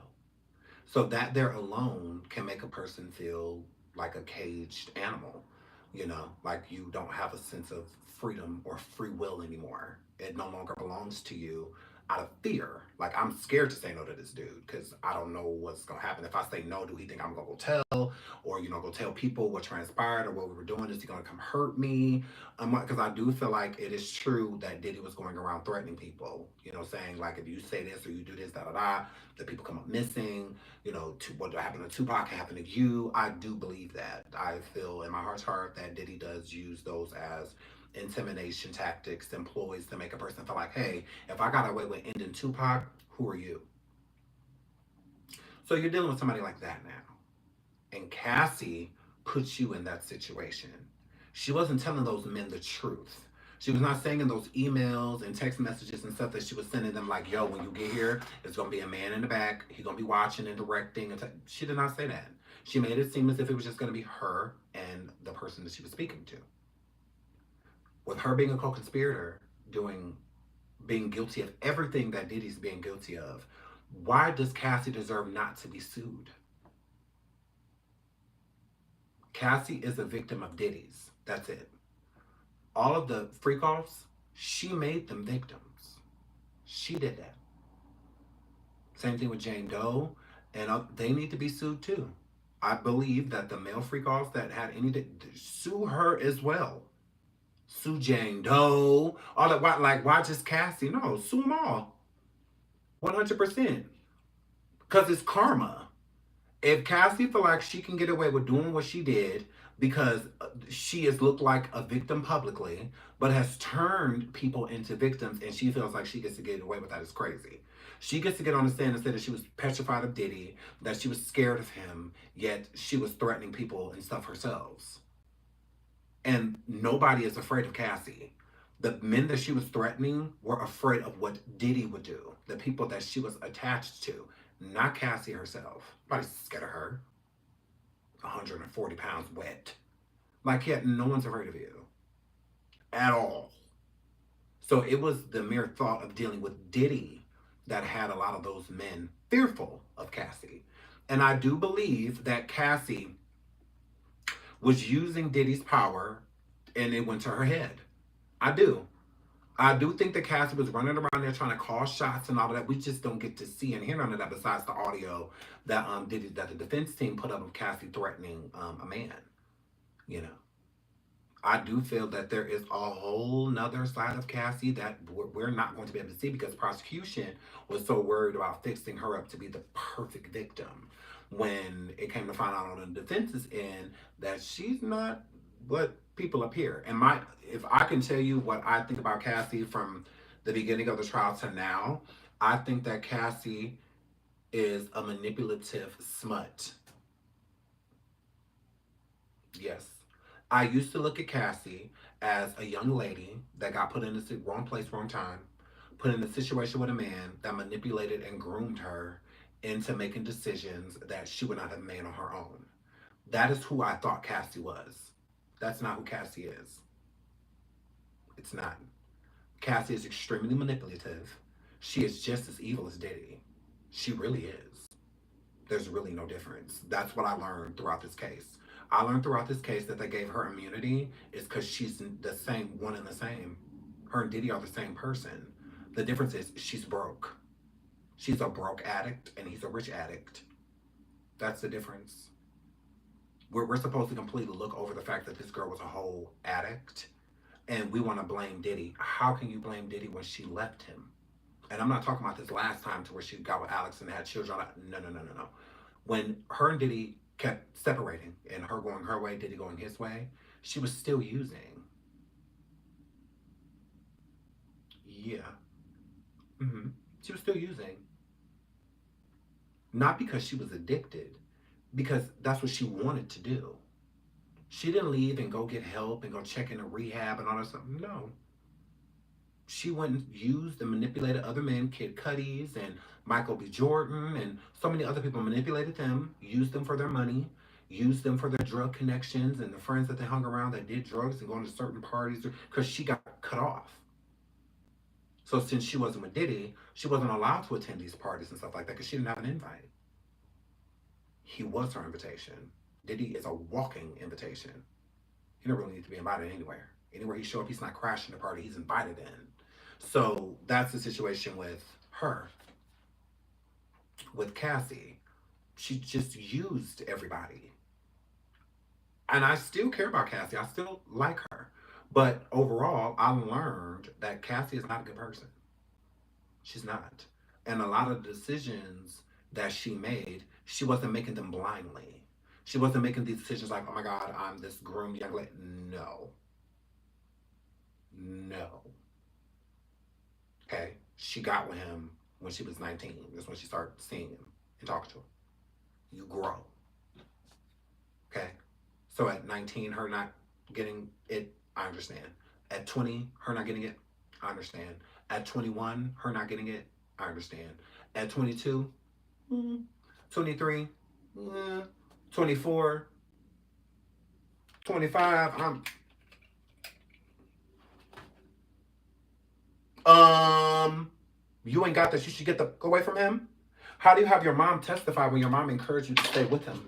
S1: So that there alone can make a person feel like a caged animal, you know, like you don't have a sense of freedom or free will anymore. It no longer belongs to you out of fear. Like I'm scared to say no to this dude because I don't know what's gonna happen. If I say no, do he think I'm gonna go tell, or go tell people what transpired or what we were doing? Is he gonna come hurt me? Because I do feel like it is true that Diddy was going around threatening people. You know, saying like if you say this or you do this, da da da, that people come up missing. You know, what happened to Tupac can happen to you. I do believe that. I feel in my heart's heart that Diddy does use those as intimidation tactics employs to make a person feel like, hey, if I got away with ending Tupac, who are you? So you're dealing with somebody like that now. And Cassie puts you in that situation. She wasn't telling those men the truth. She was not saying in those emails and text messages and stuff that she was sending them like, yo, when you get here, there's gonna be a man in the back. He's gonna be watching and directing. She did not say that. She made it seem as if it was just gonna be her and the person that she was speaking to. With her being a co-conspirator, being guilty of everything that Diddy's being guilty of, why does Cassie deserve not to be sued? Cassie is a victim of Diddy's. That's it. All of the freak offs, she made them victims. She did that. Same thing with Jane Doe, and they need to be sued too. I believe that the male freak offs that had anything, sue her as well. Sue Jane Doe, all that. Why just Cassie? No, sue them all, 100%. Because it's karma. If Cassie feel like she can get away with doing what she did because she has looked like a victim publicly, but has turned people into victims, and she feels like she gets to get away with that, it's crazy. She gets to get on the stand and say that she was petrified of Diddy, that she was scared of him, yet she was threatening people and stuff herself. And nobody is afraid of Cassie. The men that she was threatening were afraid of what Diddy would do. The people that she was attached to, not Cassie herself. Nobody's scared of her. 140 pounds wet. Like, yeah, no one's afraid of you. at all. So it was the mere thought of dealing with Diddy that had a lot of those men fearful of Cassie. And I do believe that Cassie was using Diddy's power and it went to her head. I do. I do think that Cassie was running around there trying to call shots and all of that. We just don't get to see and hear none of that besides the audio that Diddy, that the defense team put up of Cassie threatening a man. You know, I do feel that there is a whole nother side of Cassie that we're not going to be able to see because prosecution was so worried about fixing her up to be the perfect victim when it came to find out on the defense's end that she's not what people appear. And my, if I can tell you what I think about Cassie from the beginning of the trial to now, I think that Cassie is a manipulative smut. Yes. I used to look at Cassie as a young lady that got put in the wrong place, wrong time, put in a situation with a man that manipulated and groomed her into making decisions that she would not have made on her own. That is who I thought Cassie was. That's not who Cassie is. It's not. Cassie is extremely manipulative. She is just as evil as Diddy. She really is. There's really no difference. That's what I learned throughout this case. I learned throughout this case that they gave her immunity is because she's the same, one and the same. Her and Diddy are the same person. The difference is she's broke. She's a broke addict and he's a rich addict. That's the difference. We're supposed to completely look over the fact that this girl was a whole addict and we want to blame Diddy. How can you blame Diddy when she left him? And I'm not talking about this last time to where she got with Alex and had children. No, no, no, no, no. When her and Diddy kept separating and her going her way, Diddy going his way, she was still using. Yeah. She was still using. Not because she was addicted, because that's what she wanted to do. She didn't leave and go get help and go check into rehab and all that stuff. No. She went and used and manipulated other men, Kid Cuddies and Michael B. Jordan and so many other people, manipulated them, used them for their money, used them for their drug connections and the friends that they hung around that did drugs and going to certain parties because she got cut off. So since she wasn't with Diddy, she wasn't allowed to attend these parties and stuff like that because she didn't have an invite. He was her invitation. Diddy is a walking invitation. He don't really need to be invited anywhere. Anywhere he show up, he's not crashing the party, he's invited in. So that's the situation with her. With Cassie, she just used everybody. And I still care about Cassie. I still like her. But overall, I learned that Cassie is not a good person. She's not. And a lot of the decisions that she made, she wasn't making them blindly. She wasn't making these decisions like, oh my God, I'm this groomed young lady. No. No. Okay? She got with him when she was 19. That's when she started seeing him and talking to him. You grow. Okay? So at 19, her not getting it, I understand. At 20, her not getting it, I understand. At 21, her not getting it, I understand. At 22, 23, 24, 25, you ain't got this. You should get the away from him. How do you have your mom testify when your mom encouraged you to stay with him?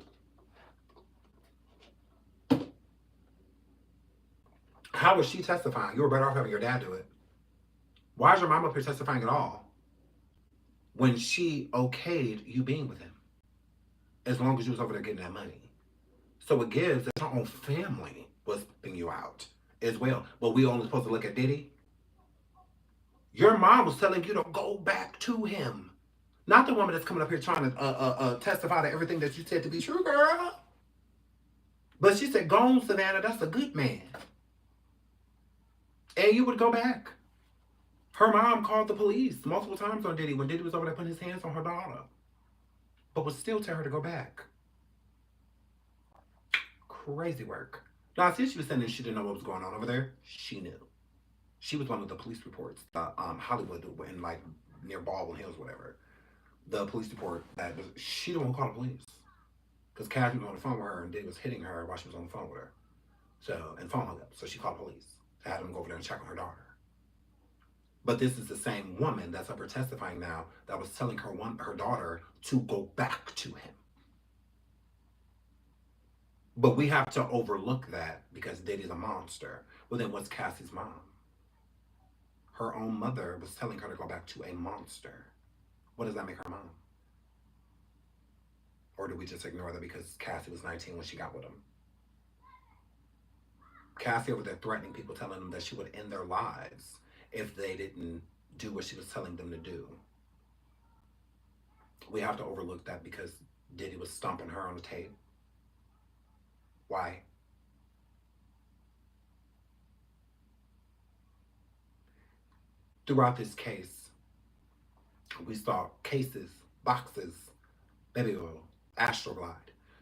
S1: How was she testifying? You were better off having your dad do it. Why is your mom up here testifying at all when she okayed you being with him? As long as you was over there getting that money. So it gives that her own family was putting you out as well. But we only supposed to look at Diddy. Your mom was telling you to go back to him. Not the woman that's coming up here trying to testify to everything that you said to be true, girl. But she said, go on, Savannah, that's a good man. And you would go back. Her mom called the police multiple times on Diddy when Diddy was over there putting his hands on her daughter. But would still tell her to go back. Crazy work. Now, since she was saying that she didn't know what was going on over there, she knew. She was one of the police reports, Hollywood, in like near Baldwin Hills, whatever. The police report that was, she didn't want to call the police. Because Cassie was on the phone with her and Diddy was hitting her while she was on the phone with her. So, and phone hung up. So she called the police. had him go over there and check on her daughter. But this is the same woman that's up here testifying now that was telling her daughter to go back to him. But we have to overlook that because Diddy's a monster. Well, then what's Cassie's mom? Her own mother was telling her to go back to a monster. What does that make her mom? Or do we just ignore that because Cassie was 19 when she got with him? Cassie over there threatening people, telling them that she would end their lives if they didn't do what she was telling them to do. We have to overlook that because Diddy was stomping her on the tape. Why? Throughout this case, we saw cases, boxes, baby oil, Astroglide.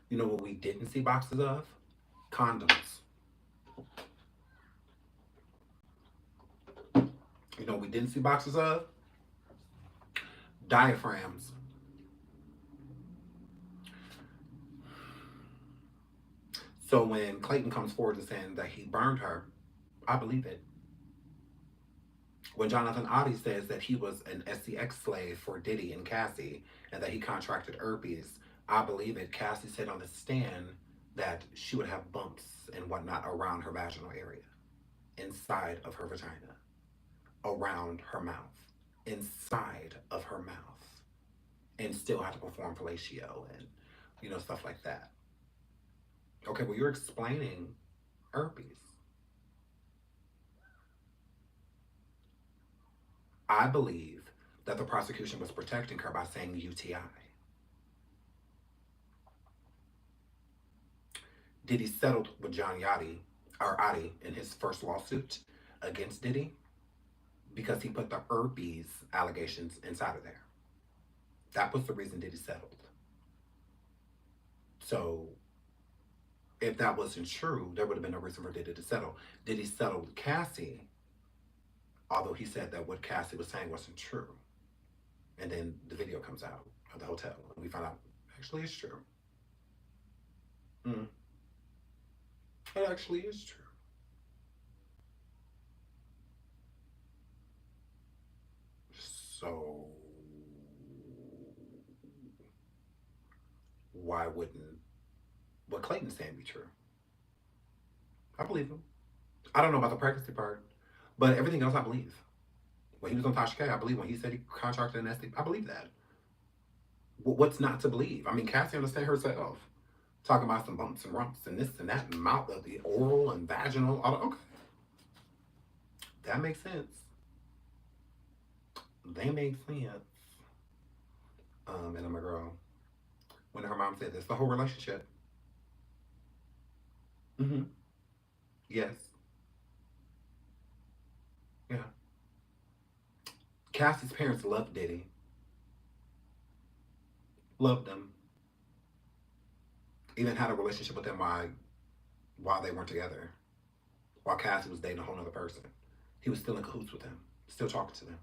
S1: You know what we didn't see boxes of? Condoms. You know what we didn't see boxes of? Diaphragms. So when Clayton comes forward and saying that he burned her, I believe it. When Jonathan Oddie says that he was an SCX slave for Diddy and Cassie and that he contracted herpes, I believe it. Cassie said on the stand that she would have bumps and whatnot around her vaginal area, inside of her vagina, around her mouth, inside of her mouth, and still have to perform fellatio and, stuff like that. Okay, well, you're explaining herpes. I believe that the prosecution was protecting her by saying UTI. Diddy settled with John Adi in his first lawsuit against Diddy because he put the herpes allegations inside of there. That was the reason Diddy settled. So if that wasn't true, there would have been no reason for Diddy to settle. Diddy settled with Cassie, although he said that what Cassie was saying wasn't true. And then the video comes out of the hotel, and we find out actually it's true. It actually is true. So why wouldn't what Clayton's saying be true? I believe him. I don't know about the pregnancy part, but everything else I believe. When he was on Tasha K, I believe. When he said he contracted an STD, I believe that. What's not to believe? I mean, Cassie understand herself. Talking about some bumps and rumps and this and that, and mouth of the oral and vaginal. Okay. That makes sense. They make sense. And I'm a girl. When her mom said this, the whole relationship. Yes. Yeah. Cassie's parents loved Diddy. Loved him. Even had a relationship with him while they weren't together. While Cassie was dating a whole other person. He was still in cahoots with them. Still talking to them.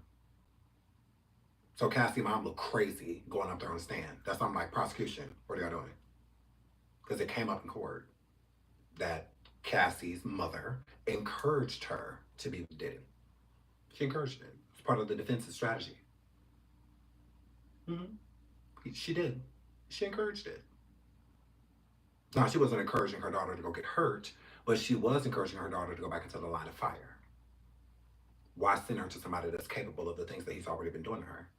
S1: So Cassie's mom looked crazy going up there on the stand. That's why I'm like, prosecution, what are y'all doing? Because it came up in court that Cassie's mother encouraged her to be with Diddy. She encouraged it. It's part of the defense's strategy. She did. She encouraged it. Now, she wasn't encouraging her daughter to go get hurt, but she was encouraging her daughter to go back into the line of fire. Why send her to somebody that's capable of the things that he's already been doing to her?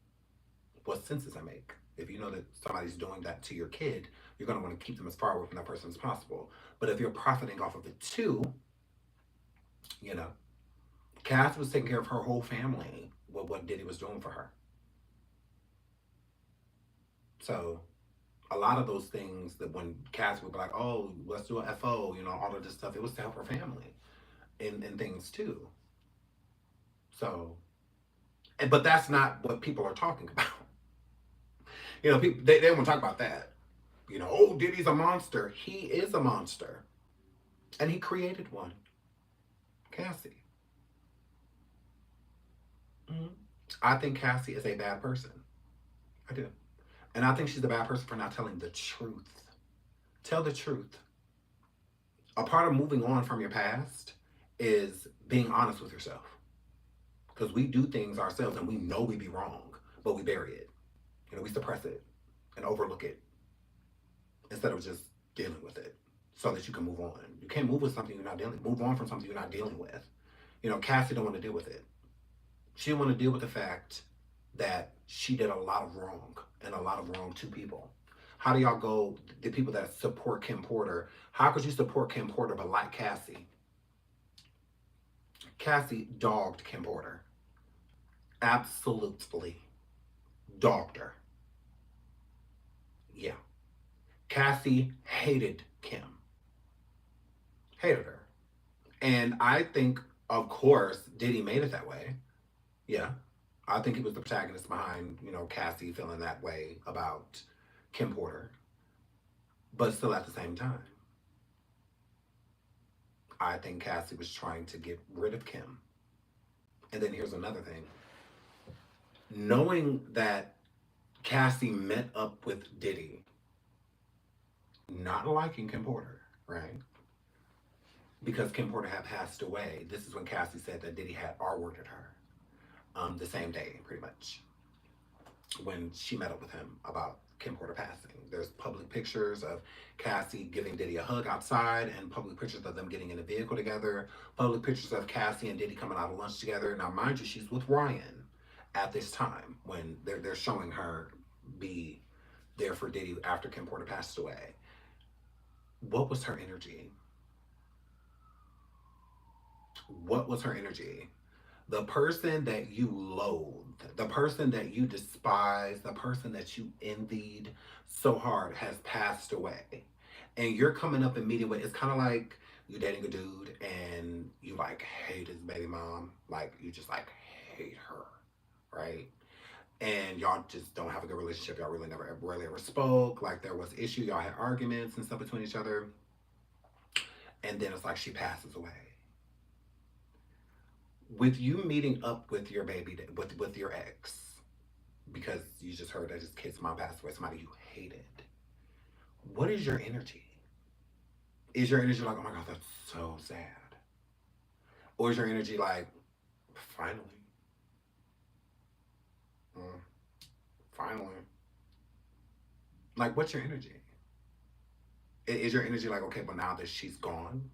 S1: What sense does that make? If you know that somebody's doing that to your kid, you're going to want to keep them as far away from that person as possible. But if you're profiting off of it too, Cass was taking care of her whole family with what Diddy was doing for her. So a lot of those things that when Cass would be like, oh, let's do an FO, all of this stuff, it was to help her family and things too. So, but that's not what people are talking about. People, they don't want to talk about that. Oh, Diddy's a monster. He is a monster. And he created one. Cassie. I think Cassie is a bad person. I do. And I think she's a bad person for not telling the truth. Tell the truth. A part of moving on from your past is being honest with yourself. Because we do things ourselves and we know we be wrong, but we bury it. We suppress it and overlook it instead of just dealing with it so that you can move on. You can't move with something you're not dealing. Move on from something you're not dealing with. Cassie don't want to deal with it. She didn't want to deal with the fact that she did a lot of wrong and a lot of wrong to people. How do y'all go, the people that support Kim Porter, how could you support Kim Porter but like Cassie? Cassie dogged Kim Porter. Absolutely dogged her. Yeah. Cassie hated Kim. Hated her. And I think, of course, Diddy made it that way. Yeah. I think he was the protagonist behind, Cassie feeling that way about Kim Porter. But still at the same time, I think Cassie was trying to get rid of Kim. And then here's another thing. Knowing that Cassie met up with Diddy, not liking Kim Porter, right? Because Kim Porter had passed away. This is when Cassie said that Diddy had R-worded her. The same day, pretty much, when she met up with him about Kim Porter passing. There's public pictures of Cassie giving Diddy a hug outside and public pictures of them getting in a vehicle together, public pictures of Cassie and Diddy coming out of lunch together. Now, mind you, she's with Ryan at this time when they're showing her be there for Diddy after Kim Porter passed away. What was her energy? What was her energy? The person that you loathed, the person that you despised, the person that you envied so hard has passed away. And you're coming up and meeting with, it's kind of like you dating a dude and you like hate his baby mom. Like you just like hate her, right? And y'all just don't have a good relationship. Y'all really never really ever spoke. Like there was issue. Y'all had arguments and stuff between each other. And then it's like she passes away. With you meeting up with your baby, with your ex, because you just heard that his kid's mom passed away, somebody you hated, what is your energy? Is your energy like, oh my God, that's so sad? Or is your energy like, finally? Mm, finally? Like, what's your energy? Is your energy like, okay, but now that she's gone,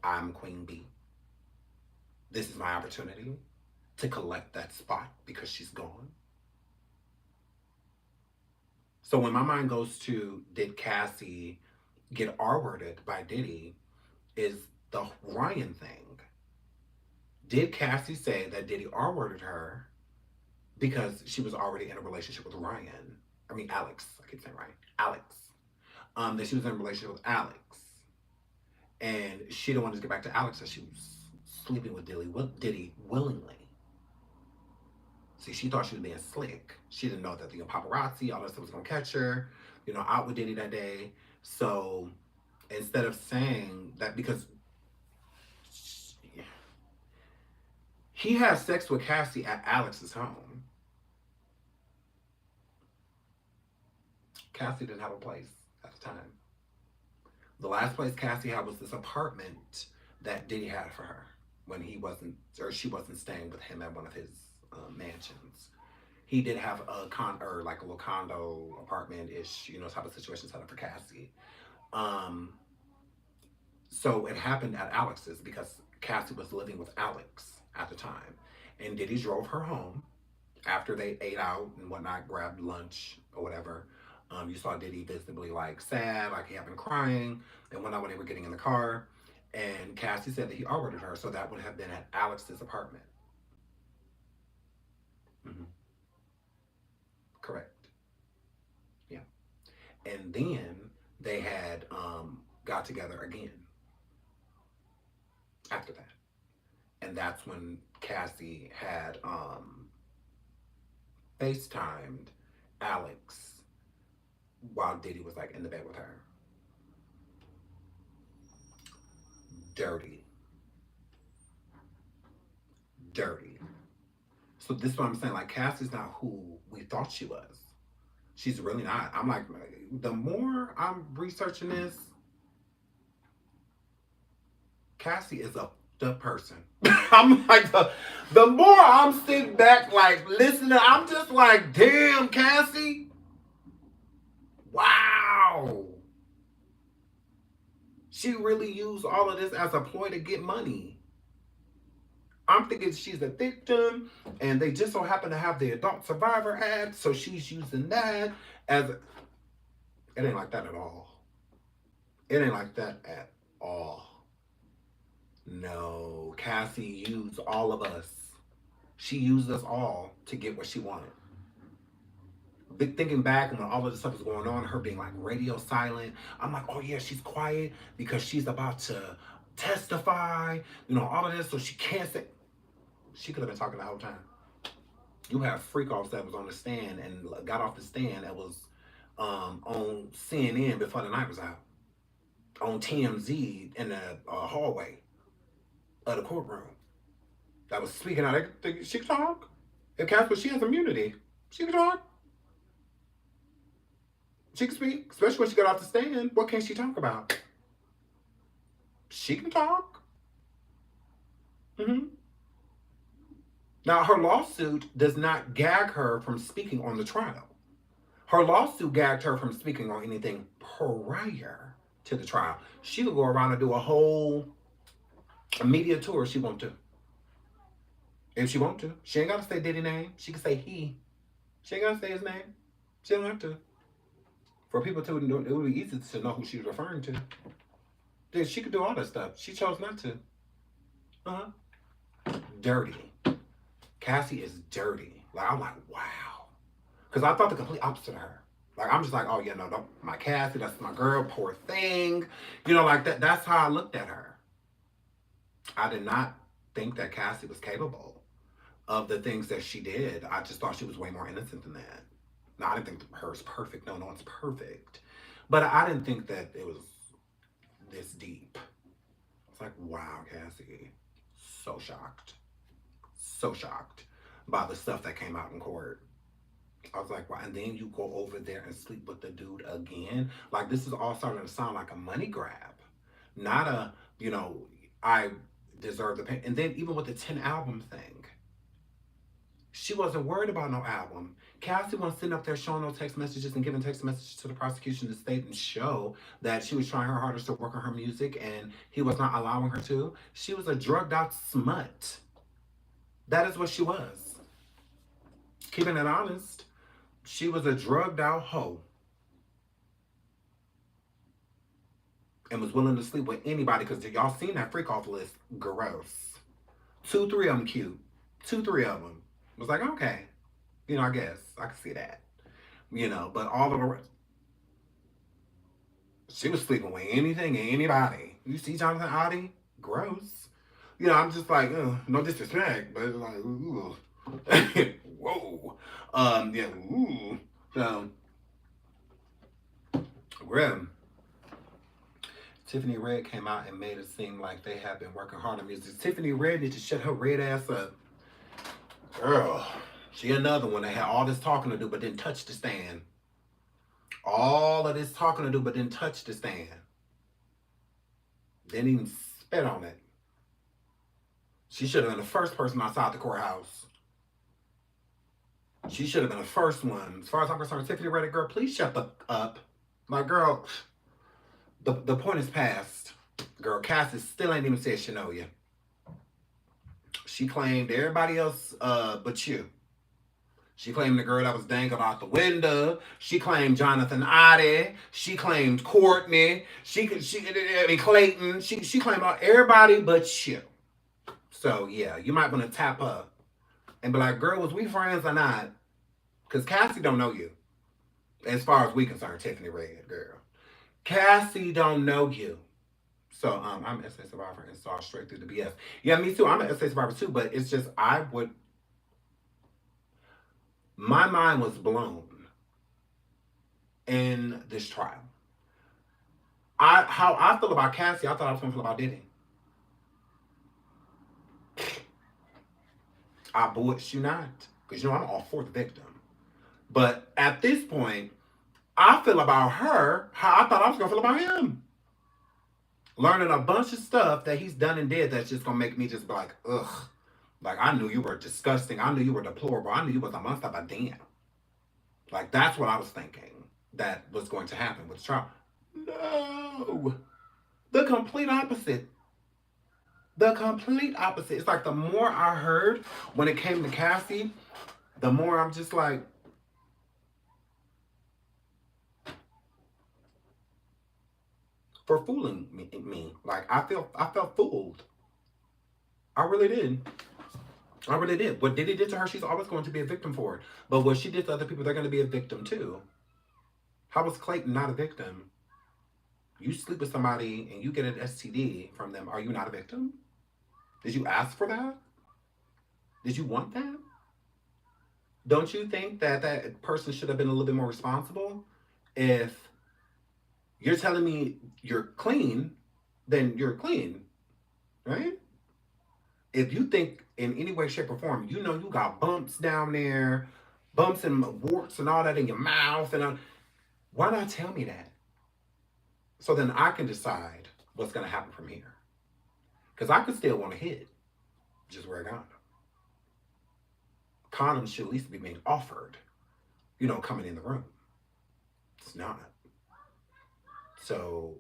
S1: I'm Queen Bee. This is my opportunity to collect that spot because she's gone. So when my mind goes to, did Cassie get R-worded by Diddy, is the Ryan thing. Did Cassie say that Diddy R-worded her because she was already in a relationship with Ryan? I mean, Alex. I keep saying Ryan. Alex. That she was in a relationship with Alex. And she didn't want to get back to Alex, so she was sleeping with Diddy willingly. See, she thought she was being slick. She didn't know that the paparazzi, all that stuff was going to catch her, out with Diddy that day. So instead of saying that, because he had sex with Cassie at Alex's home. Cassie didn't have a place at the time. The last place Cassie had was this apartment that Diddy had for her when he wasn't, or she wasn't staying with him at one of his mansions. He did have a like a little condo apartment-ish, type of situation set up for Cassie. So it happened at Alex's because Cassie was living with Alex at the time. And Diddy drove her home after they ate out and whatnot, grabbed lunch or whatever. You saw Diddy visibly like sad, like he had been crying. And whatnot when they were getting in the car. And Cassie said that he R-worded her, so that would have been at Alex's apartment. Mm-hmm. Correct. Yeah. And then they had got together again after that. And that's when Cassie had FaceTimed Alex while Diddy was like in the bed with her. Dirty. Dirty. So this is what I'm saying. Like Cassie's not who we thought she was. She's really not. I'm like, the more I'm researching this, Cassie is a fucked up person. I'm like, the more I'm sitting back, like, listening, I'm just like, damn, Cassie. Wow. She really used all of this as a ploy to get money. I'm thinking she's a victim, and they just so happen to have the adult survivor ad, so she's using that as a, it ain't like that at all. It ain't like that at all. No, Cassie used all of us. She used us all to get what she wanted. Thinking back when all of this stuff was going on, her being like radio silent, I'm like, oh yeah, she's quiet because she's about to testify, all of this, so she can't say. She could have been talking the whole time. You have freak-offs that was on the stand and got off the stand that was on CNN before the night was out, on TMZ in the hallway of the courtroom, that was speaking out. She can talk. If Casper, she has immunity. She can talk. She can speak, especially when she got off the stand. What can she talk about? She can talk. Now, her lawsuit does not gag her from speaking on the trial. Her lawsuit gagged her from speaking on anything prior to the trial. She could go around and do a whole media tour if she want to. If she want to. She ain't got to say Diddy name. She can say he. She ain't got to say his name. She don't have to. For people to, it would be easy to know who she was referring to. Then she could do all that stuff. She chose not to. Dirty. Cassie is dirty. Like, I'm like, wow. Because I thought the complete opposite of her. Like, I'm just like, oh, yeah, no, don't, my Cassie, that's my girl, poor thing. Like that. That's how I looked at her. I did not think that Cassie was capable of the things that she did. I just thought she was way more innocent than that. No, I didn't think hers perfect. No one's perfect. But I didn't think that it was this deep. It's like, wow, Cassie. So shocked. So shocked by the stuff that came out in court. I was like, wow. And then you go over there and sleep with the dude again. Like, this is all starting to sound like a money grab. Not a, I deserve the pay. And then even with the 10 album thing, she wasn't worried about no album. Cassie wasn't sitting up there showing no text messages and giving text messages to the prosecution to state and show that she was trying her hardest to work on her music and he was not allowing her to. She was a drugged out smut. That is what she was. Keeping it honest, she was a drugged out hoe. And was willing to sleep with anybody because y'all seen that freak off list. Gross. 2, 3 of them cute. 2, 3 of them. Was like, okay. I guess I can see that. But all of her, she was sleeping with anything and anybody. You see Jonathan Oddie? Gross. I'm just like, no disrespect, but it's like, ooh. Whoa. Yeah, ooh. So, grim. Tiffany Red came out and made it seem like they have been working hard on music. Tiffany Red needs to shut her red ass up. Girl, she another one that had all this talking to do but didn't touch the stand. All of this talking to do but didn't touch the stand. Didn't even spit on it. She should have been the first person outside the courthouse. She should have been the first one. As far as I'm concerned, Tiffany Red, girl, please shut the up. Like, girl, the point is past. Girl, Cassie still ain't even said she know you. She claimed everybody else but you. She claimed the girl that was dangling out the window. She claimed Jonathan Oddie. She claimed Courtney. Clayton. She claimed everybody but you. So, yeah, you might want to tap her and be like, girl, was we friends or not? Because Cassie don't know you. As far as we concerned, Tiffany Red, girl. Cassie don't know you. So, I'm an SA survivor and saw straight through the BS. Yeah, me too. I'm an SA survivor too, but it's just, my mind was blown in this trial. How I feel about Cassie, I thought I was going to feel about Diddy. I bullshit you not. Because, I'm all for the victim. But at this point, I feel about her how I thought I was going to feel about him. Learning a bunch of stuff that he's done and did that's just gonna make me just be like, ugh. Like, I knew you were disgusting. I knew you were deplorable. I knew you was a monster, but damn. Like, that's what I was thinking that was going to happen with the trial. No. The complete opposite. The complete opposite. It's like the more I heard when it came to Cassie, the more I'm just like, for fooling me. Like, I felt fooled. I really did. I really did. What Diddy did to her, she's always going to be a victim for it. But what she did to other people, they're going to be a victim too. How was Clayton not a victim? You sleep with somebody and you get an STD from them. Are you not a victim? Did you ask for that? Did you want that? Don't you think that that person should have been a little bit more responsible? If you're telling me you're clean, then you're clean, right? If you think in any way, shape, or form, you know you got bumps down there, bumps and warts and all that in your mouth, and why not tell me that? So then I can decide what's going to happen from here. Because I could still want to hit, just wear a condom. Condoms should at least be being offered, coming in the room. It's not. So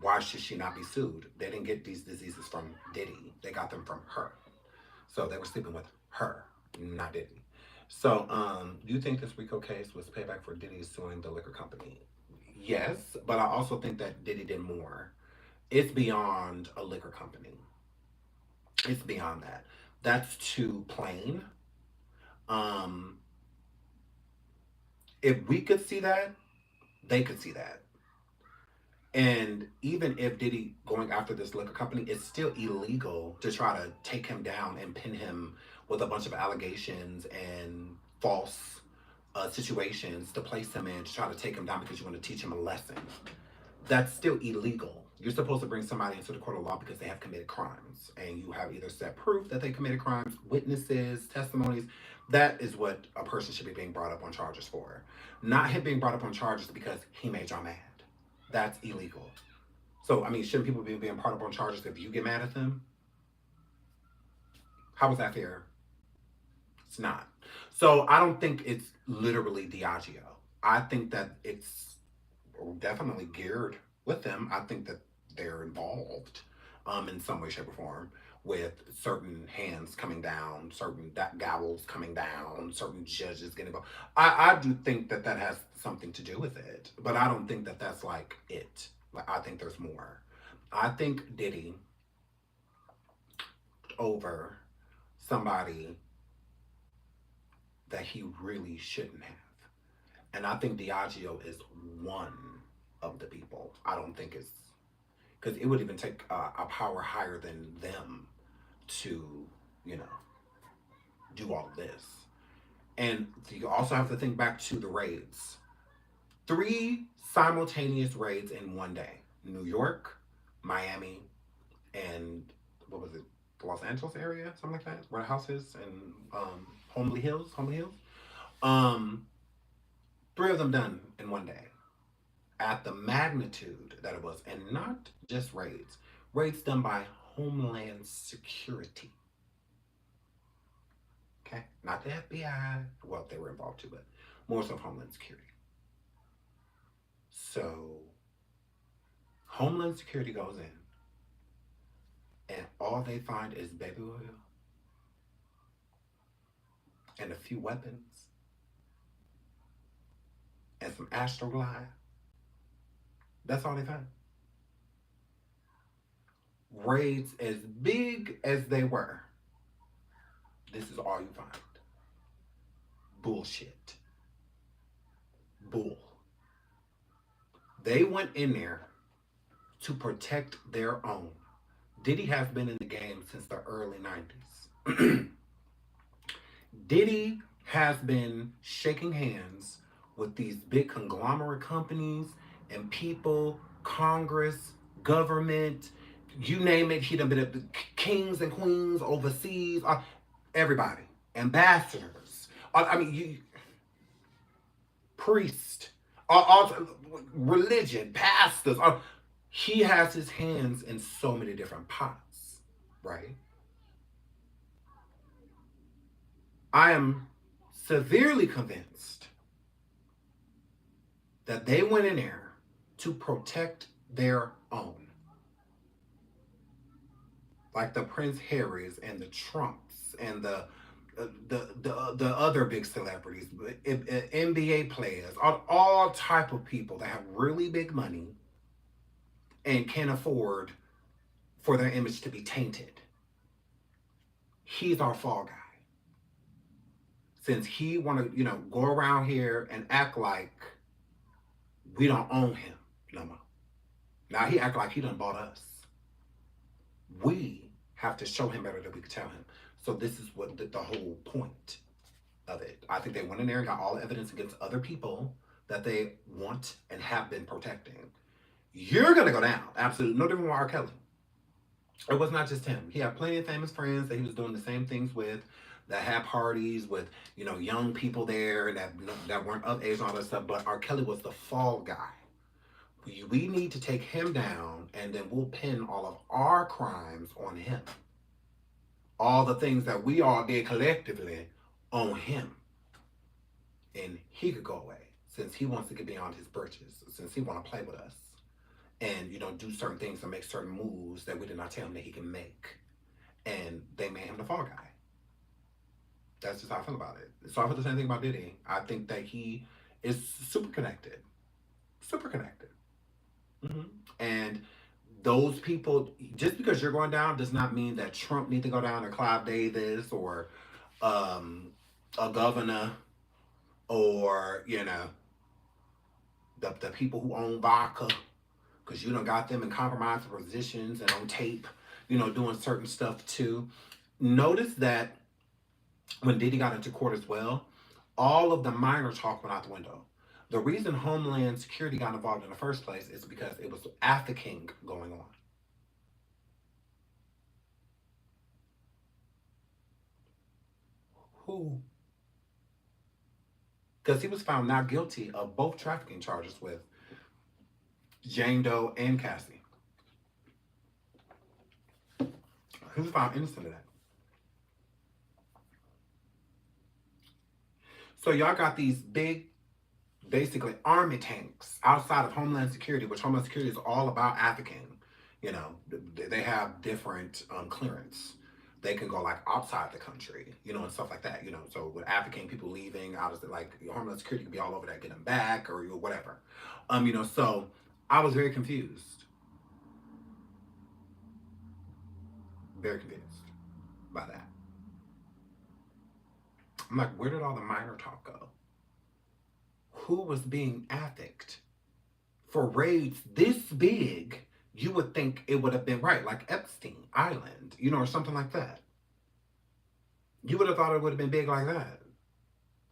S1: why should she not be sued? They didn't get these diseases from Diddy. They got them from her. So they were sleeping with her, not Diddy. So, do you think this RICO case was payback for Diddy suing the liquor company? Yes, but I also think that Diddy did more. It's beyond a liquor company. It's beyond that. That's too plain. Um, if we could see that, they could see that. And even if Diddy going after this liquor company, it's still illegal to try to take him down and pin him with a bunch of allegations and false situations to place him in to try to take him down because you want to teach him a lesson. That's still illegal. You're supposed to bring somebody into the court of law because they have committed crimes, and you have either set proof that they committed crimes, witnesses, testimonies. That is what a person should be being brought up on charges for. Not him being brought up on charges because he made y'all mad. That's illegal. So, I mean, shouldn't people be being brought up on charges if you get mad at them? How is that fair? It's not. So, I don't think it's literally Diageo. I think that it's definitely geared with them. I think that they're involved in some way, shape, or form with certain hands coming down, certain gavels coming down, certain judges getting involved. I do think that that has something to do with it, but I don't think that that's like it. Like, I think there's more. I think Diddy over somebody that he really shouldn't have. And I think Diageo is one of the people. I don't think it's because it would even take a power higher than them to, you know, do all of this. And you also have to think back to the raids. 3 simultaneous raids in one day. New York, Miami, and what was it? The Los Angeles area, something like that, where the house is, and Homely Hills, Um, 3 of them done in one day at the magnitude that it was, and not just raids. Raids done by Homeland Security. Okay, not the FBI. Well, they were involved too, but more so Homeland Security. So, Homeland Security goes in, and all they find is baby oil and a few weapons and some Astroglide. That's all they find. Raids as big as they were, this is all you find. Bullshit. Bull. They went in there to protect their own. Diddy has been in the game since the early 90s. Diddy has been shaking hands with these big conglomerate companies and people, Congress, government, you name it. He done been at the kings and queens overseas, everybody, ambassadors. I mean, you priest, all religion, pastors. He has his hands in so many different pots, right? I am severely convinced that they went in there to protect their own, like the Prince Harrys and the Trumps and the other big celebrities, NBA players, all type of people that have really big money and can't afford for their image to be tainted. He's our fall guy. Since he want to, go around here and act like we don't own him no more. Now he act like he done bought us. We have to show him better than we can tell him. So this is what the whole point of it. I think they went in there and got all the evidence against other people that they want and have been protecting. You're gonna go down. Absolutely. No different from R. Kelly. It was not just him. He had plenty of famous friends that he was doing the same things with, that had parties with, young people there that weren't of age and all that stuff. But R. Kelly was the fall guy. We need to take him down, and then we'll pin all of our crimes on him. All the things that we all did collectively on him. And he could go away since he wants to get beyond his britches, since he want to play with us and, do certain things and make certain moves that we did not tell him that he can make. And they made him the fall guy. That's just how I feel about it. So I feel the same thing about Diddy. I think that he is super connected. Super connected. Mm-hmm. And those people, just because you're going down does not mean that Trump need to go down, or Clive Davis, or a governor, or the people who own vodka, because you done got them in compromising positions and on tape, doing certain stuff too. Notice that when Diddy got into court as well, all of the minor talk went out the window. The reason Homeland Security got involved in the first place is because it was King going on. Who? Because he was found not guilty of both trafficking charges with Jane Doe and Cassie. He was found innocent of that. So y'all got these big, basically army tanks outside of Homeland Security, which Homeland Security is all about African. They have different clearance. They can go like outside the country, and stuff like that. So with African people leaving out of like Homeland Security could be all over that, get them back or whatever. So I was very confused by that. I'm like, where did all the minor talk go? Who was being affixed for raids this big? You would think it would have been right, like Epstein Island, or something like that. You would have thought it would have been big like that.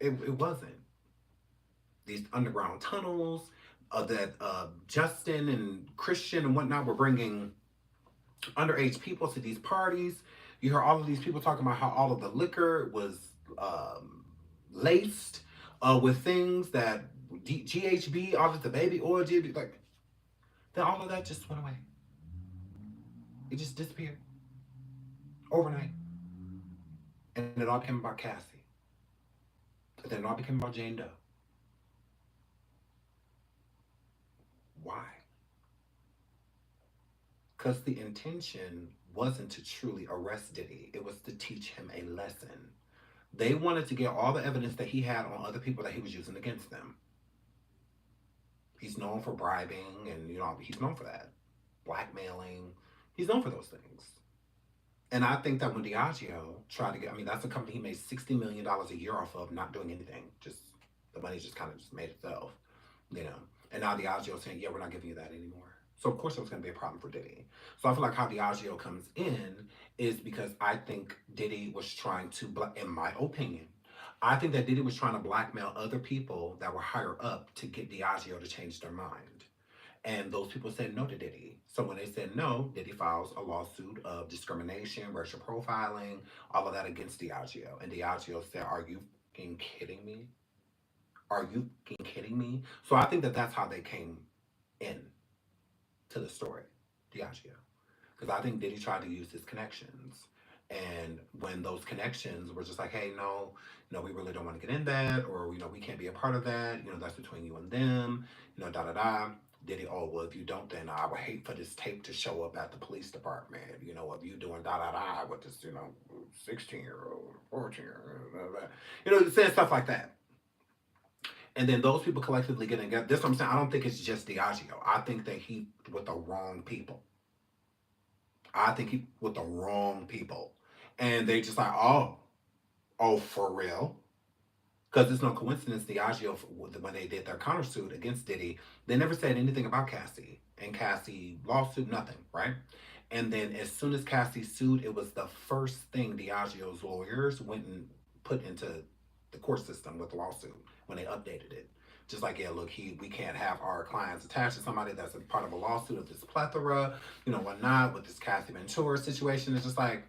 S1: It wasn't. These underground tunnels that Justin and Christian and whatnot were bringing underage people to these parties. You hear all of these people talking about how all of the liquor was laced with things that GHB, all of the baby oil, GHB, like, then all of that just went away. It just disappeared overnight. And it all became about Cassie. And then it all became about Jane Doe. Why? Because the intention wasn't to truly arrest Diddy. It was to teach him a lesson. They wanted to get all the evidence that he had on other people that he was using against them. He's known for bribing and, he's known for that. Blackmailing. He's known for those things. And I think that when Diageo tried to that's a company he made $60 million a year off of, not doing anything. Just, the money just kind of just made itself, And now Diageo saying, yeah, we're not giving you that anymore. So of course it was going to be a problem for Diddy. So I feel like how Diageo comes in is because I think Diddy was trying to, in my opinion, I think that Diddy was trying to blackmail other people that were higher up to get Diageo to change their mind. And those people said no to Diddy. So when they said no, Diddy files a lawsuit of discrimination, racial profiling, all of that against Diageo. And Diageo said, are you fucking kidding me? Are you fucking kidding me? So I think that that's how they came in to the story, Diageo. Because I think Diddy tried to use his connections. And when those connections were just like, hey, no, we really don't want to get in that, or, we can't be a part of that, that's between you and them, da da da. Diddy, oh, well, if you don't, then I would hate for this tape to show up at the police department, of you doing da da da with this, 16-year-old, 14-year-old, saying stuff like that. And then those people collectively getting together. This is what I'm saying. I don't think it's just Diageo. I think that he with the wrong people. I think he with the wrong people. And they just like, oh, for real? Because it's no coincidence, Diageo, when they did their countersuit against Diddy, they never said anything about Cassie. And Cassie lawsuit, nothing, right? And then as soon as Cassie sued, it was the first thing Diageo's lawyers went and put into the court system with the lawsuit when they updated it. Just like, yeah, look, we can't have our clients attached to somebody that's a part of a lawsuit of this plethora, whatnot, with this Cassie Ventura situation. It's just like,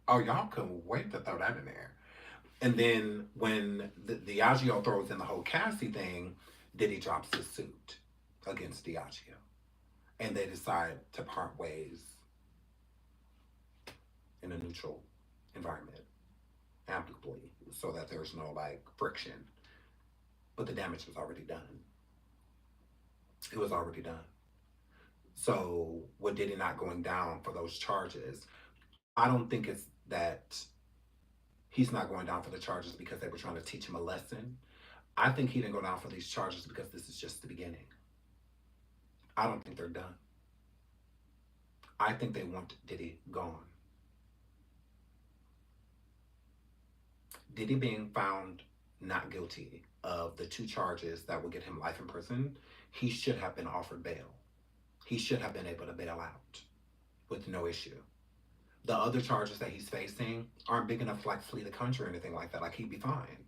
S1: oh, y'all couldn't wait to throw that in there. And then when Diageo throws in the whole Cassie thing, Diddy drops his suit against Diageo. And they decide to part ways in a neutral environment, amicably, so that there's no, friction. But the damage was already done. It was already done. So with Diddy not going down for those charges, I don't think it's that he's not going down for the charges because they were trying to teach him a lesson. I think he didn't go down for these charges because this is just the beginning. I don't think they're done. I think they want Diddy gone. Diddy being found not guilty of the 2 charges that would get him life in prison, he should have been offered bail. He should have been able to bail out with no issue. The other charges that he's facing aren't big enough to flee the country or anything like that. He'd be fine.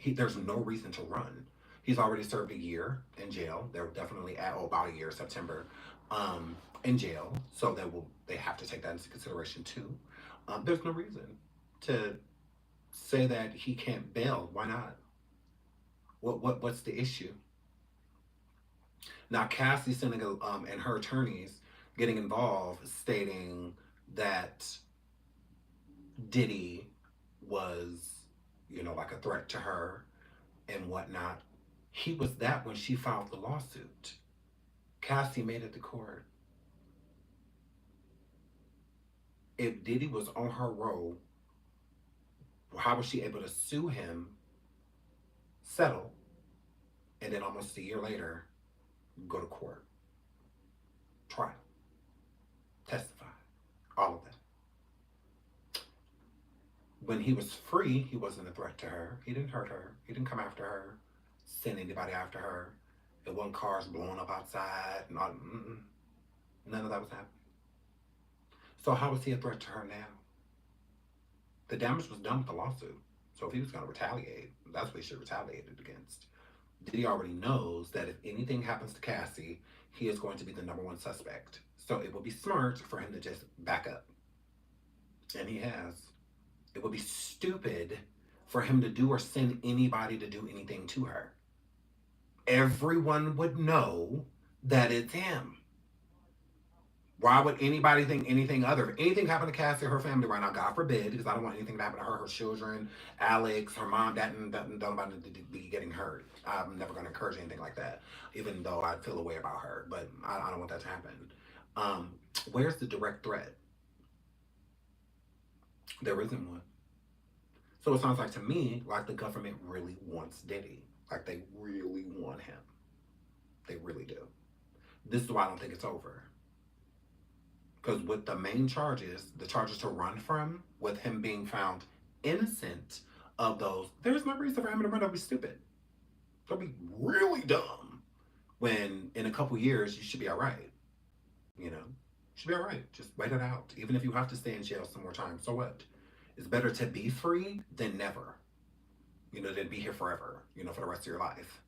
S1: There's no reason to run. He's already served a year in jail. They're definitely at about a year, September, in jail. So they have to take that into consideration too. There's no reason to say that he can't bail. Why not? What's the issue? Now Cassie sending and her attorneys getting involved, stating that Diddy was, a threat to her and whatnot. He was that when she filed the lawsuit. Cassie made it to court. If Diddy was on her roll, how was she able to sue him, settle, and then almost a year later, go to court, trial, testify, all of that? When he was free, he wasn't a threat to her. He didn't hurt her. He didn't come after her, send anybody after her. It wasn't cars blowing up outside. None of that was happening. So how was he a threat to her now? The damage was done with the lawsuit. So if he was going to retaliate, that's what he should have retaliated against. Diddy already knows that if anything happens to Cassie, he is going to be the #1 suspect. So it would be smart for him to just back up. And he has. It would be stupid for him to do or send anybody to do anything to her. Everyone would know that it's him. Why would anybody think anything other? If anything happened to Cassie or her family right now, God forbid, because I don't want anything to happen to her children, Alex, her mom, don't be getting hurt. I'm never going to encourage anything like that, even though I feel a way about her. But I don't want that to happen. Where's the direct threat? There isn't one. So it sounds like to me, the government really wants Diddy. They really want him. They really do. This is why I don't think it's over. Because with the main charges, the charges to run from, with him being found innocent of those, there's no reason for him to run. That'll be stupid. That'll be really dumb. When in a couple years, you should be all right. You should be all right. Just wait it out. Even if you have to stay in jail some more time, so what? It's better to be free than never. Than be here forever, for the rest of your life.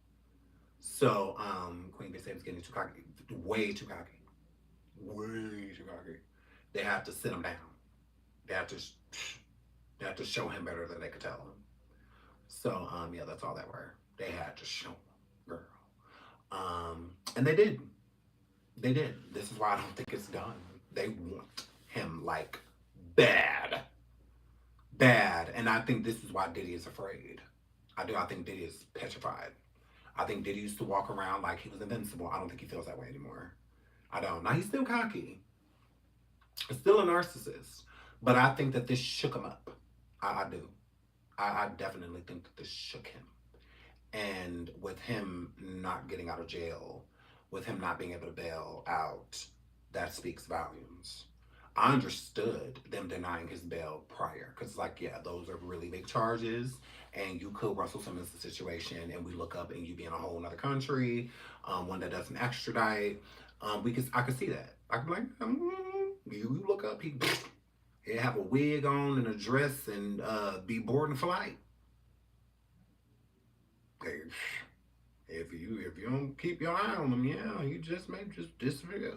S1: So, Queen Bee was getting too cocky. Way too cocky. Way too cocky. They had to sit him down. They had to show him better than they could tell him. So, yeah, that's all that were. They had to show him, girl. And they did. They did. This is why I don't think it's done. They want him like bad, bad, and I think this is why Diddy is afraid. I do. I think Diddy is petrified. I think Diddy used to walk around like he was invincible. I don't think he feels that way anymore. I don't. Now he's still cocky, still a narcissist, but I think that this shook him up. I do. I definitely think that this shook him. And with him not getting out of jail, with him not being able to bail out, that speaks volumes. I understood them denying his bail prior because, like, yeah, those are really big charges, and you could Russell Simmons the situation, and we look up and you be in a whole other country, one that doesn't extradite. I could see that. I could be like, you look up, he have a wig on and a dress and be boarding a flight. Okay, if you don't keep your eye on them, yeah, you just may just disappear.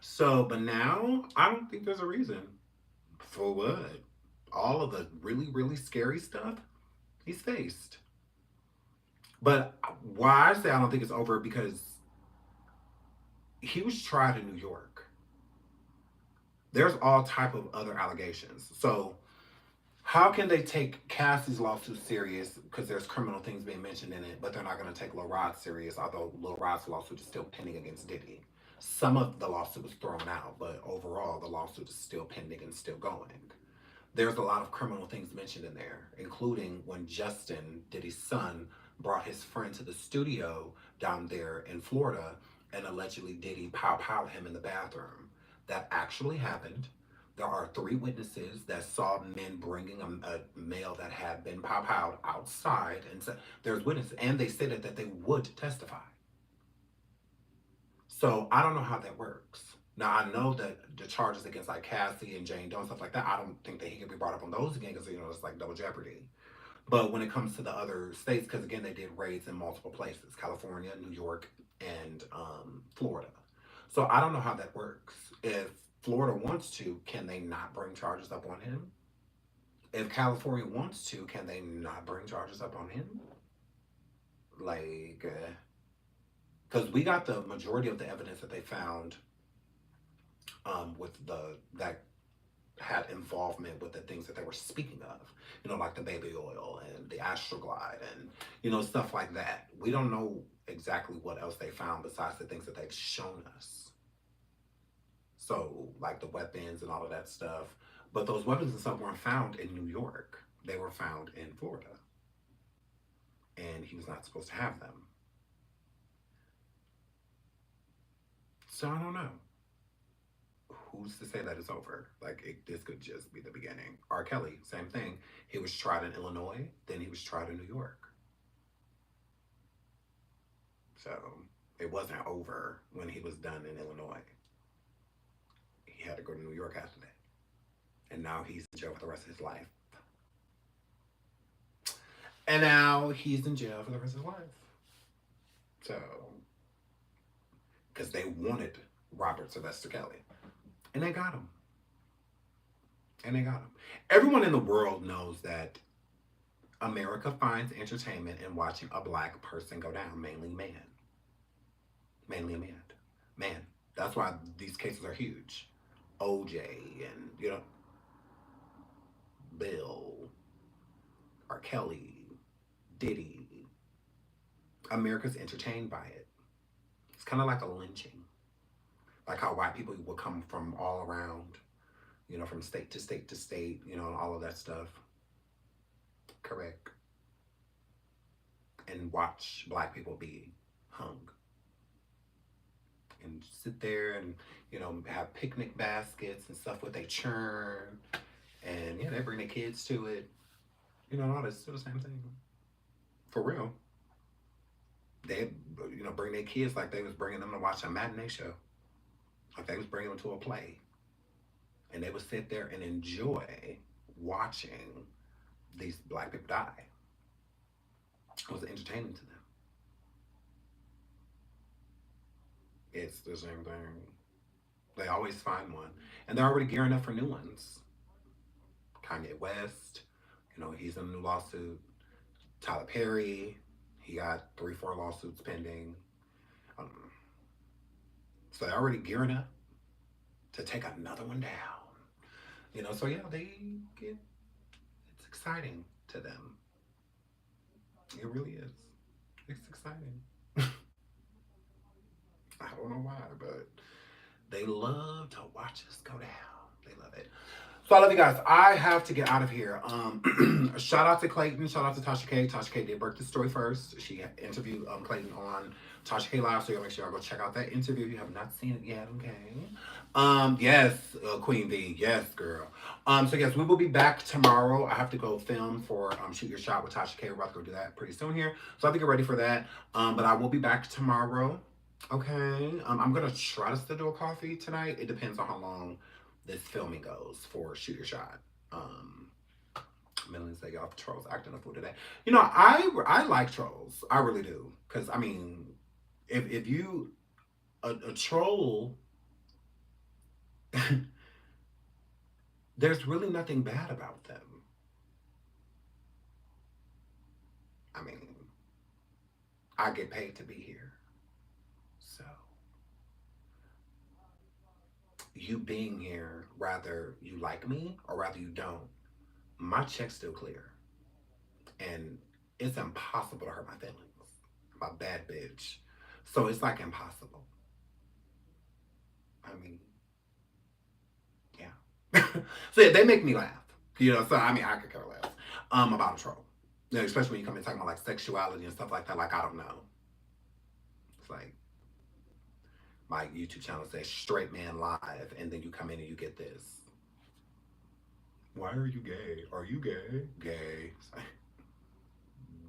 S1: So, but now I don't think there's a reason for what all of the really scary stuff he's faced. But why I say I don't think it's over because he was tried in New York. There's all type of other allegations. So how can they take Cassie's lawsuit serious because there's criminal things being mentioned in it, but they're not going to take Lil Rod serious, although Lil Rod's lawsuit is still pending against Diddy. Some of the lawsuit was thrown out, but overall the lawsuit is still pending and still going. There's a lot of criminal things mentioned in there, including when Justin, Diddy's son, brought his friend to the studio down there in Florida and allegedly Diddy pow him in the bathroom. That actually happened. There are three witnesses that saw men bringing a male that had been pow outside, and said there's witnesses, and they stated that they would testify. So I don't know how that works. Now I know that the charges against like Cassie and Jane Doe and stuff like that, I don't think that he can be brought up on those again because it's like double jeopardy. But when it comes to the other states, because again they did raids in multiple places: California, New York, and Florida. So I don't know how that works. If Florida wants to, can they not bring charges up on him? If California wants to, can they not bring charges up on him? Like, because we got the majority of the evidence that they found with the that had involvement with the things that they were speaking of, like the baby oil and the astroglide and, stuff like that. We don't know exactly what else they found besides the things that they've shown us. So, like the weapons and all of that stuff. But those weapons and stuff weren't found in New York, they were found in Florida. And he was not supposed to have them. So, I don't know. Who's to say that it's over? Like, this could just be the beginning. R. Kelly, same thing. He was tried in Illinois, then he was tried in New York. So it wasn't over when he was done in Illinois. He had to go to New York after that. And now he's in jail for the rest of his life. And now he's in jail for the rest of his life. So, because they wanted Robert Sylvester Kelly. And they got him. And they got him. Everyone in the world knows that America finds entertainment in watching a black person go down, mainly man. Mainly a man. Man. That's why these cases are huge. OJ and, Bill, R. Kelly, Diddy. America's entertained by it. It's kind of like a lynching. Like how white people would come from all around, from state to state to state, and all of that stuff. Correct. And watch black people be hung. And sit there and, have picnic baskets and stuff with they churn. And, yeah, they bring their kids to it. All this, still the same thing. For real. They, bring their kids like they was bringing them to watch a matinee show. Like they was bringing them to a play. And they would sit there and enjoy watching these black people die. It was entertaining to them. It's the same thing. They always find one. And they're already gearing up for new ones. Kanye West, he's in a new lawsuit. Tyler Perry, he got 3, 4 lawsuits pending. Um, So they're already gearing up to take another one down. So yeah, it's exciting to them. It really is. It's exciting. I don't know why, but they love to watch us go down. They love it. So I love you guys. I have to get out of here. Shout out to Clayton. Shout out to Tasha K. Tasha K did break the story first. She interviewed Clayton on Tasha K Live, so y'all make sure y'all go check out that interview if you have not seen it yet. Okay. Yes, Queen V. Yes, girl. So yes, we will be back tomorrow. I have to go film for Shoot Your Shot with Tasha K. We're about to go do that pretty soon here, so I have to get ready for that. But I will be back tomorrow. Okay. I'm gonna try to still do a coffee tonight. It depends on how long this filming goes for Shoot Your Shot. Melanie said y'all trolls acting a fool today. I like trolls. I really do. Cause I mean, if you a troll, there's really nothing bad about them. I mean, I get paid to be here. So you being here, rather you like me or rather you don't, my check's still clear. And it's impossible to hurt my feelings. I'm a bad bitch. So it's like impossible. I mean, yeah. So yeah, they make me laugh. So I mean I could care less. About a troll. Especially when you come in talking about like sexuality and stuff like that, like I don't know. It's like my YouTube channel says straight man live, and then you come in and you get this. Why are you gay? Are you gay? Gay. It's like,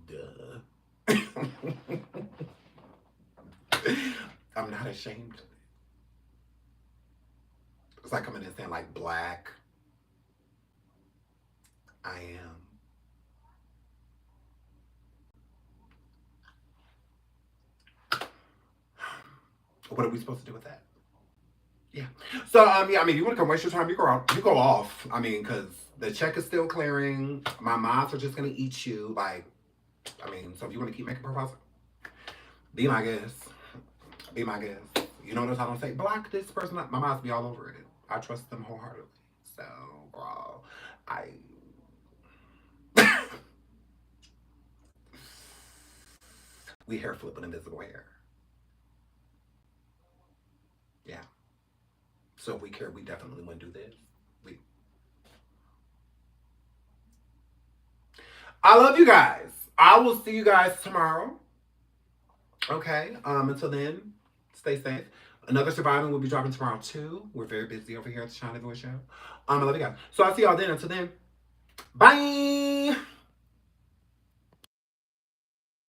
S1: duh. I'm not ashamed. It's like coming in saying like black. I am. What are we supposed to do with that? Yeah. So yeah, I mean, you want to come waste your time, you go out, you go off. I mean, because the check is still clearing. My moms are just gonna eat you. Like, I mean, so if you want to keep making proposals, be my guest. Be my guest. You notice I don't say block this person. My mom's be all over it. I trust them wholeheartedly. So, bro, we hair flipping invisible hair. Yeah. So if we care, we definitely want to do this. I love you guys. I will see you guys tomorrow. Okay. Until then, stay safe. Another surviving will be dropping tomorrow too. We're very busy over here at the Shine Voice Show. I love you guys. So I'll see y'all then. Until then, bye.